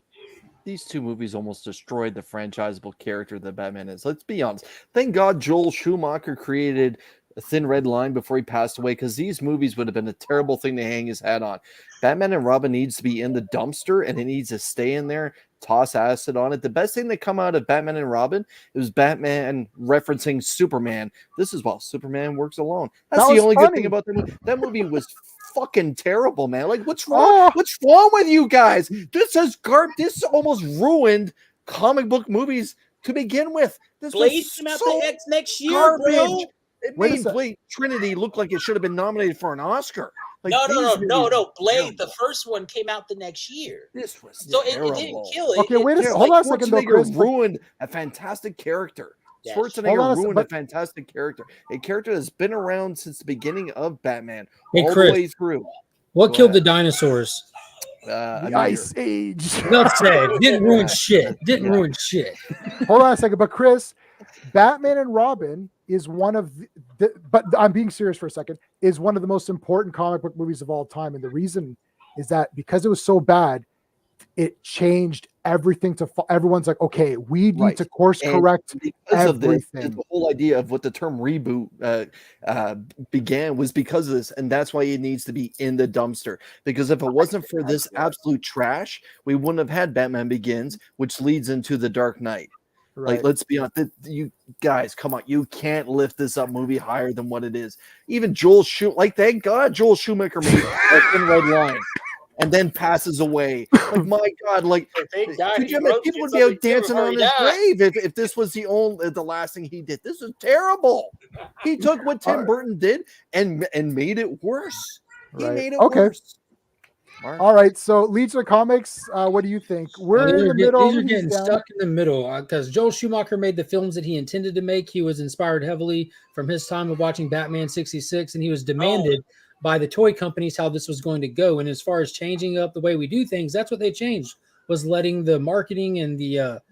These two movies almost destroyed the franchisable character that Batman is. Let's be honest. Thank God Joel Schumacher created A Thin Red Line before he passed away, because these movies would have been a terrible thing to hang his hat on. Batman and Robin needs to be in the dumpster, and it needs to stay in there, toss acid on it. The best thing that come out of Batman and Robin is Batman referencing Superman. This is while Superman works alone. That's That the was only funny. good thing about the movie. That movie was fucking terrible, man. Like, what's wrong? What's wrong with you guys? This is This almost ruined comic book movies to begin with. This Blade was came out so next year, garbage. bro. It Wait a made sec. Blade Trinity look like it should have been nominated for an Oscar. Like, No. these movies Blade, were the first one came out the next year. This was So it terrible. didn't kill it. Okay, wait a It's second. Hold on a second, though, Schwarzenegger Chris. ruined a fantastic character. Yes. Hold on Schwarzenegger a sec, ruined but- a fantastic character. A character that's been around since the beginning of Batman, Hey, all Chris. the way through. What Go killed the ahead. dinosaurs? A The meteor. Ice Age. Enough said. Didn't ruin shit. Didn't ruin shit. Hold on a second, but Chris, Batman and Robin is one of but I'm being serious for a second, is one of the most important comic book movies of all time. And the reason is that because it was so bad, it changed everything everyone's like, okay, we need Right. to course And correct because of this, everything. the whole idea of what the term reboot began was because of this, and that's why it needs to be in the dumpster. Because if it wasn't for this absolute trash, we wouldn't have had Batman Begins, which leads into The Dark Knight. Right. Like, let's be honest, you guys, come on, you can't lift this up movie higher than what it is. Even Joel Schumacher, thank God Joel Schumacher made a Thin Red Line and then passes away. Like, my God, like, Thank God could he you imagine wrote people you would be out something too dancing before on he his died. grave if this was the last thing he did. This is terrible. He took what Tim Burton did and made it worse. He Right. made it Okay. worse. Mark? All right, so Legion of Comics, what do you think? We're in the middle. These are he's getting down. stuck in the middle because Joel Schumacher made the films that he intended to make. He was inspired heavily from his time of watching Batman 66, and he was demanded by the toy companies how this was going to go. And as far as changing up the way we do things, that's what they changed, was letting the marketing and the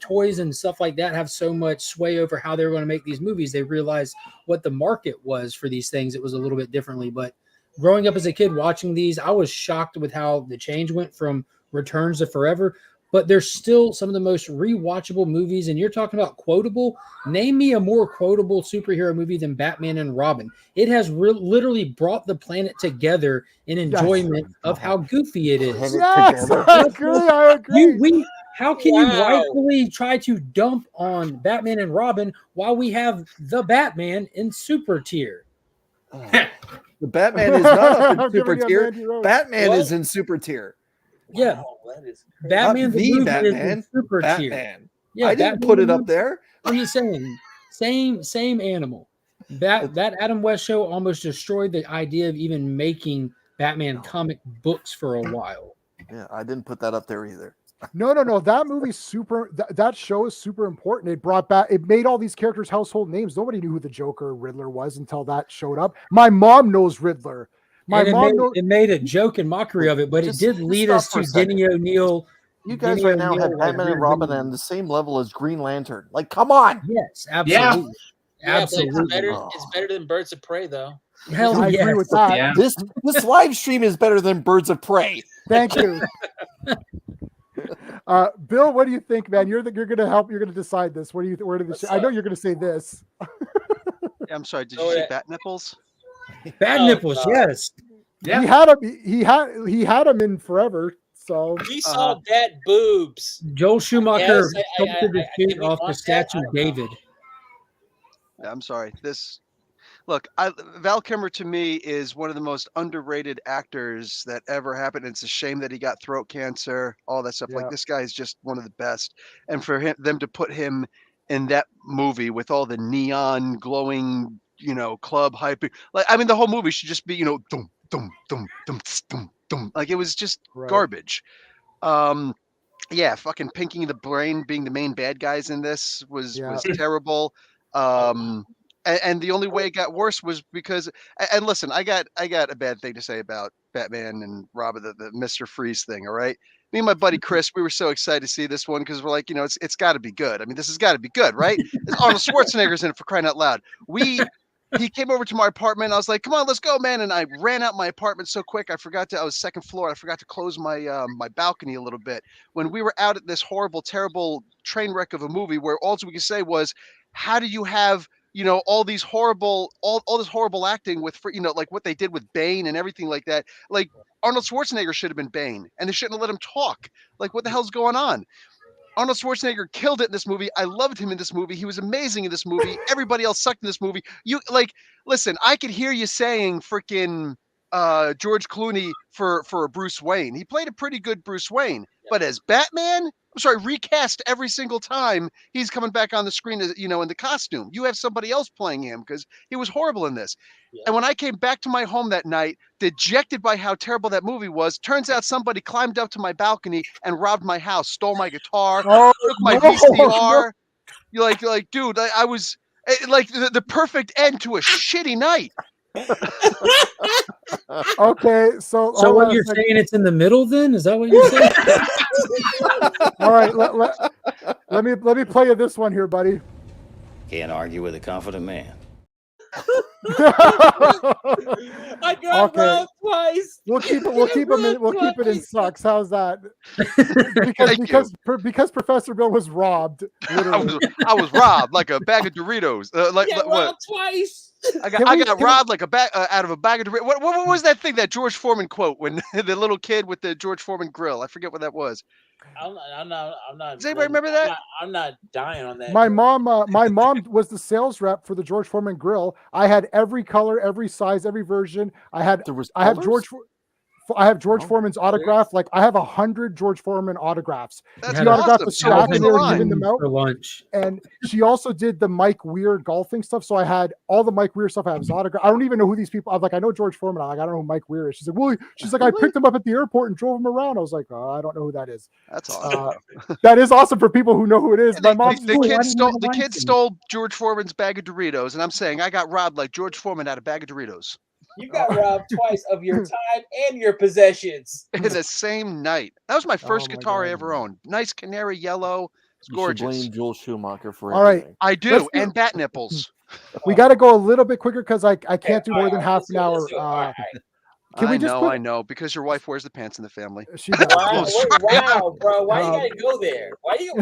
toys and stuff like that have so much sway over how they were going to make these movies. They realized what the market was for these things. It was a little bit differently, but growing up as a kid watching these, I was shocked with how the change went from Returns to Forever, but they're still some of the most rewatchable movies. And you're talking about quotable. Name me a more quotable superhero movie than Batman and Robin. It has literally brought the planet together in enjoyment of how goofy it is. Yes, I agree. How can you rightfully try to dump on Batman and Robin while we have the Batman in super tier? The Batman is not up I'm in super giving you a tier. Mandy Rose. Batman What? is in super tier. Yeah. Wow, that is crazy. Batman Not the the movie is Batman, in super tier. Batman. Yeah, I didn't Batman put it the up movie- there. I'm just saying, same animal. That Adam West show almost destroyed the idea of even making Batman comic books for a while. Yeah, I didn't put that up there either. No. That movie's super. That show is super important. It brought back. It made all these characters household names. Nobody knew who the Joker or Riddler was until that showed up. My mom knows Riddler. And it made a joke and mockery of it, but Just- it did just lead stop us for to a second. Denny O'Neil. You guys Denny right now O'Neil, have like, Batman and weird Robin videos. on the same level as Green Lantern. Like, come on. Yes, absolutely. Yeah, but Absolutely. it's better than Birds of Prey, though. Hell I yes. agree with that. Yeah. This live stream is better than Birds of Prey. Thank you. Bill, what do you think, man? You're gonna help. You're gonna decide this. Where did this? I know you're gonna say this. I'm sorry. Did Oh, you say yeah. bat nipples? Bad Oh, nipples, God. yes. Yeah. He had him in forever. So We saw dead boobs. Joel Schumacher Yes, filtered the I shoot can we off the watch that? statue I of don't know. David. I'm sorry. Look, Val Kilmer to me is one of the most underrated actors that ever happened. It's a shame that he got throat cancer, all that stuff. Yeah. Like, this guy is just one of the best. And for them to put him in that movie with all the neon glowing, club hype, like, I mean, the whole movie should just be, dum dum dum dum dum dum. Like, it was just Right. garbage. yeah, fucking Pinky the Brain being the main bad guys in this was Yeah. terrible. And the only way it got worse was because and listen, I got a bad thing to say about Batman and Robin, the Mr. Freeze thing. All right, me and my buddy Chris, we were so excited to see this one because we're like, it's got to be good. I mean, this has got to be good, right? Arnold Schwarzenegger's in it, for crying out loud. He came over to my apartment. I was like, "Come on, let's go, man!" And I ran out my apartment so quick. I was second floor. I forgot to close my my balcony a little bit. When we were out at this horrible, terrible train wreck of a movie, where all we could say was, "How do you have all these horrible, all this horrible acting with like what they did with Bane and everything like that? Like Arnold Schwarzenegger should have been Bane, and they shouldn't have let him talk. Like what the hell's going on?" Arnold Schwarzenegger killed it in this movie. I loved him in this movie. He was amazing in this movie. Everybody else sucked in this movie. Listen, I could hear you saying freaking George Clooney for a Bruce Wayne. He played a pretty good Bruce Wayne, but as Batman, I'm sorry, recast every single time he's coming back on the screen, in the costume. You have somebody else playing him because he was horrible in this. Yeah. And when I came back to my home that night, dejected by how terrible that movie was, turns out somebody climbed up to my balcony and robbed my house, stole my guitar, took my VCR. You're like, dude, I was like the perfect end to a shitty night. Okay, so what you're saying, it's in the middle then? Is that what you're saying? All right, let me play you this one here, buddy. Can't argue with a confident man. I got robbed twice. We'll keep it in sucks. How's that? because Professor Bill was robbed. I was robbed like a bag of Doritos. Robbed twice. I got robbed like a bag out of a bag of Doritos. What was that thing that George Foreman quote when the little kid with the George Foreman grill? I forget what that was. I'm not. Does anybody remember that? I'm not dying on that. My mom was the sales rep for the George Foreman grill. I had every color, every size, every version. I have George Foreman's autograph. Like I have 100 George Foreman autographs. That's she autographed awesome. the stack and they were giving them out for lunch. And she also did the Mike Weir golfing stuff. So I had all the Mike Weir stuff. I have his autograph. I don't even know who these people. I'm like, I know George Foreman. I'm like, I don't know who Mike Weir is. She's like, well, I picked him up at the airport and drove him around. I was like, I don't know who that is. That's awesome. That is awesome for people who know who it is. My mom. The kid stole George Foreman's bag of Doritos, and I'm saying I got robbed like George Foreman out of a bag of Doritos. You got robbed twice of your time and your possessions in the same night. That was my first guitar I ever owned. Nice canary yellow. It's gorgeous. You should blame Joel Schumacher for all everything. Right, I do, and bat nipples. We got to go a little bit quicker because I can't do more than half an hour. Can we just I know, because your wife wears the pants in the family. She does. Wow, bro. Why you gotta go there? Why you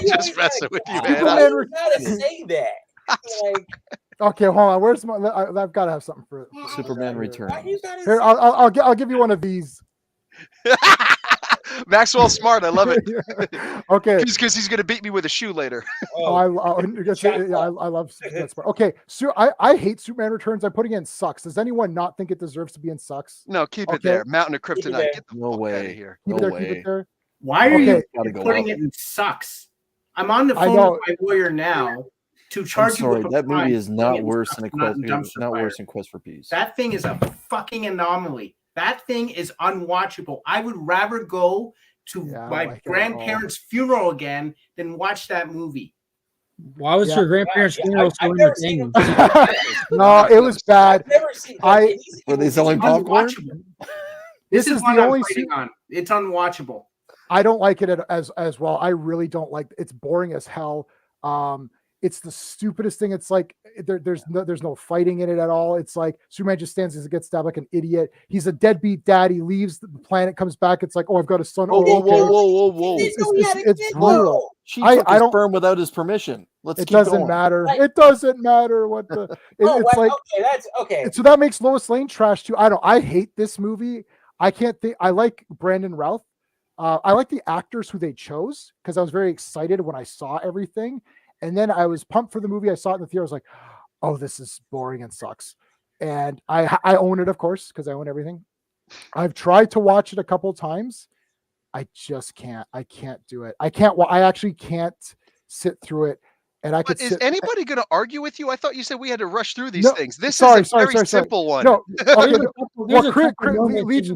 just messing with you, man? You gotta say that. Okay, hold on. Where's my? I've got to have something for Superman Returns. Here, I'll give you one of these. Maxwell Smart, I love it. Okay, because he's gonna beat me with a shoe later. I love Superman Smart. Okay, so I hate Superman Returns. I'm putting it in sucks. Does anyone not think it deserves to be in sucks? No, keep it there. Mountain of Kryptonite. Get the fuck out of here. Keep it there. Why are you putting it in sucks? I'm on the phone with my lawyer now to charge you. That movie is not worse than Quest for Peace. That thing is a fucking anomaly. That thing is unwatchable. I would rather go to my grandparents' funeral again than watch that movie. Why was your grandparents' funeral so entertaining? No, it was bad. Were they selling popcorn? This is the only on. It's unwatchable. I don't like it as well. I really don't like it. It's boring as hell. It's the stupidest thing. It's like there's no fighting in it at all. It's like Superman just stands and gets stabbed like an idiot. He's a deadbeat dad. He leaves the planet, comes back. It's like, oh, I've got a son. Whoa. It's brutal. She took his sperm without his permission. It doesn't matter. It doesn't matter what the. It's like okay, that's okay. So that makes Lois Lane trash too. I hate this movie. I can't think. I like Brandon Routh. I like the actors who they chose because I was very excited when I saw everything. And then I was pumped for the movie. I saw it in the theater. I was like, oh, this is boring and sucks. And I own it, of course, because I own everything. I've tried to watch it a couple times. I just can't. I can't do it. I actually can't sit through it. And is anybody going to argue with you? I thought you said we had to rush through these things. This is a very simple one. No, Legion,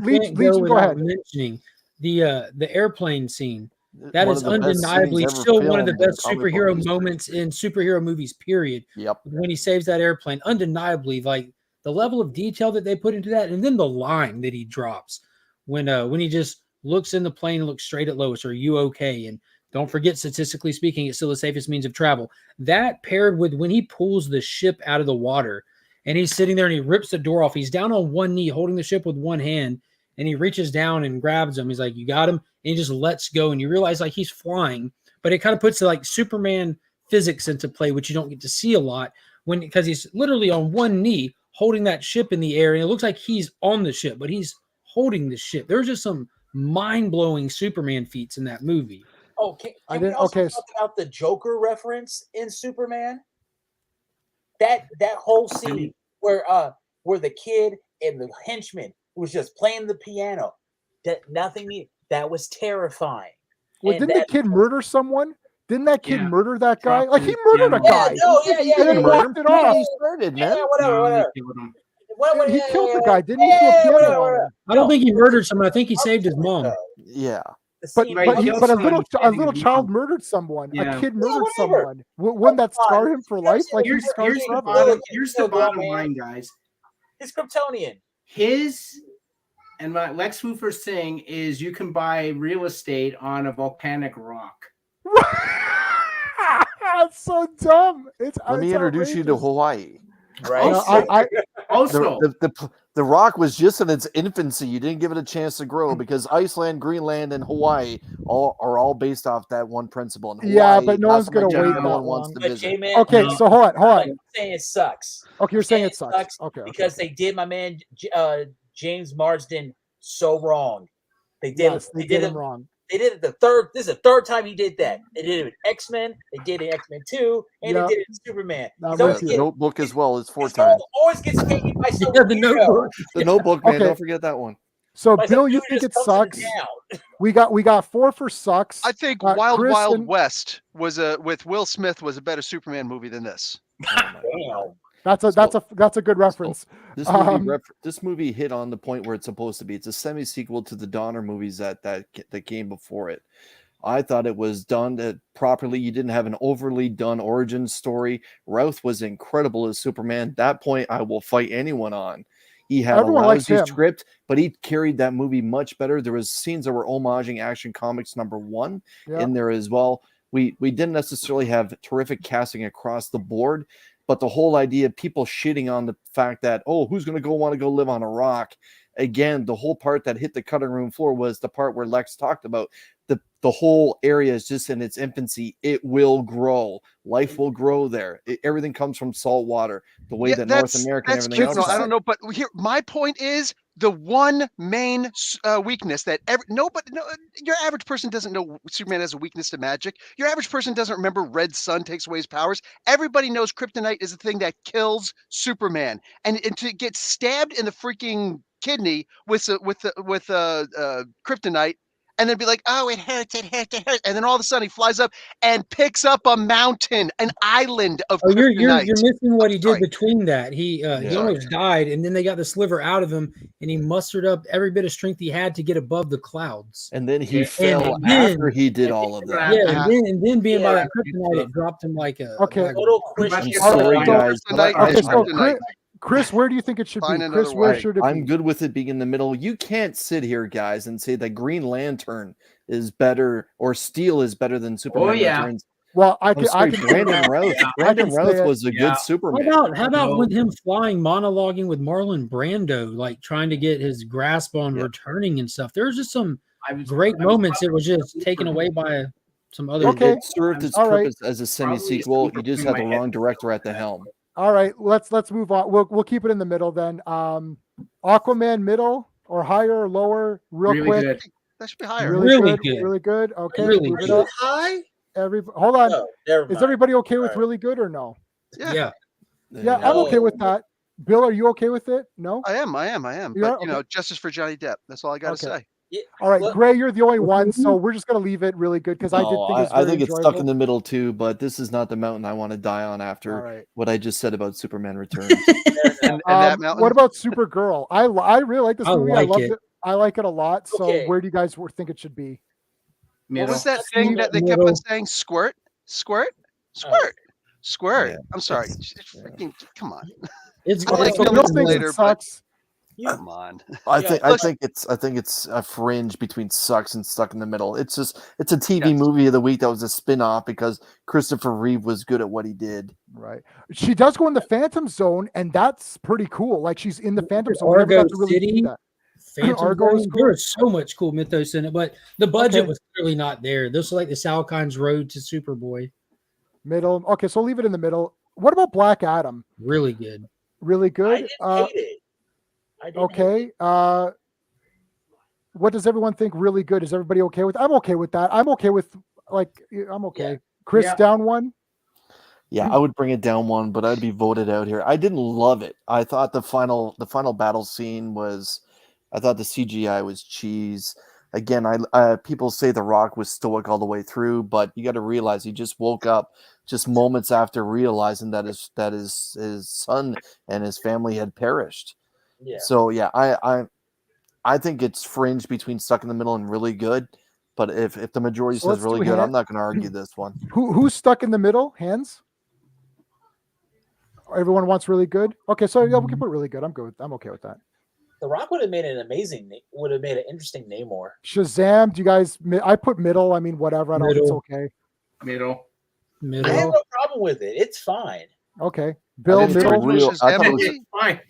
go ahead. Mentioning the airplane scene. That One is of the best undeniably scenes ever still one of the filmed in best comic book superhero history. moments in superhero movies, period. Yep. When he saves that airplane, undeniably, like the level of detail that they put into that, and then the line that he drops when he just looks in the plane and looks straight at Lois, "Are you okay?" And don't forget, statistically speaking, it's still the safest means of travel. That paired with when he pulls the ship out of the water and he's sitting there and he rips the door off. He's down on one knee, holding the ship with one hand, and he reaches down and grabs him. He's like, "You got him," and he just lets go. And you realize like he's flying, but it kind of puts the like Superman physics into play, which you don't get to see a lot because he's literally on one knee holding that ship in the air, and it looks like he's on the ship, but he's holding the ship. There's just some mind-blowing Superman feats in that movie. Oh, can we also talk about the Joker reference in Superman? That whole scene where the kid and the henchman was just playing the piano, that was terrifying. Well, And didn't the kid murder someone? Didn't that kid murder that guy? Dropped Like he his murdered a piano. guy. And then walked it off. He started, man. Yeah, whatever. He killed the guy, didn't he? Threw a piano on him. I don't think he murdered someone. I think he saved his mom. Yeah. But Right, he a also little had child mom. murdered someone. Yeah. A kid Yeah, murdered whatever. someone. Wouldn't that scar him for life? Like Here's, he's scarred here's the forever. bottom, here's the Still bottom going, man. line, guys. He's Kryptonian. His and what Lex Luthor's saying is you can buy real estate on a volcanic rock. It's so dumb. Let me introduce you to Hawaii. Right. Also, The rock was just in its infancy. You didn't give it a chance to grow because Iceland, Greenland, and Hawaii are all based off that one principle. And Yeah, Hawaii, but no not one's so gonna much wait everyone that wants long. to But visit. J-Man, Okay, so hold on. I'm saying it sucks. Okay, you're saying I'm it sucks. Okay. because they did my man James Marsden so wrong. They did Yes, it. they did him wrong. They did it the third. This is the third time he did that. They did it with X-Men. They did it in X-Men 2, and Yep. they did it in Superman. I'm He's Yeah, always with the you. get- Notebook as well is 4 he's always- times. always gets taken by some Yeah, the weirdo. Notebook. The Notebook, man. Okay. Don't forget that one. So By some Bill, you dude think just it comes in sucks? town. We got 4 for sucks. I think Chris Wild and- West was with Will Smith was a better Superman movie than this. Damn. That's a good reference. This movie hit on the point where it's supposed to be. It's a semi-sequel to the Donner movies that came before it. I thought it was done properly. You didn't have an overly done origin story. Routh was incredible as Superman. That point I will fight anyone on. He had Everyone a likes lousy him. script, but he carried that movie much better. There was scenes that were homaging Action Comics #1 Yeah. in there as well. We didn't necessarily have terrific casting across the board, but the whole idea of people shitting on the fact that, oh, who's going to want to go live on a rock? Again, the whole part that hit the cutting room floor was the part where Lex talked about the whole area is just in its infancy. It will grow. Life will grow there. Everything comes from salt water. The way that North America and that's everything else cute. is I don't know, but here my point is the one main weakness that your average person doesn't know Superman has a weakness to magic. Your average person doesn't remember Red Sun takes away his powers. Everybody knows kryptonite is the thing that kills Superman, and to get stabbed in the freaking kidney with kryptonite. And then be like, oh, it hurts. And then all of a sudden he flies up and picks up a mountain, an island of You're kryptonite. missing what he did Sorry. between that. He almost died, and then they got the sliver out of him, and he mustered up every bit of strength he had to get above the clouds. And then he And fell then- after he did all of that. Yeah, and then being by Yeah. that kryptonite, it dropped him like a Okay. like a- Total I'm Christian. sorry, so- guys, but Kryptonite Okay, is so kryptonite. Chris, where do you think it should Find be? another Chris, where way. should it be? I'm good with it being in the middle. You can't sit here, guys, and say that Green Lantern is better or Steel is better than Superman yeah. Returns. Well, I I'm can. sorry, I can Brandon Routh. I Brandon can Routh say it. was a Yeah. good Superman. How about No. with him flying, monologuing with Marlon Brando, like trying to get his grasp on Yeah. returning and stuff? There was just some I was- great I was moments. It was just probably taken away by some other. Okay. It served its All right. purpose as a semi-sequel. You just had the wrong director at the helm. All right, let's move on. We'll keep it in the middle then. Aquaman middle or higher or lower? Real really quick. good. That should be higher. Really good. Really good. Okay. Really move it good. up. High? Hold on. No, never Is mind. everybody okay with Alright. really good or no? Yeah. Yeah, I'm okay with that. Bill, are you okay with it? No? I am. You But are? you know, justice for Johnny Depp. That's all I got to Okay. say. All right, Well- Gray, you're the only one, so we're just gonna leave it really good because I did No, think it was I very think it's enjoyable. stuck in the middle too, but this is not the mountain I want to die on after All right. what I just said about Superman Returns. And that mountain. What about Supergirl? I really like this I movie. I like loved it. it. I like it a lot. So Okay. where do you guys think it should be? What was Middle. that thing that they kept on saying? Squirt, squirt, squirt, squirt. Yeah. I'm sorry. Freaking, come on. It's I like So Millions Bill thinks later, it but sucks. come on. I Yeah, think it's a fringe between sucks and stuck in the middle. It's a TV Yes. movie of the week that was a spin-off because Christopher Reeve was good at what he did. Right. She does go in the Phantom Zone, and that's pretty cool. Like she's in the Phantom Zone. We never Argo got to really see City, that. Phantom Argo is Zone. cool. There was so much cool mythos in it, but the budget Okay. was clearly not there. This was like the Salkinds Road to Superboy. Middle. Okay, so leave it in the middle. What about Black Adam? Really good. Really I good. didn't hate it. I didn't hate Okay. What does everyone think really good? Is everybody okay with? I'm okay with that. I'm okay with I'm okay. Yeah. Chris Yeah. down one. Yeah, I would bring it down one, but I'd be voted out here. I didn't love it. I thought the final battle scene I thought the CGI was cheese. Again, people say The Rock was stoic all the way through, but you got to realize he just woke up just moments after realizing that his son and his family had perished. Yeah. So yeah, I think it's fringe between stuck in the middle and really good. But if the majority So says let's really do good, hand- I'm not going to argue this one. Who's stuck in the middle? Hands. Everyone wants really good. Okay, so yeah, we can put really good. I'm good. I'm okay with that. The Rock would have made an interesting Namor. Shazam. Do you guys? I put middle. I mean, whatever. I don't. It's Middle. okay. Middle. Middle. I have no problem with it. It's fine. Okay. Bill didn't middle. think real- I thought it was- Shazam Fine.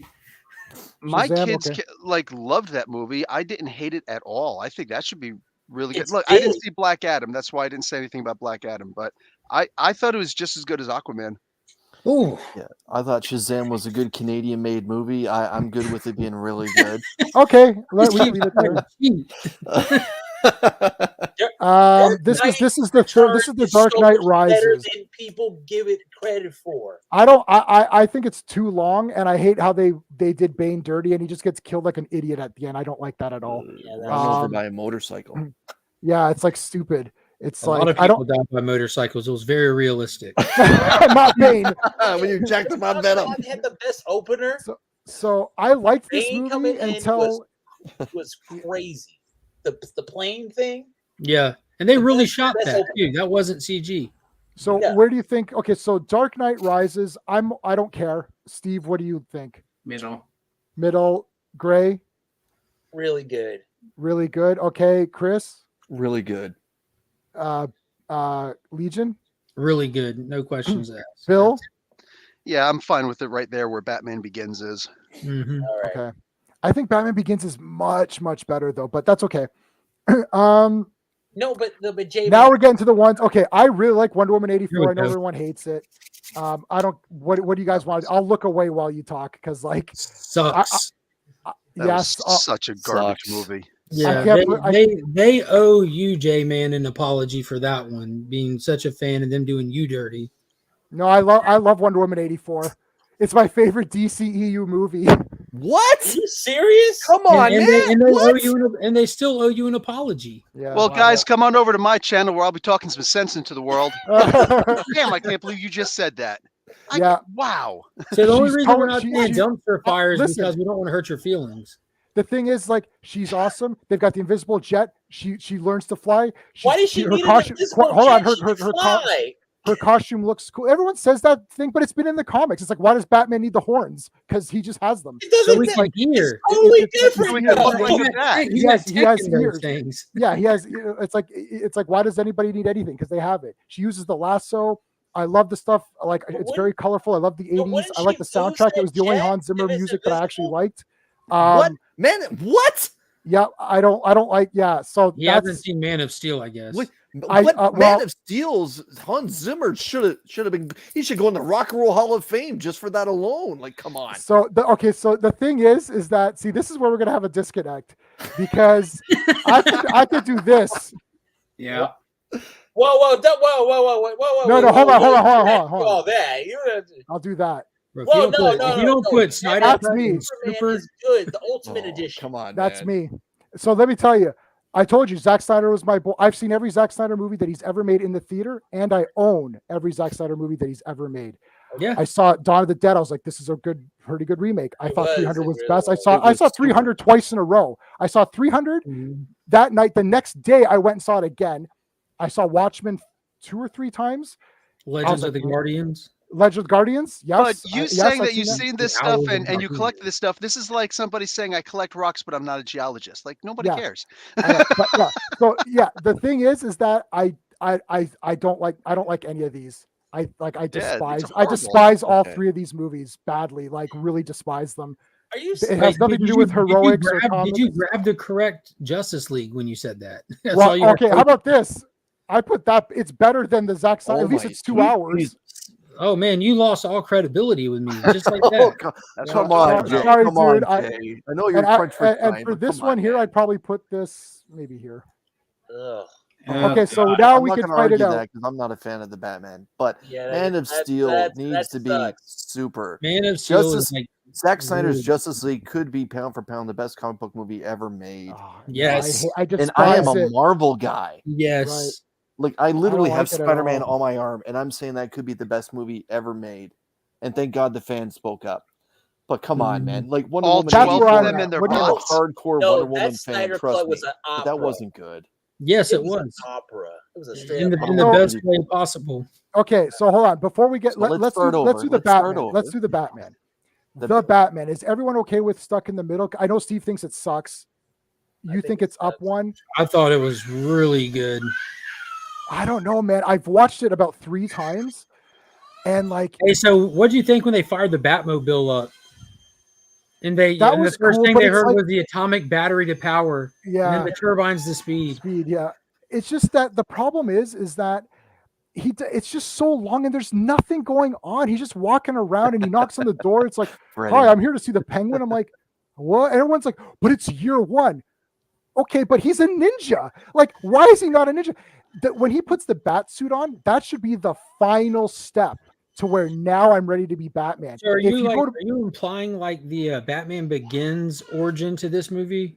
My Shazam, kids okay. loved that movie. I didn't hate it at all. I think that should be really good. It's Look, I didn't big. see Black Adam. That's why I didn't say anything about Black Adam. But I thought it was just as good as Aquaman. Ooh. Yeah, I thought Shazam was a good Canadian-made movie. I'm good with it being really good. Okay. We can leave it there. This is the Dark Knight Better Rises. than people give it credit for. I think it's too long, and I hate how they did Bane dirty, and he just gets killed like an idiot at the end. I don't like that at all. Yeah, Run over Um, by a motorcycle. Yeah, it's like stupid. It's A lot of like I people don't. died by motorcycles. It was very realistic. Not Bane. When you jacked him on Venom. They had the best opener. So I liked this Bane coming movie in until was crazy. The plane thing. Yeah. And they really best- shot best that opener. too. That wasn't CG. So Yeah. where do you think? Okay, so Dark Knight Rises. I don't care. Steve, what do you think? Middle. Middle, gray, Really good. really good. Okay, Chris, Really good. Legion, Really good. No questions asked. Bill. Yeah, I'm fine with it right there where Batman Begins is. Mhm. All right. Okay, I think Batman Begins is much better though, but that's okay. No, but Jay. Now we're getting to the ones. Okay, I really like Wonder Woman 84. Here we I know go. everyone hates it. I don't. What do you guys want? I'll look away while you talk because like Sucks. That yes, was such a garbage sucks. movie. Yeah, can't put- they owe you, J-Man, an apology for that one, being such a fan of them doing you dirty. no, I love Wonder Woman 84. It's my favorite DCEU movie. Are What? you serious? Come on, and, man. they owe What? you and they still owe you an apology. Yeah. Well, guys, come on over to my channel where I'll be talking some sense into the world. Damn, I can't believe you just said that. Yeah. Wow. So the only She's reason we're totally- not she- saying she- dumpster fire is listen. because we don't want to hurt your feelings. The thing is, like, she's awesome. They've got the invisible jet. She learns to fly. Why does she her need costume? an invisible Hold on, jet? She can fly. her costume looks cool. Everyone says that thing, but it's been in the comics. It's like, why does Batman need the horns? Because he just has them. It So doesn't we make can hear. totally it's- different. We can though. look at that. He has those ears. things. Yeah, he has. It's like, why does anybody need anything? Because they have it. She uses the lasso. I love the stuff. Like, But it's what- very colorful. I love the but 80s. wouldn't I like she the soundtrack. lose It was the only that Hans Zimmer jet if it's music that I actually invisible? liked. What? Man, what? Yeah, I don't like. Yeah, so He hasn't that's seen Man of Steel, I guess. What? I- What well- Man of Steel's Hans Zimmer should have been. He should go in the Rock and Roll Hall of Fame just for that alone. Like, come on. so. So the thing is that this is where we're gonna have a disconnect because I could do this. Yeah. Whoa! No, hold on. All that. You don't have to- I'll do that. Bro, Whoa, if you don't put Snyder That's Cut me. and Superman Super, is good. The Ultimate Oh, Edition. come on, That's man. me. So let me tell you. I told you Zack Snyder was my boy. I've seen every Zack Snyder movie that he's ever made in the theater, and I own every Zack Snyder movie that he's ever made. yeah. I saw Dawn of the Dead. I was like, this is a pretty good remake. I It thought was, 300 it was really best. was. I saw 300 twice in a row. I saw 300 that night. The next day, I went and saw it again. I saw Watchmen 2 or 3 times. Legends like, of the Guardians. Legend of Guardians, yes. But you yes, saying I've that you've that. seen this The stuff Owls and and you Raccoons. collect this stuff, this is like somebody saying, I collect rocks, but I'm not a geologist. Like, nobody Yeah. cares. I know, but yeah. So yeah, the thing is that I don't like any of these. I despise horrible. all Okay. 3 of these movies badly, like really despise them. Are you? It has nothing to do with heroics or Did comics. you grab the correct Justice League when you said that? That's Well, all you okay, how about this? I put that it's better than the Zack Snyder. Oh At least my it's 2 sweet hours. Jesus. Oh man, you lost all credibility with me, just like Oh, that. come No, on, Jay. sorry, Come on, dude. Jay. I know you're And, crunch for and time, for but this come one on, here, man. I'd probably put this maybe here. Ugh. Okay, so now I'm we not can gonna fight it argue out. that because I'm not a fan of the Batman, but Yeah, Man of Steel that needs to be sucks. super. Man of Steel is Justice, like Zack Snyder's really- Justice League could be pound for pound the best comic book movie ever made. Oh, Yes. I And I am despise a it. Marvel guy. yes. Like I literally like have it at Spider-Man all. on my arm, and I'm saying that could be the best movie ever made. And thank God the fans spoke up. But come on, man! Like Wonder All Woman, 12 where of I'm them at. in their What do you I'm a box. hardcore No, Wonder Woman that fan. Snyder Trust Cut me, was an but opera. that wasn't good. Yes, it was an was. opera. It was a straight In up the opera. best So- way possible. Okay, so hold on. Before we get So let's let's do start let's over. do the Let's start Batman. over. Let's do the Batman. The- The Batman. Is everyone okay with stuck in the middle? I know Steve thinks it sucks. You think think it it's up sucks. one? I thought it was really good. I don't know, man. I've watched it about 3 times, and like Hey, so what do you think when they fired the Batmobile up? And That the was first cool, thing but they it's heard like- was the atomic battery to power, and then yeah, the turbines to speed. speed. Yeah, it's just that the problem is that it's just so long and there's nothing going on. He's just walking around and he knocks on the door. It's like, Freddie. hi, I'm here to see the Penguin. I'm like, what? And everyone's like, but it's year 1. Okay, but he's a ninja. Like, why is he not a ninja? When he puts the bat suit on, that should be the final step to where now I'm ready to be Batman. So are If you go to- are you implying like the Batman Begins origin to this movie?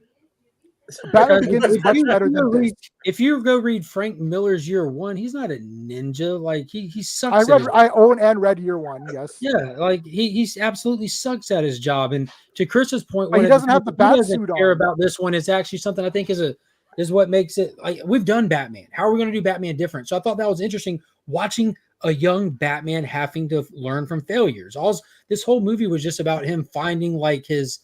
Batman Because Begins is much better than this. If you go read Frank Miller's Year One, he's not a ninja. Like he sucks. I own and read year 1. Yes. Yeah, like he's absolutely sucks at his job. And to Chris's point, But he one of doesn't have things the he bat doesn't suit care on. about this one. It's actually something I think is what makes it like we've done Batman. How are we going to do Batman different? So I thought that was interesting watching a young Batman having to learn from failures. This whole movie was just about him finding like his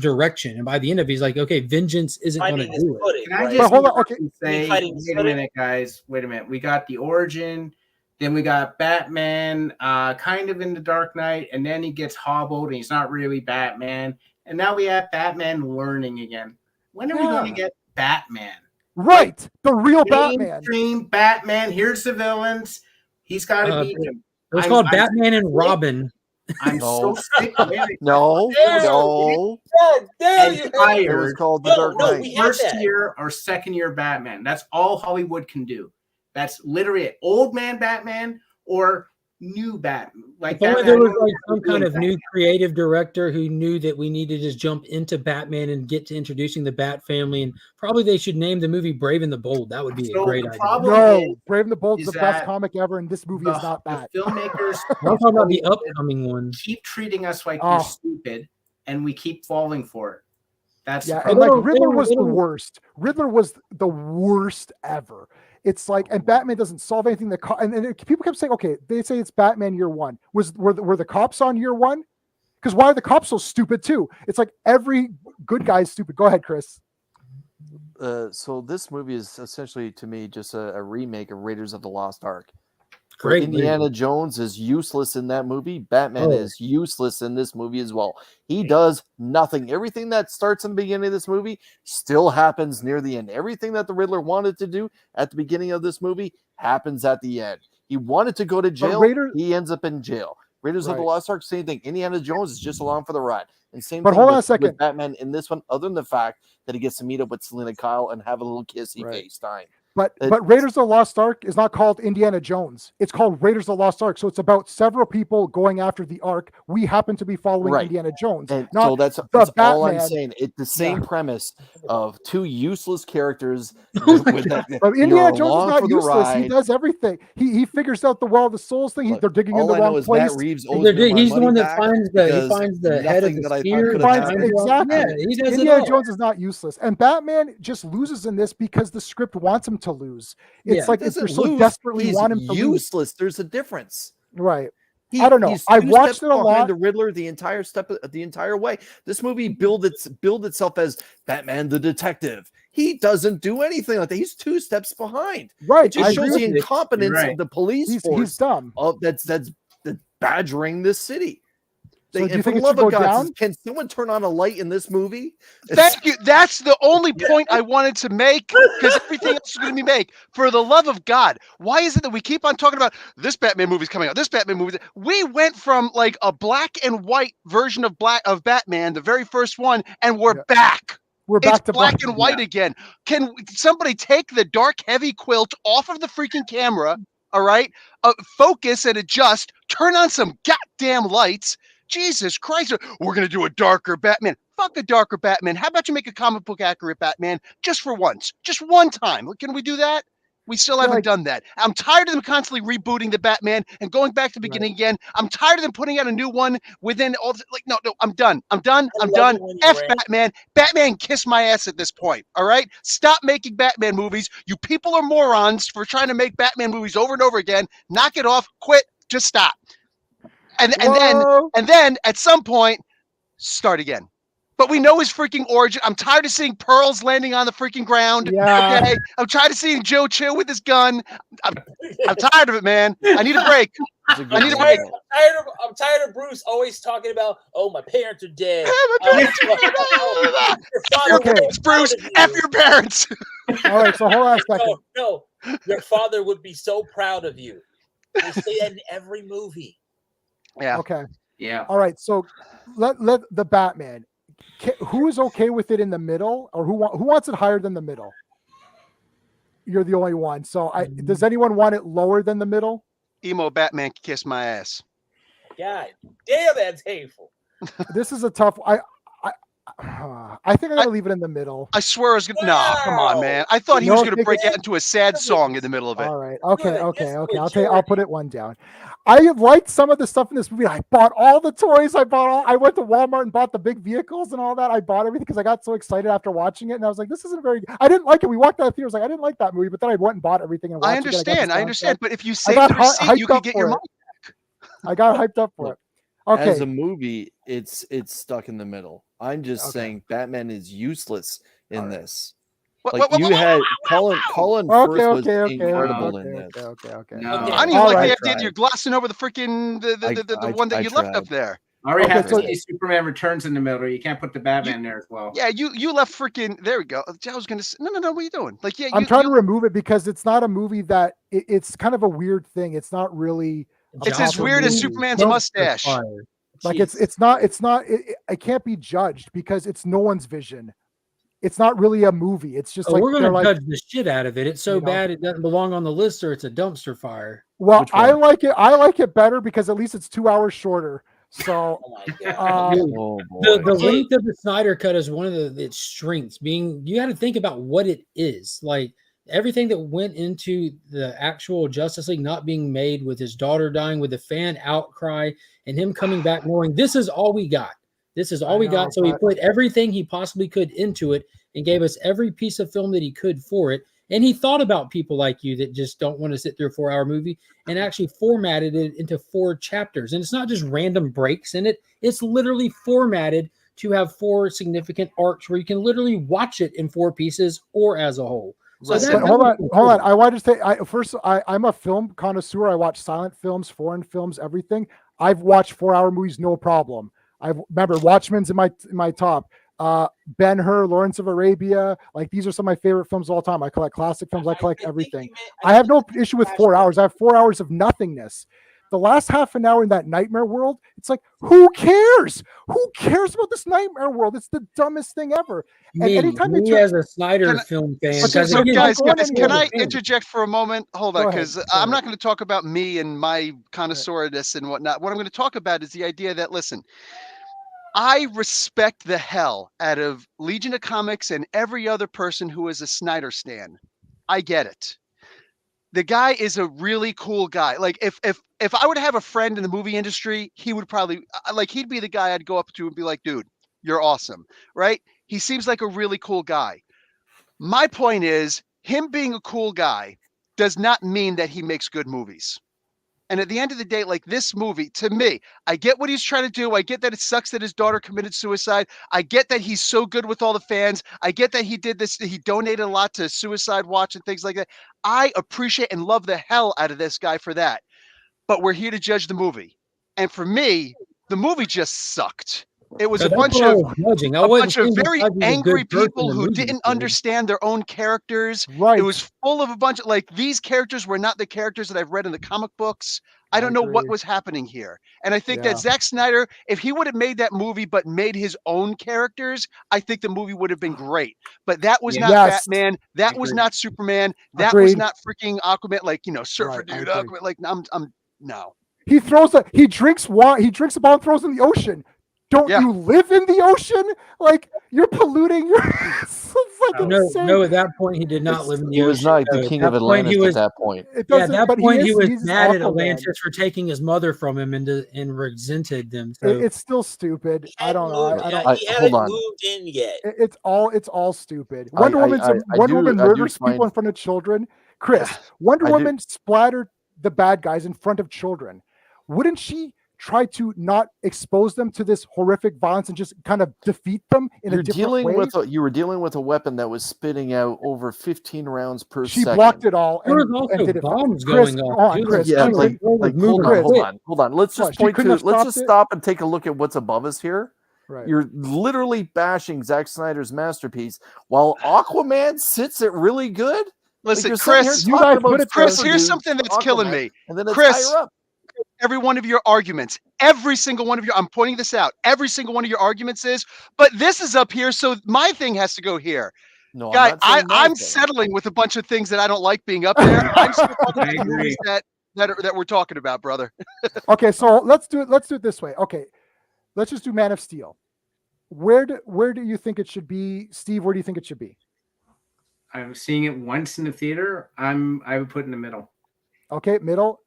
direction, and by the end of it, he's like, okay, vengeance isn't going to Finding his do it. footing. Can I right? just hold on, okay. say, Fighting wait a footing? minute, guys. Wait a minute. We got the origin, then we got Batman kind of in the Dark Knight, and then he gets hobbled and he's not really Batman. And now we have Batman learning again. When are we going to Yeah. get Batman? Right. The real Batman. Mainstream Batman. Here's the villains. He's got to beat him. It was I'm- called I'm Batman and sick. Robin. I'm so sick of it. No, Damn. no. God damn And you! It was tired. called The No, Dark no, Knight. we had First that. year or second year Batman. That's all Hollywood can do. That's literally it. Old man Batman or new Batman. Like If only Batman- there was like some kind of Batman. new creative director who knew that we needed to just jump into Batman and get to introducing the Bat family, and probably they should name the movie Brave and the Bold. That would be a So great the idea. problem No, is Brave and the Bold is is the best that comic ever, and this movie is not that. The filmmakers I'm talking about the upcoming one. keep treating us like Oh. we're stupid, and we keep falling for it. That's the Yeah, and problem. like It'll- Riddler it'll- was the it'll- worst. Riddler was the worst ever. It's like, and Batman doesn't solve anything. And people kept saying, okay, they say it's Batman year 1. Were the cops on year 1? Because why are the cops so stupid too? It's like every good guy is stupid. Go ahead, Chris. So this movie is essentially, to me, just a remake of Raiders of the Lost Ark. Great Indiana movie. Jones is useless in that movie. Batman Oh. is useless in this movie as well. He does nothing. Everything that starts in the beginning of this movie still happens near the end. Everything that the Riddler wanted to do at the beginning of this movie happens at the end. He wanted to go to jail. He ends up in jail. Raiders of the Right. Lost Ark, same thing. Indiana Jones is just along for the ride. And same But thing hold on a with second. Batman in this one, other than the fact that he gets to meet up with Selena Kyle and have a little kissy Right. FaceTime. But Raiders of the Lost Ark is not called Indiana Jones. It's called Raiders of the Lost Ark. So it's about several people going after the Ark. We happen to be following Right. Indiana Jones. And not so that's the all I'm Batman. saying. It's the same premise of two useless characters. Oh my with God. that, But you're Indiana Jones is along not for the useless. He ride. does everything. He figures out the Well of the Souls thing. Look, They're digging in all the I know wrong is place. Matt Reeves owes me my He's the money one that back finds because the head of nothing the that I thought spear. could He have finds, happened. exactly. Yeah, he does it Indiana all. Jones is not useless. And Batman just loses in this because the script wants him to lose. It's Yeah, like He if you doesn't so lose. desperately He's want him to lose. useless. There's a difference. Right. I don't know. He's I two watched steps it a behind lot. the Riddler the entire way. This movie billed itself as Batman the detective. He doesn't do anything like that. He's 2 steps behind. Right. It just I shows agree the with you. incompetence You're right. of the police He's force dumb. that's badgering this city. So do you And for think the it should love of go God, down? can someone turn on a light in this movie? Thank you. That's the only point I wanted to make, because everything else is going to be made. For the love of God, why is it that we keep on talking about this Batman movie's coming out? This Batman movie. We went from like a black and white version of Batman, the very first one, and we're back. We're It's back to black and white again. Can somebody take the dark, heavy quilt off of the freaking camera? All right, focus and adjust. Turn on some goddamn lights. Jesus Christ, we're going to do a darker Batman. Fuck a darker Batman. How about you make a comic book accurate Batman just for once? Just one time. Can we do that? We still haven't done that. I'm tired of them constantly rebooting the Batman and going back to the beginning again. I'm tired of them putting out a new one within all no, I'm done. I'm done. F Batman. Batman, kiss my ass at this point. All right? Stop making Batman movies. You people are morons for trying to make Batman movies over and over again. Knock it off. Quit. Just stop. And then at some point, start again. But we know his freaking origin. I'm tired of seeing pearls landing on the freaking ground. Yeah. Okay. I'm tired of seeing Joe Chill with his gun. I'm tired of it, man. I need a break. I need a break. I'm tired of Bruce always talking about, oh, my parents are dead. F your parents, Bruce. F your parents. All right, so hold on a second. No, your father would be so proud of you. They say that in every movie. Yeah. Okay. Yeah. All right. So let the Batman. Who is okay with it in the middle, or who wants it higher than the middle? You're the only one. So does anyone want it lower than the middle? Emo Batman, kiss my ass. God damn, that's hateful. This is a tough. I think I'm gonna leave it in the middle. I swear I was gonna. Nah, come on, man. I thought he was gonna break out into a sad song in the middle of it. All right. Okay. I'll put it one down. I liked some of the stuff in this movie. I bought all the toys. I went to Walmart and bought the big vehicles and all that. I bought everything because I got so excited after watching it, and I was like, "This isn't very." I didn't like it. We walked out of the theater. I was like, "I didn't like that movie," but then I went and bought everything. And I understand. But if you save the receipt, you can get your money back. I got hyped up for it. Okay. As a movie, it's stuck in the middle. I'm just saying Batman is useless in this. You had Colin Firth was incredible in this. Okay. No. I don't even like the idea that you're glossing over the freaking the one that you left up there. Already have to see Superman Returns in the middle. You can't put the Batman there as well. Yeah, you left freaking. There we go. I was gonna say, no. What are you doing? I'm trying to remove it because it's not a movie that it's kind of a weird thing. It's not really. It's as weird as Superman's mustache. Like it's not. It can't be judged because it's no one's vision. It's not really a movie. It's just we're going to judge the shit out of it. It's so bad it doesn't belong on the list, or it's a dumpster fire. Well, I like it. I like it better because at least it's 2 hours shorter. So the length of the Snyder Cut is one of its strengths. You got to think about what it is. Like everything that went into the actual Justice League not being made, with his daughter dying, with the fan outcry, and him coming back knowing this is all we got. This is all we got. So he put everything he possibly could into it and gave us every piece of film that he could for it. And he thought about people like you that just don't want to sit through a 4-hour movie, and actually formatted it into 4 chapters. And it's not just random breaks in it. It's literally formatted to have 4 significant arcs where you can literally watch it in 4 pieces or as a whole. So hold on. I want to say, I'm a film connoisseur. I watch silent films, foreign films, everything. I've watched 4-hour movies, no problem. I remember Watchmen's in my top. Ben-Hur, Lawrence of Arabia, like these are some of my favorite films of all time. I collect classic films. I collect everything. I have no issue with 4 hours. I have 4 hours of nothingness. The last half an hour in that nightmare world, it's like, who cares? Who cares about this nightmare world? It's the dumbest thing ever. And anytime me as a Snyder film fan, guys, can I interject for a moment? Hold on, because I'm not going to talk about me and my connoisseurness and whatnot. What I'm going to talk about is the idea that, listen, I respect the hell out of Legion of Comics and every other person who is a Snyder stan. I get it. The guy is a really cool guy. Like if I were to have a friend in the movie industry, he would probably he'd be the guy I'd go up to and be like, dude, you're awesome, right? He seems like a really cool guy. My point is, him being a cool guy does not mean that he makes good movies. And at the end of the day, like this movie, to me, I get what he's trying to do. I get that it sucks that his daughter committed suicide. I get that he's so good with all the fans. I get that he did this. He donated a lot to Suicide Watch and things like that. I appreciate and love the hell out of this guy for that. But we're here to judge the movie. And for me, the movie just sucked. It was a bunch of very angry people who didn't understand their own characters. Right. It was full of a bunch of like these characters were not the characters that I've read in the comic books. I don't know what was happening here. And I think that Zack Snyder, if he would have made that movie but made his own characters, I think the movie would have been great. But that was not Batman. That was not Superman. That was not freaking Aquaman. Like, you know, Surfer Dude, Aquaman. Like, I'm no. He drinks water. He drinks a bottle and throws in the ocean. Don't you live in the ocean? Like, you're polluting your. It's like insane. No, at that point he did not live in the ocean. He was not the king of Atlantis at that point. At that point he was mad at Atlantis for taking his mother from him and resented them. So it's still stupid. I don't know. He hadn't moved in yet. It's all stupid. Wonder Woman murders people in front of children. Chris, Wonder Woman splattered the bad guys in front of children. Wouldn't she try to not expose them to this horrific violence and just kind of defeat them in a different way? You were dealing with a weapon that was spitting out over 15 rounds per second. She blocked it all. There was also bombs going off. Chris, hold on. Let's just stop and take a look at what's above us here. Right. You're literally bashing Zack Snyder's masterpiece while Aquaman sits it really good. Listen, like Chris, here's something that's killing me. And then it's Chris, higher up. Every one of your arguments, every single one of your, I'm pointing this out, every single one of your arguments is, but this is up here, so my thing has to go here. No, guy, I'm settling with a bunch of things that I don't like being up there. I'm still talking about the movies that we're talking about, brother. Okay, so let's do it this way. Okay, let's just do Man of Steel. Where do you think it should be, Steve? Where do you think it should be? I'm seeing it once in the theater. I would put in the middle. Okay, middle.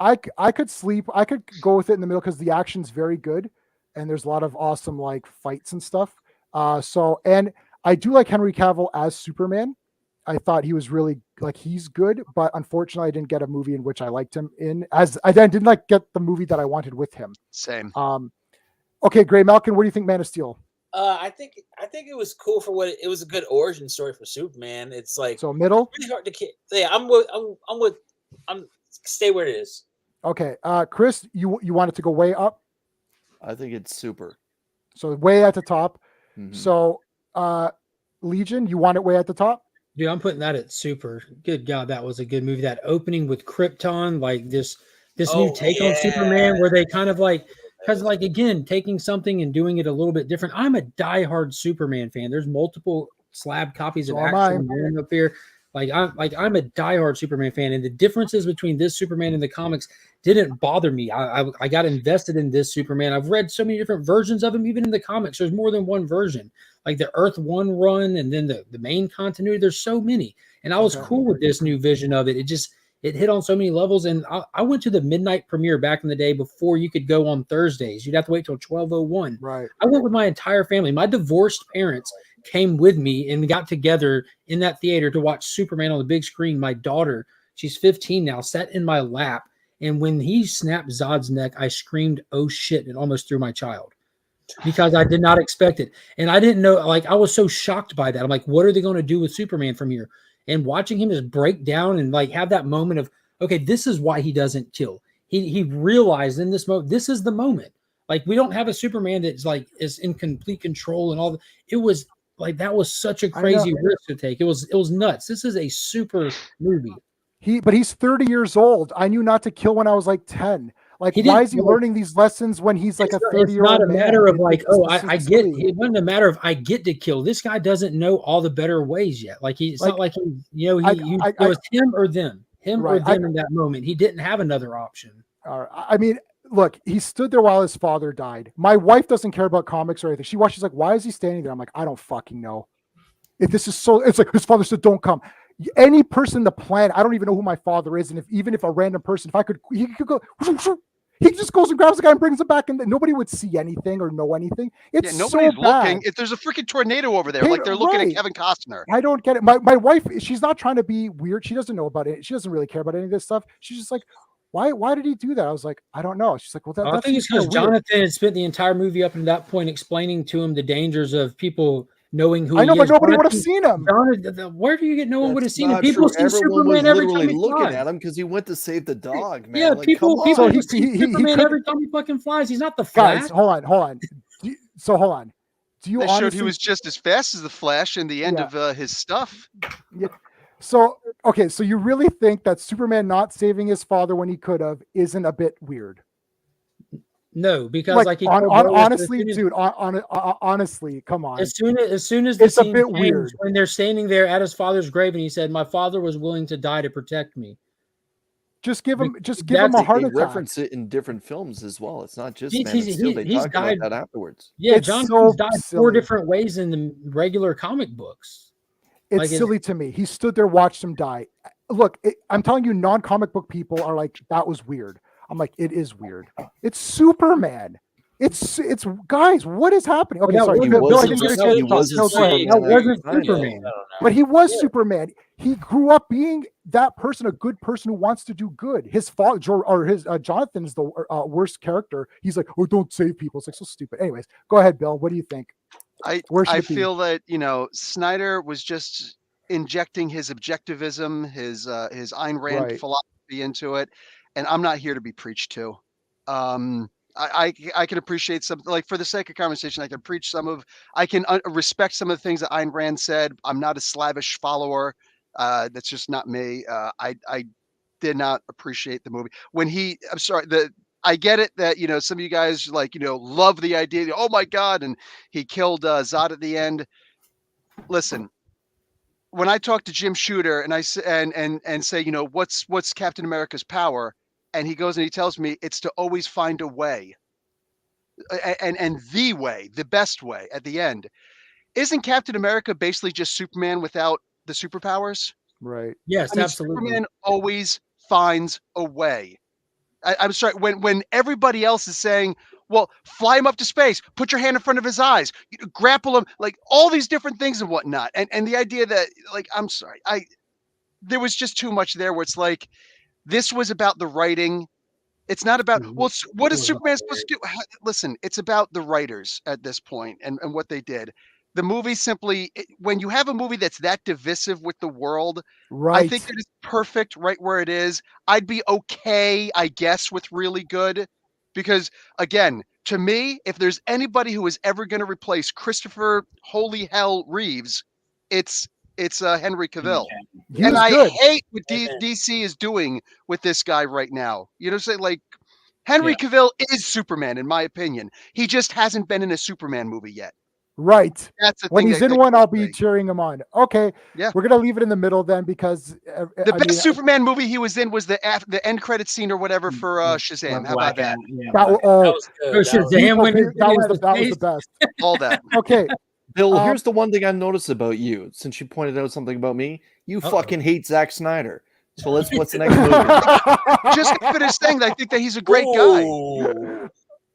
I could sleep. I could go with it in the middle because the action's very good, and there's a lot of awesome like fights and stuff. And I do like Henry Cavill as Superman. I thought he was really he's good, but unfortunately, I didn't get a movie in which I liked him in. As I didn't get the movie that I wanted with him. Same. Okay, Greymalkin, what do you think, Man of Steel? I think it was cool for what it was. A good origin story for Superman. It's like so middle. Really hard to. Yeah, I'm stay where it is. Okay, Chris, you want it to go way up? I think it's super. So way at the top. Mm-hmm. So Legion, you want it way at the top? Dude, I'm putting that at super. Good God, that was a good movie. That opening with Krypton, like this new take on Superman, where they kind of because again, taking something and doing it a little bit different. I'm a diehard Superman fan. There's multiple slab copies of Action up here. I'm a diehard Superman fan, and the differences between this Superman and the comics didn't bother me. I got invested in this Superman. I've read so many different versions of him, even in the comics. There's more than one version, like the Earth 1 run, and then the main continuity. There's so many, and I was cool with this new vision of it. It hit on so many levels, and I went to the midnight premiere back in the day before you could go on Thursdays. You'd have to wait till 12:01. Right. I went with my entire family. My divorced parents came with me and got together in that theater to watch Superman on the big screen. My daughter, she's 15 now, sat in my lap. And when he snapped Zod's neck, I screamed, "Oh shit," and almost threw my child because I did not expect it. And I didn't know, I was so shocked by that. I'm like, what are they going to do with Superman from here? And watching him just break down and have that moment of, okay, this is why he doesn't kill. He realized in this moment, this is the moment. We don't have a Superman that's is in complete control and all that. It was that was such a crazy risk to take. It was nuts. This is a super movie. But he's 30 years old. I knew not to kill when I was 10. Why is he learning these lessons when he's a 30-year-old? It's not a matter of I get. It wasn't a matter of I get to kill. This guy doesn't know all the better ways yet. It's not like it was him or them, or them in that moment. He didn't have another option. I mean, look, he stood there while his father died. My wife doesn't care about comics or anything. She watches why is he standing there? I'm like, I don't fucking know. If this is so, it's his father said, "Don't come." Any person on the planet, I don't even know who my father is, and even if a random person, he could go, He just goes and grabs the guy and brings him back, and nobody would see anything or know anything. It's nobody's so bad. looking. If there's a freaking tornado over there, like they're looking at Kevin Costner. I don't get it. My wife, she's not trying to be weird. She doesn't know about it. She doesn't really care about any of this stuff. She's just like, why did he do that? I was like, I don't know. She's like, well, I think it's because Jonathan had spent the entire movie up to that point explaining to him the dangers of people knowing who I know, he but is. nobody would have seen him. Where do you get no one would have seen him? Not People true. see Everyone Superman was every time literally he looking flies. at him because he went to save the dog, man. Yeah, Like, people come on. So see Superman every time he fucking flies. He's not the Flash. Guys, hold on. Hold on. Do you They honestly showed he was just as fast as the Flash in the end of his stuff. Yeah. So okay, so you really think that Superman not saving his father when he could have isn't a bit weird? No, because like honestly, dude, honestly, come on. As soon as the It's a scene bit ends, weird. when they're standing there at his father's grave, and he said, "My father was willing to die to protect me." Just give him a They heart attack. reference it in different films as well. It's not just He's- Man of he's- Steel. They he's talk about died- that afterwards. Yeah, It's John so died 4 silly. different ways in the regular comic books. It's Like, silly to me. He stood there, watched him die. Look, I'm telling you, non-comic book people are like, that was weird. I'm like, it is weird. It's Superman. It's guys, what is happening? Okay, that sorry, wasn't- Bill, I didn't get a that chance to talk. wasn't No, go ahead. Superman. That wasn't I know. Superman. But he was Superman. He grew up being that person, a good person who wants to do good. His father, or his Jonathan's the worst character. He's like, oh, don't save people. It's like so stupid. Anyways, go ahead, Bill. What do you think? Where should I it be? feel that Snyder was just injecting his objectivism, his Ayn Rand Right. philosophy into it, and I'm not here to be preached to. I can appreciate something, like, for the sake of conversation, I can respect some of the things that Ayn Rand said. I'm not a slavish follower. That's just not me. I did not appreciate the movie I get it that, some of you guys love the idea. Oh my God. And he killed Zod at the end. Listen, when I talk to Jim Shooter and I say, and say, what's Captain America's power? And he goes and he tells me it's to always find a way, and the way, the best way at the end. Isn't Captain America basically just Superman without the superpowers? Right. Yes, absolutely. Superman always finds a way. I'm sorry, when everybody else is saying, well, fly him up to space, put your hand in front of his eyes, grapple him, like all these different things and whatnot. And the idea that, like, I'm sorry, there was just too much there where it's like, this was about the writing. It's not about, well, what is Superman supposed to do? Listen, it's about the writers at this point and what they did. The movie simply, when you have a movie that's that divisive with the world, Right. I think that it's perfect right where it is. I'd be okay, I guess, with really good. Because, again, to me, if there's anybody who is ever going to replace Christopher Holy Hell Reeves, it's Henry Cavill. He And was I good. hate what DC is doing with this guy right now. Say, like, Henry Cavill is Superman, in my opinion. He just hasn't been in a Superman movie yet. Right. That's the When thing he's that in one, I'll be me. cheering him on. Okay. Yeah. We're gonna leave it in the middle then, because The best Superman movie he was in was the end credit scene or whatever for Shazam. How about that? That was Oh, good. Shazam when he that was his that was face. the best. All that. Okay. Bill, here's the one thing I noticed about you, since you pointed out something about me. You fucking hate Zack Snyder. So what's the next movie? Just finish saying that I think that he's a great guy.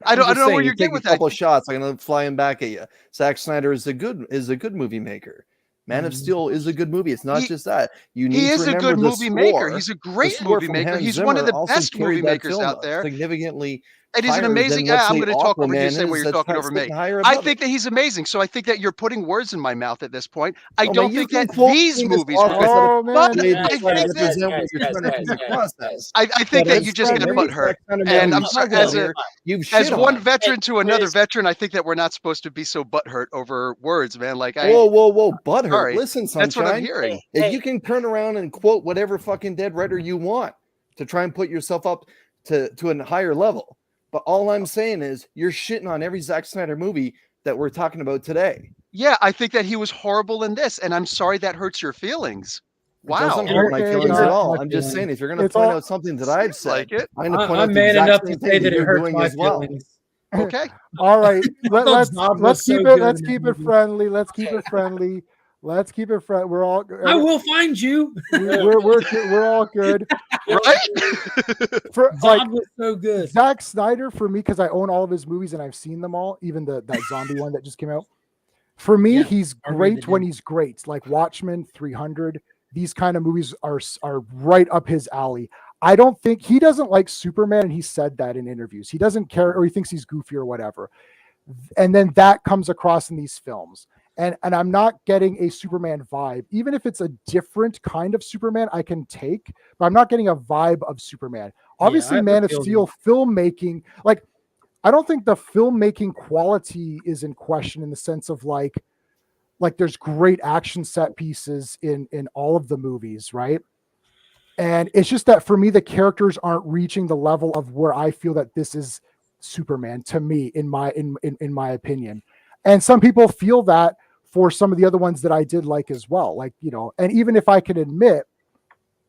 I don't know where you're getting with a couple that. of shots. I'm gonna fly him back at you. Zack Snyder is a good movie maker. Man of Steel is a good movie. It's not just that. You need He to is a remember good the movie maker. score. He's a The great score movie from maker. Hans He's one of Zimmer the also best movie carried that makers film out there. significantly. It is an higher amazing. than, let's I'm say, going to talk over you. Aquaman Say where is. you're talking That's over me. sitting higher I above think it. that he's amazing. So I think that you're putting words in my mouth at this point. I Oh, don't man, you think can that quote these me as movies. often as Oh, the man. way I to try to think that- represent what you're trying to come across as. I think that But you just it's get a Zack butt hurt. Snyder And movie I'm we're sorry, talking about here. You've as shit on one him. veteran to another Chris. veteran, I think that we're not supposed to be so butthurt over words, man. Like Whoa, butthurt. Sorry. Listen, sunshine. That's what I'm hearing. If you can turn around and quote whatever fucking dead writer you want to try and put yourself up to a higher level. But all I'm saying is you're shitting on every Zack Snyder movie that we're talking about today. Yeah, I think that he was horrible in this, and I'm sorry that hurts your feelings. It Wow. doesn't hurt my Okay, feelings no. at all. I'm just saying, if you're going to It's point all- out something that I've said, like it. I'm going to point out I'm the man exact enough same to thing say that it you're hurts doing my as well. feelings. Okay. All right. Those novels Let's so keep good it. Let's in keep that it movie. friendly. Let's keep it friendly. Let's keep it friendly. We're all. I will find you. We're all good. Right? For Zod was so good. Zack Snyder, for me, because I own all of his movies and I've seen them all, even that zombie one that just came out. For me, Yeah, he's I read great the when name. he's great. Like Watchmen, 300. These kind of movies are right up his alley. I don't think he doesn't like Superman, and he said that in interviews. He doesn't care, or he thinks he's goofy or whatever. And then that comes across in these films. And I'm not getting a Superman vibe. Even if it's a different kind of Superman, I can take, but I'm not getting a vibe of Superman. Obviously, I Man of feel Steel filmmaking, like I don't think the filmmaking quality is in question in the sense of like there's great action set pieces in all of the movies, right? And it's just that for me, the characters aren't reaching the level of where I feel that this is Superman to me, in my opinion. And some people feel that for some of the other ones that I did like as well. Like, you know, and even if I can admit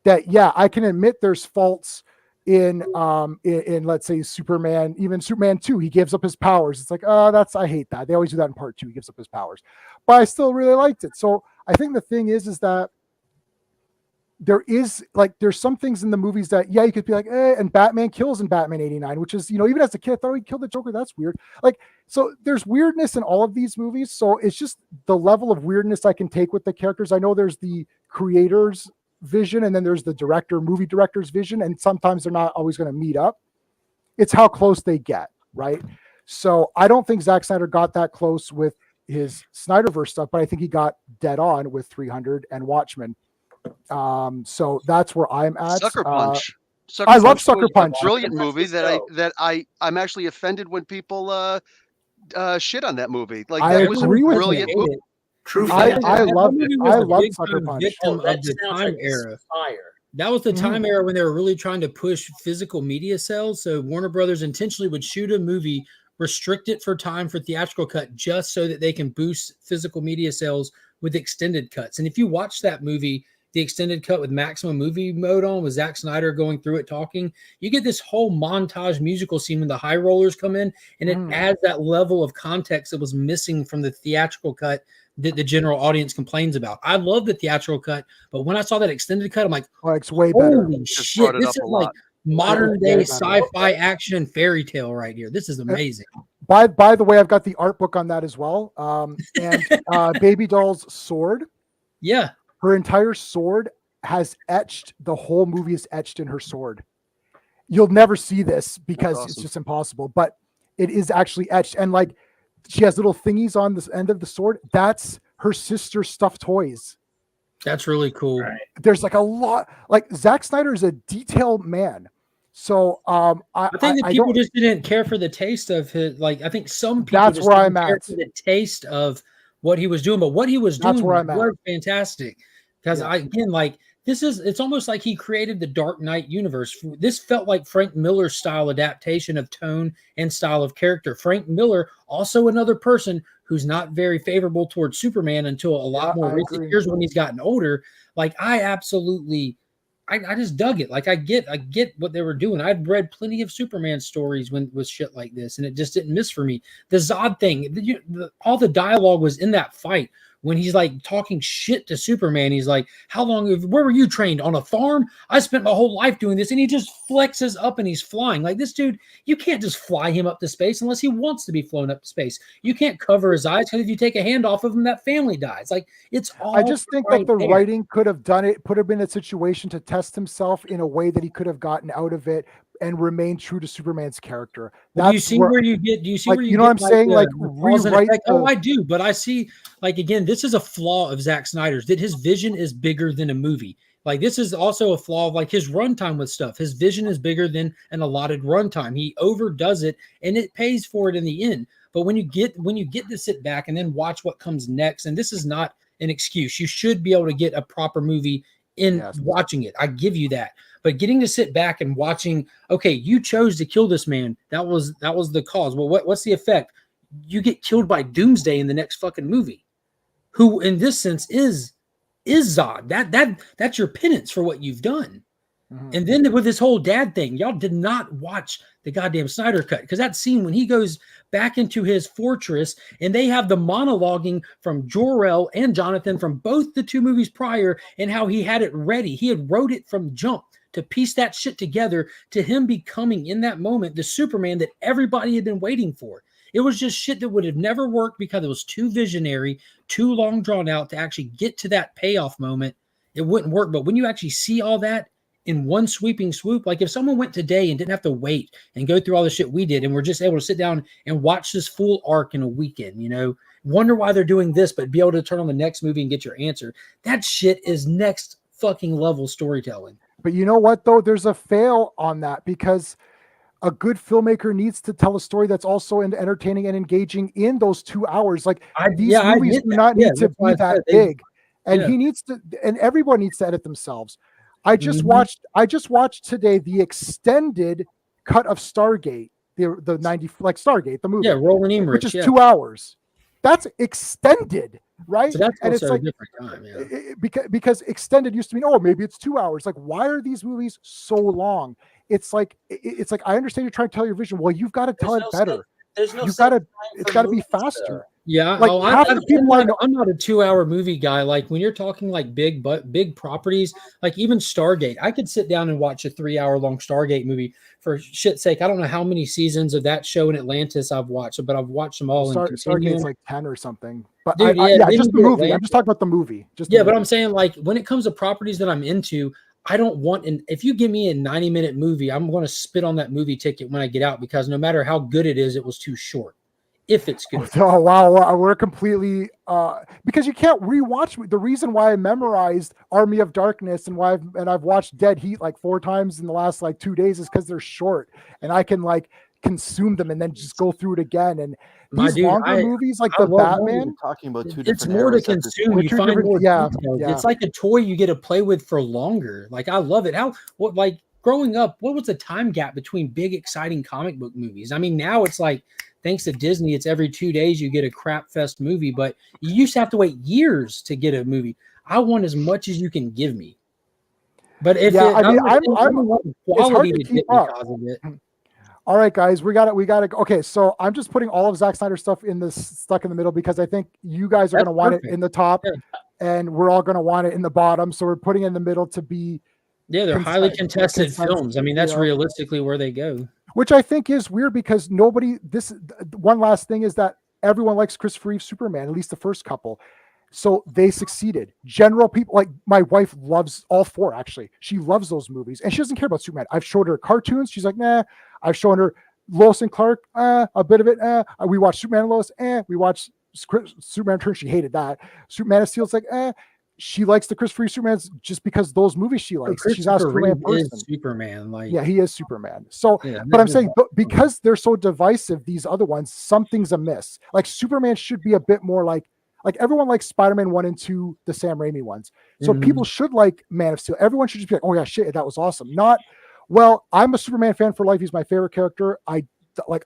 that, yeah, I can admit there's faults in let's say Superman, even Superman 2, he gives up his powers. It's like, I hate that. They always do that in part 2. He gives up his powers. But I still really liked it. So I think the thing is that there's some things in the movies that, yeah, you could be like, and Batman kills in Batman 89, which is, you know, even as a kid, I thought he killed the Joker. That's weird. Like, so there's weirdness in all of these movies. So it's just the level of weirdness I can take with the characters. I know there's the creator's vision and then there's the movie director's vision. And sometimes they're not always going to meet up. It's how close they get. Right. So I don't think Zack Snyder got that close with his Snyderverse stuff, but I think he got dead on with 300 and Watchmen. So that's where I'm at. Sucker Punch. I love Sucker Punch. Brilliant movie I'm actually offended when people shit on that movie. Like, I that was a agree with brilliant you. movie. True. I love it. I love big Sucker time Punch. victim that of the sounds time like era. fire. That was the time era when they were really trying to push physical media sales. So Warner Brothers intentionally would shoot a movie, restrict it for time for theatrical cut, just so that they can boost physical media sales with extended cuts. And if you watch that movie, the extended cut with maximum movie mode on, with Zack Snyder going through it talking, you get this whole montage musical scene when the high rollers come in, and it adds that level of context that was missing from the theatrical cut that the general audience complains about. I love the theatrical cut, but when I saw that extended cut, I'm like, it's way better. Holy shit, this is like modern day sci-fi action fairy tale right here. This is amazing. By the way, I've got the art book on that as well. And Baby Doll's sword. Yeah. Her entire sword has etched, the whole movie is etched in her sword. You'll never see this because it's just impossible, but it is actually etched. And like, she has little thingies on this end of the sword. That's her sister's stuffed toys. That's really cool. Right. There's like a lot, like Zack Snyder is a detailed man. So I think that people just didn't care for the taste of his, like, I think some people that's just where didn't I'm care at. for the taste of what he was doing, but what he was doing was fantastic. Because it's almost like he created the Dark Knight universe. This felt like Frank Miller's style adaptation of tone and style of character. Frank Miller, also another person who's not very favorable towards Superman until a lot more recent years when he's gotten older. Like, I just dug it. Like, I get what they were doing. I'd read plenty of Superman stories with shit like this, and it just didn't miss for me. The Zod thing, all the dialogue was in that fight. When he's like talking shit to Superman, he's like, where were you trained? On a farm? I spent my whole life doing this. And he just flexes up and he's flying. Like, this dude, you can't just fly him up to space unless he wants to be flown up to space. You can't cover his eyes, because if you take a hand off of him, that family dies. Like, it's all. I just think that the writing could have done it, put him in a situation to test himself in a way that he could have gotten out of it and remain true to Superman's character. Do you see where you get? Do you see like, where you know what I'm saying? Like, rewrite. I do, but I see, like, again, this is a flaw of Zack Snyder's, that his vision is bigger than a movie. Like, this is also a flaw of like his runtime with stuff. His vision is bigger than an allotted runtime. He overdoes it, and it pays for it in the end. But when you get to sit back and then watch what comes next, and this is not an excuse, you should be able to get a proper movie in watching it. I give you that. But getting to sit back and watching, okay, you chose to kill this man. That was the cause. Well, what's the effect? You get killed by Doomsday in the next fucking movie, who in this sense is Zod. That's your penance for what you've done. Mm-hmm. And then with this whole dad thing, y'all did not watch the goddamn Snyder cut, because that scene when he goes back into his fortress and they have the monologuing from Jor-El and Jonathan from both the two movies prior, and how he had it ready. He had wrote it from jump to piece that shit together to him becoming in that moment the Superman that everybody had been waiting for. It was just shit that would have never worked because it was too visionary, too long drawn out to actually get to that payoff moment. It wouldn't work. But when you actually see all that in one sweeping swoop, like if someone went today and didn't have to wait and go through all the shit we did, and we're just able to sit down and watch this full arc in a weekend, you know, wonder why they're doing this, but be able to turn on the next movie and get your answer. That shit is next fucking level storytelling. But you know what, though? There's a fail on that because a good filmmaker needs to tell a story that's also entertaining and engaging in those 2 hours. Like these movies do not need to be that big. And he needs to, and everyone needs to edit themselves. I just watched today the extended cut of Stargate, the 90, like Stargate, the movie. Yeah, Roland Emmerich, which is 2 hours. That's extended, right? So that's and also it's like a different time, because extended used to mean, oh, maybe it's 2 hours. Like, why are these movies so long? It's like I understand you're trying to tell your vision. Well, you've got to tell it better. There's no. It's got to be faster. Yeah, like I'm not a 2 hour movie guy. Like when you're talking like big properties, like even Stargate, I could sit down and watch a 3 hour long Stargate movie for shit's sake. I don't know how many seasons of that show in Atlantis I've watched, but I've watched them all. Stargate's like 10 or something. But dude, just the movie. I'm just talking about the movie. But I'm saying like when it comes to properties that I'm into, I don't want if you give me a 90-minute movie, I'm going to spit on that movie ticket when I get out because no matter how good it is, it was too short. If it's good. Oh wow, we're completely because you can't rewatch. The reason why I memorized Army of Darkness and I've watched Dead Heat like 4 times in the last like 2 days is because they're short and I can like consume them and then just go through it again. And these longer movies like the Batman, talking about two it's different more to eras at this consume. point. You find more details. It's like a toy you get to play with for longer. Like I love it. Like growing up, what was the time gap between big exciting comic book movies? I mean, now it's like thanks to Disney, it's every 2 days you get a crap fest movie, but you used to have to wait years to get a movie. I want as much as you can give me. But if I'm quality to keep up. All right, guys, we got it. Okay, so I'm just putting all of Zack Snyder stuff stuck in the middle because I think you guys are going to want it in the top, and we're all going to want it in the bottom. So we're putting it in the middle to be. Yeah, they're highly contested films. I mean, that's realistically where they go. Which I think is weird because one last thing is that everyone likes Christopher Reeve Superman, at least the first couple. So they succeeded. General people, like my wife loves all 4, actually. She loves those movies and she doesn't care about Superman. I've showed her cartoons. She's like, nah. I've shown her Lois and Clark, a bit of it. We watched Superman and Lois. We watched Superman Returns. She hated that. Superman of Steel's like, she likes the Christopher Reeve Supermans just because those movies she likes. She's not a Superman person. Superman, he is Superman. So, but I'm saying because they're so divisive, these other ones, something's amiss. Like Superman should be a bit more like everyone likes Spider-Man 1 and 2, the Sam Raimi ones. So people should like Man of Steel. Everyone should just be like, oh yeah, shit, that was awesome. Not, well, I'm a Superman fan for life. He's my favorite character. I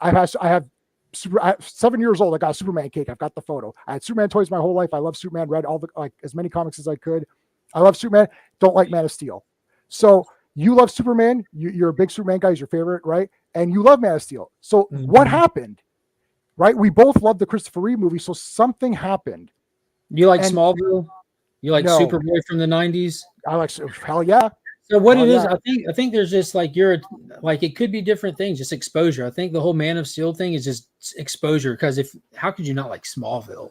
have 7 years old. I got a Superman cake. I've got the photo. I had Superman toys my whole life. I love Superman. Read all as many comics as I could. I love Superman. Don't like Man of Steel. So you love Superman. You're a big Superman guy. He's your favorite, right? And you love Man of Steel. So what happened? Right? We both love the Christopher Reeve movie. So something happened. You like Smallville? You like Superboy from the 90s? I like, hell yeah. So what it is, I think there's just like it could be different things, just exposure. I think the whole Man of Steel thing is just exposure because how could you not like Smallville?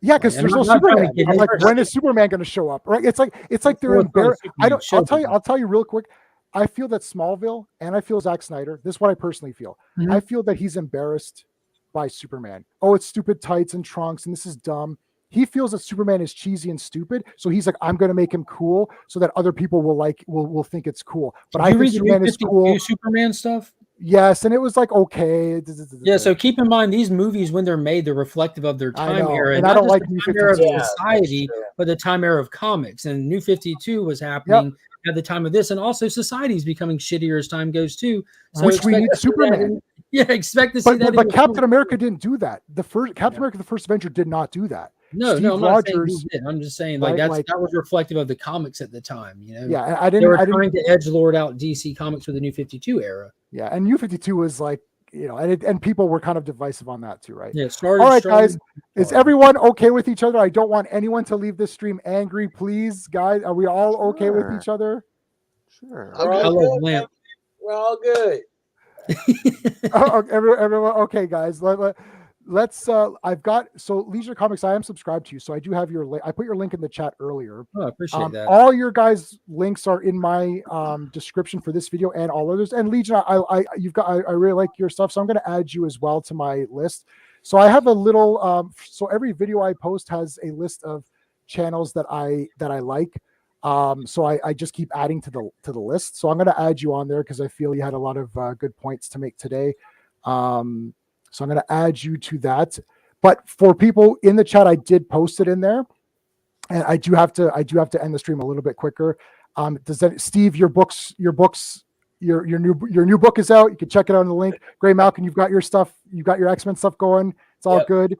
Yeah, because there's no Superman. I'm like, when is Superman going to show up? Right? It's like they're embarrassed. I'll tell you real quick. I feel that Smallville and I feel Zack Snyder. This is what I personally feel. I feel that he's embarrassed by Superman. Oh, it's stupid tights and trunks, and this is dumb. He feels that Superman is cheesy and stupid, so he's like, I'm going to make him cool so that other people will think it's cool. But I think Superman is cool. Superman stuff. Yes, and it was like okay. Yeah, so keep in mind these movies when they're made, they're reflective of their time era, and I don't like the time era of society, but the time era of comics. And New 52 was happening at the time of this, and also society is becoming shittier as time goes too. So which we need Superman. Expect to see that. But Captain America didn't do that. The first Captain America, the First Avenger, did not do that. No, I'm not saying he did. I'm just saying that was reflective of the comics at the time. Yeah, I didn't. They were trying to edgelord out DC Comics with the New 52 era. Yeah, and New 52 was like, and people were kind of divisive on that too, right? Yeah. All right, guys, is everyone okay with each other? I don't want anyone to leave this stream angry, please, guys. Are we all okay with each other? Sure. I'm We're good. I all love good. lamp. We're all good. Everyone, okay, guys. Let's. I've got Leisure Comics. I am subscribed to you, so I do have your link. I put your link in the chat earlier. Oh, I appreciate that. All your guys' links are in my description for this video and all others. And Legion, I really like your stuff, so I'm going to add you as well to my list. So I have a little. So every video I post has a list of channels that I like. So I just keep adding to the list. So I'm going to add you on there because I feel you had a lot of good points to make today. So I'm going to add you to that. But for people in the chat, I did post it in there, and I do have to end the stream a little bit quicker. Steve, your new book is out. You can check it out on the link. Greymalkin, you've got your stuff. You got your X-Men stuff going. It's all good.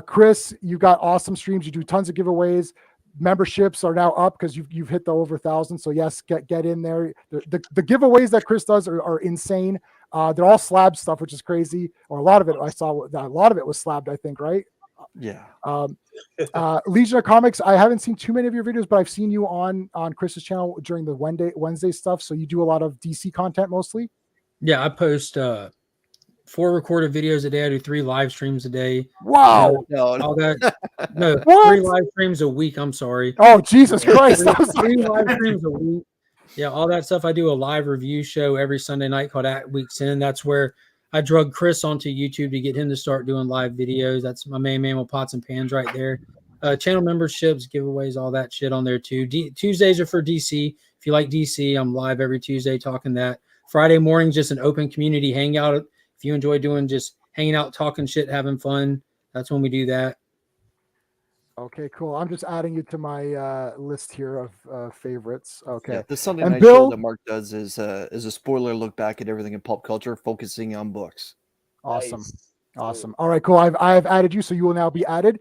Chris, you got awesome streams. You do tons of giveaways. Memberships are now up because you've hit the over 1,000. So yes, get in there. The giveaways that Chris does are insane. They're all slab stuff, which is crazy. Or a lot of it, I saw a lot of it was slabbed, I think, right? Yeah. Legion of Comics, I haven't seen too many of your videos, but I've seen you on Chris's channel during the Wednesday stuff. So you do a lot of DC content mostly. Yeah, I post 4 recorded videos a day. I do 3 live streams a day. Wow. All that. No, What? 3 live streams a week. I'm sorry. Oh, Jesus Christ. I was 3 live streams a week. Yeah, all that stuff. I do a live review show every Sunday night called At Week's End. That's where I drug Chris onto YouTube to get him to start doing live videos. That's my main man with pots and pans right there. Channel memberships, giveaways, all that shit on there too. Tuesdays are for DC. If you like DC, I'm live every Tuesday talking that. Friday morning, just an open community hangout. If you enjoy doing just hanging out, talking shit, having fun, that's when we do that. Okay, cool. I'm just adding you to my list here of favorites. Okay. Yeah, the Sunday And night Bill- show that Mark does is a spoiler look back at everything in pop culture, focusing on books. Awesome. Nice. Awesome. All right, cool. I've added you, so you will now be added.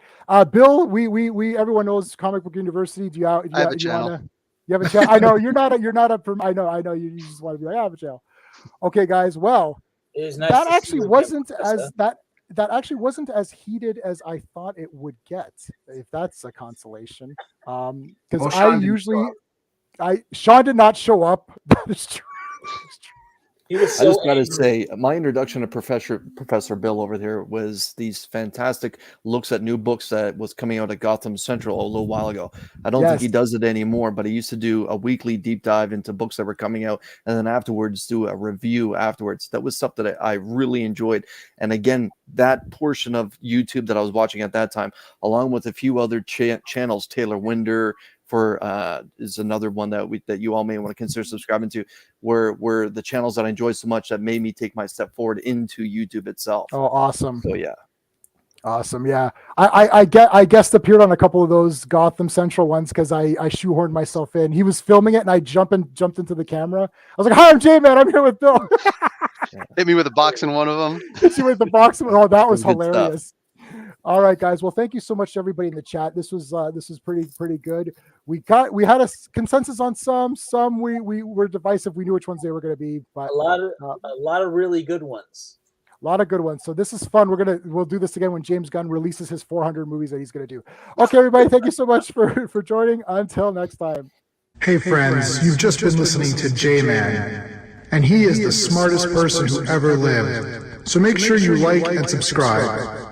Bill, we everyone knows Comic Book University. Do you have a channel? You have a channel? I know you're not a I know you just want to be like, I have a channel. Okay, guys. Well, It is nice that to see actually you wasn't again, as Krista. that actually wasn't as heated as I thought it would get, if that's a consolation. Because Well, I Sean didn't usually Sean did not show up. That is true. He was I so just got to angry. say, my introduction to Professor Bill over there was these fantastic looks at new books that was coming out at Gotham Central a little while ago. I don't think he Yes. does it anymore, but he used to do a weekly deep dive into books that were coming out, and then afterwards do a review afterwards. That was stuff that I really enjoyed. And again, that portion of YouTube that I was watching at that time, along with a few other channels, Taylor Winder is another one that you all may want to consider subscribing to, were the channels that I enjoy so much that made me take my step forward into YouTube itself. Oh, awesome. So yeah. Awesome. Yeah. I guest appeared on a couple of those Gotham Central ones because I shoehorned myself in. He was filming it and I jumped into the camera. I was like, hi, I'm J-Man. I'm here with Bill. Hit me with a box in one of them. Hit you with the box. Oh, that was Good stuff. hilarious. All right, guys. Well, thank you so much to everybody in the chat. This was pretty good. We had a consensus on some we were divisive. We knew which ones they were going to be, but A lot of really good ones. a lot of good ones. So this is fun. We'll do this again when James Gunn releases his 400 movies that he's going to do. Okay, everybody. Thank you so much for joining. Until next time. Hey friends, you've just been listening to J-Man, and he is the smartest person who ever lived. So make sure you like and subscribe.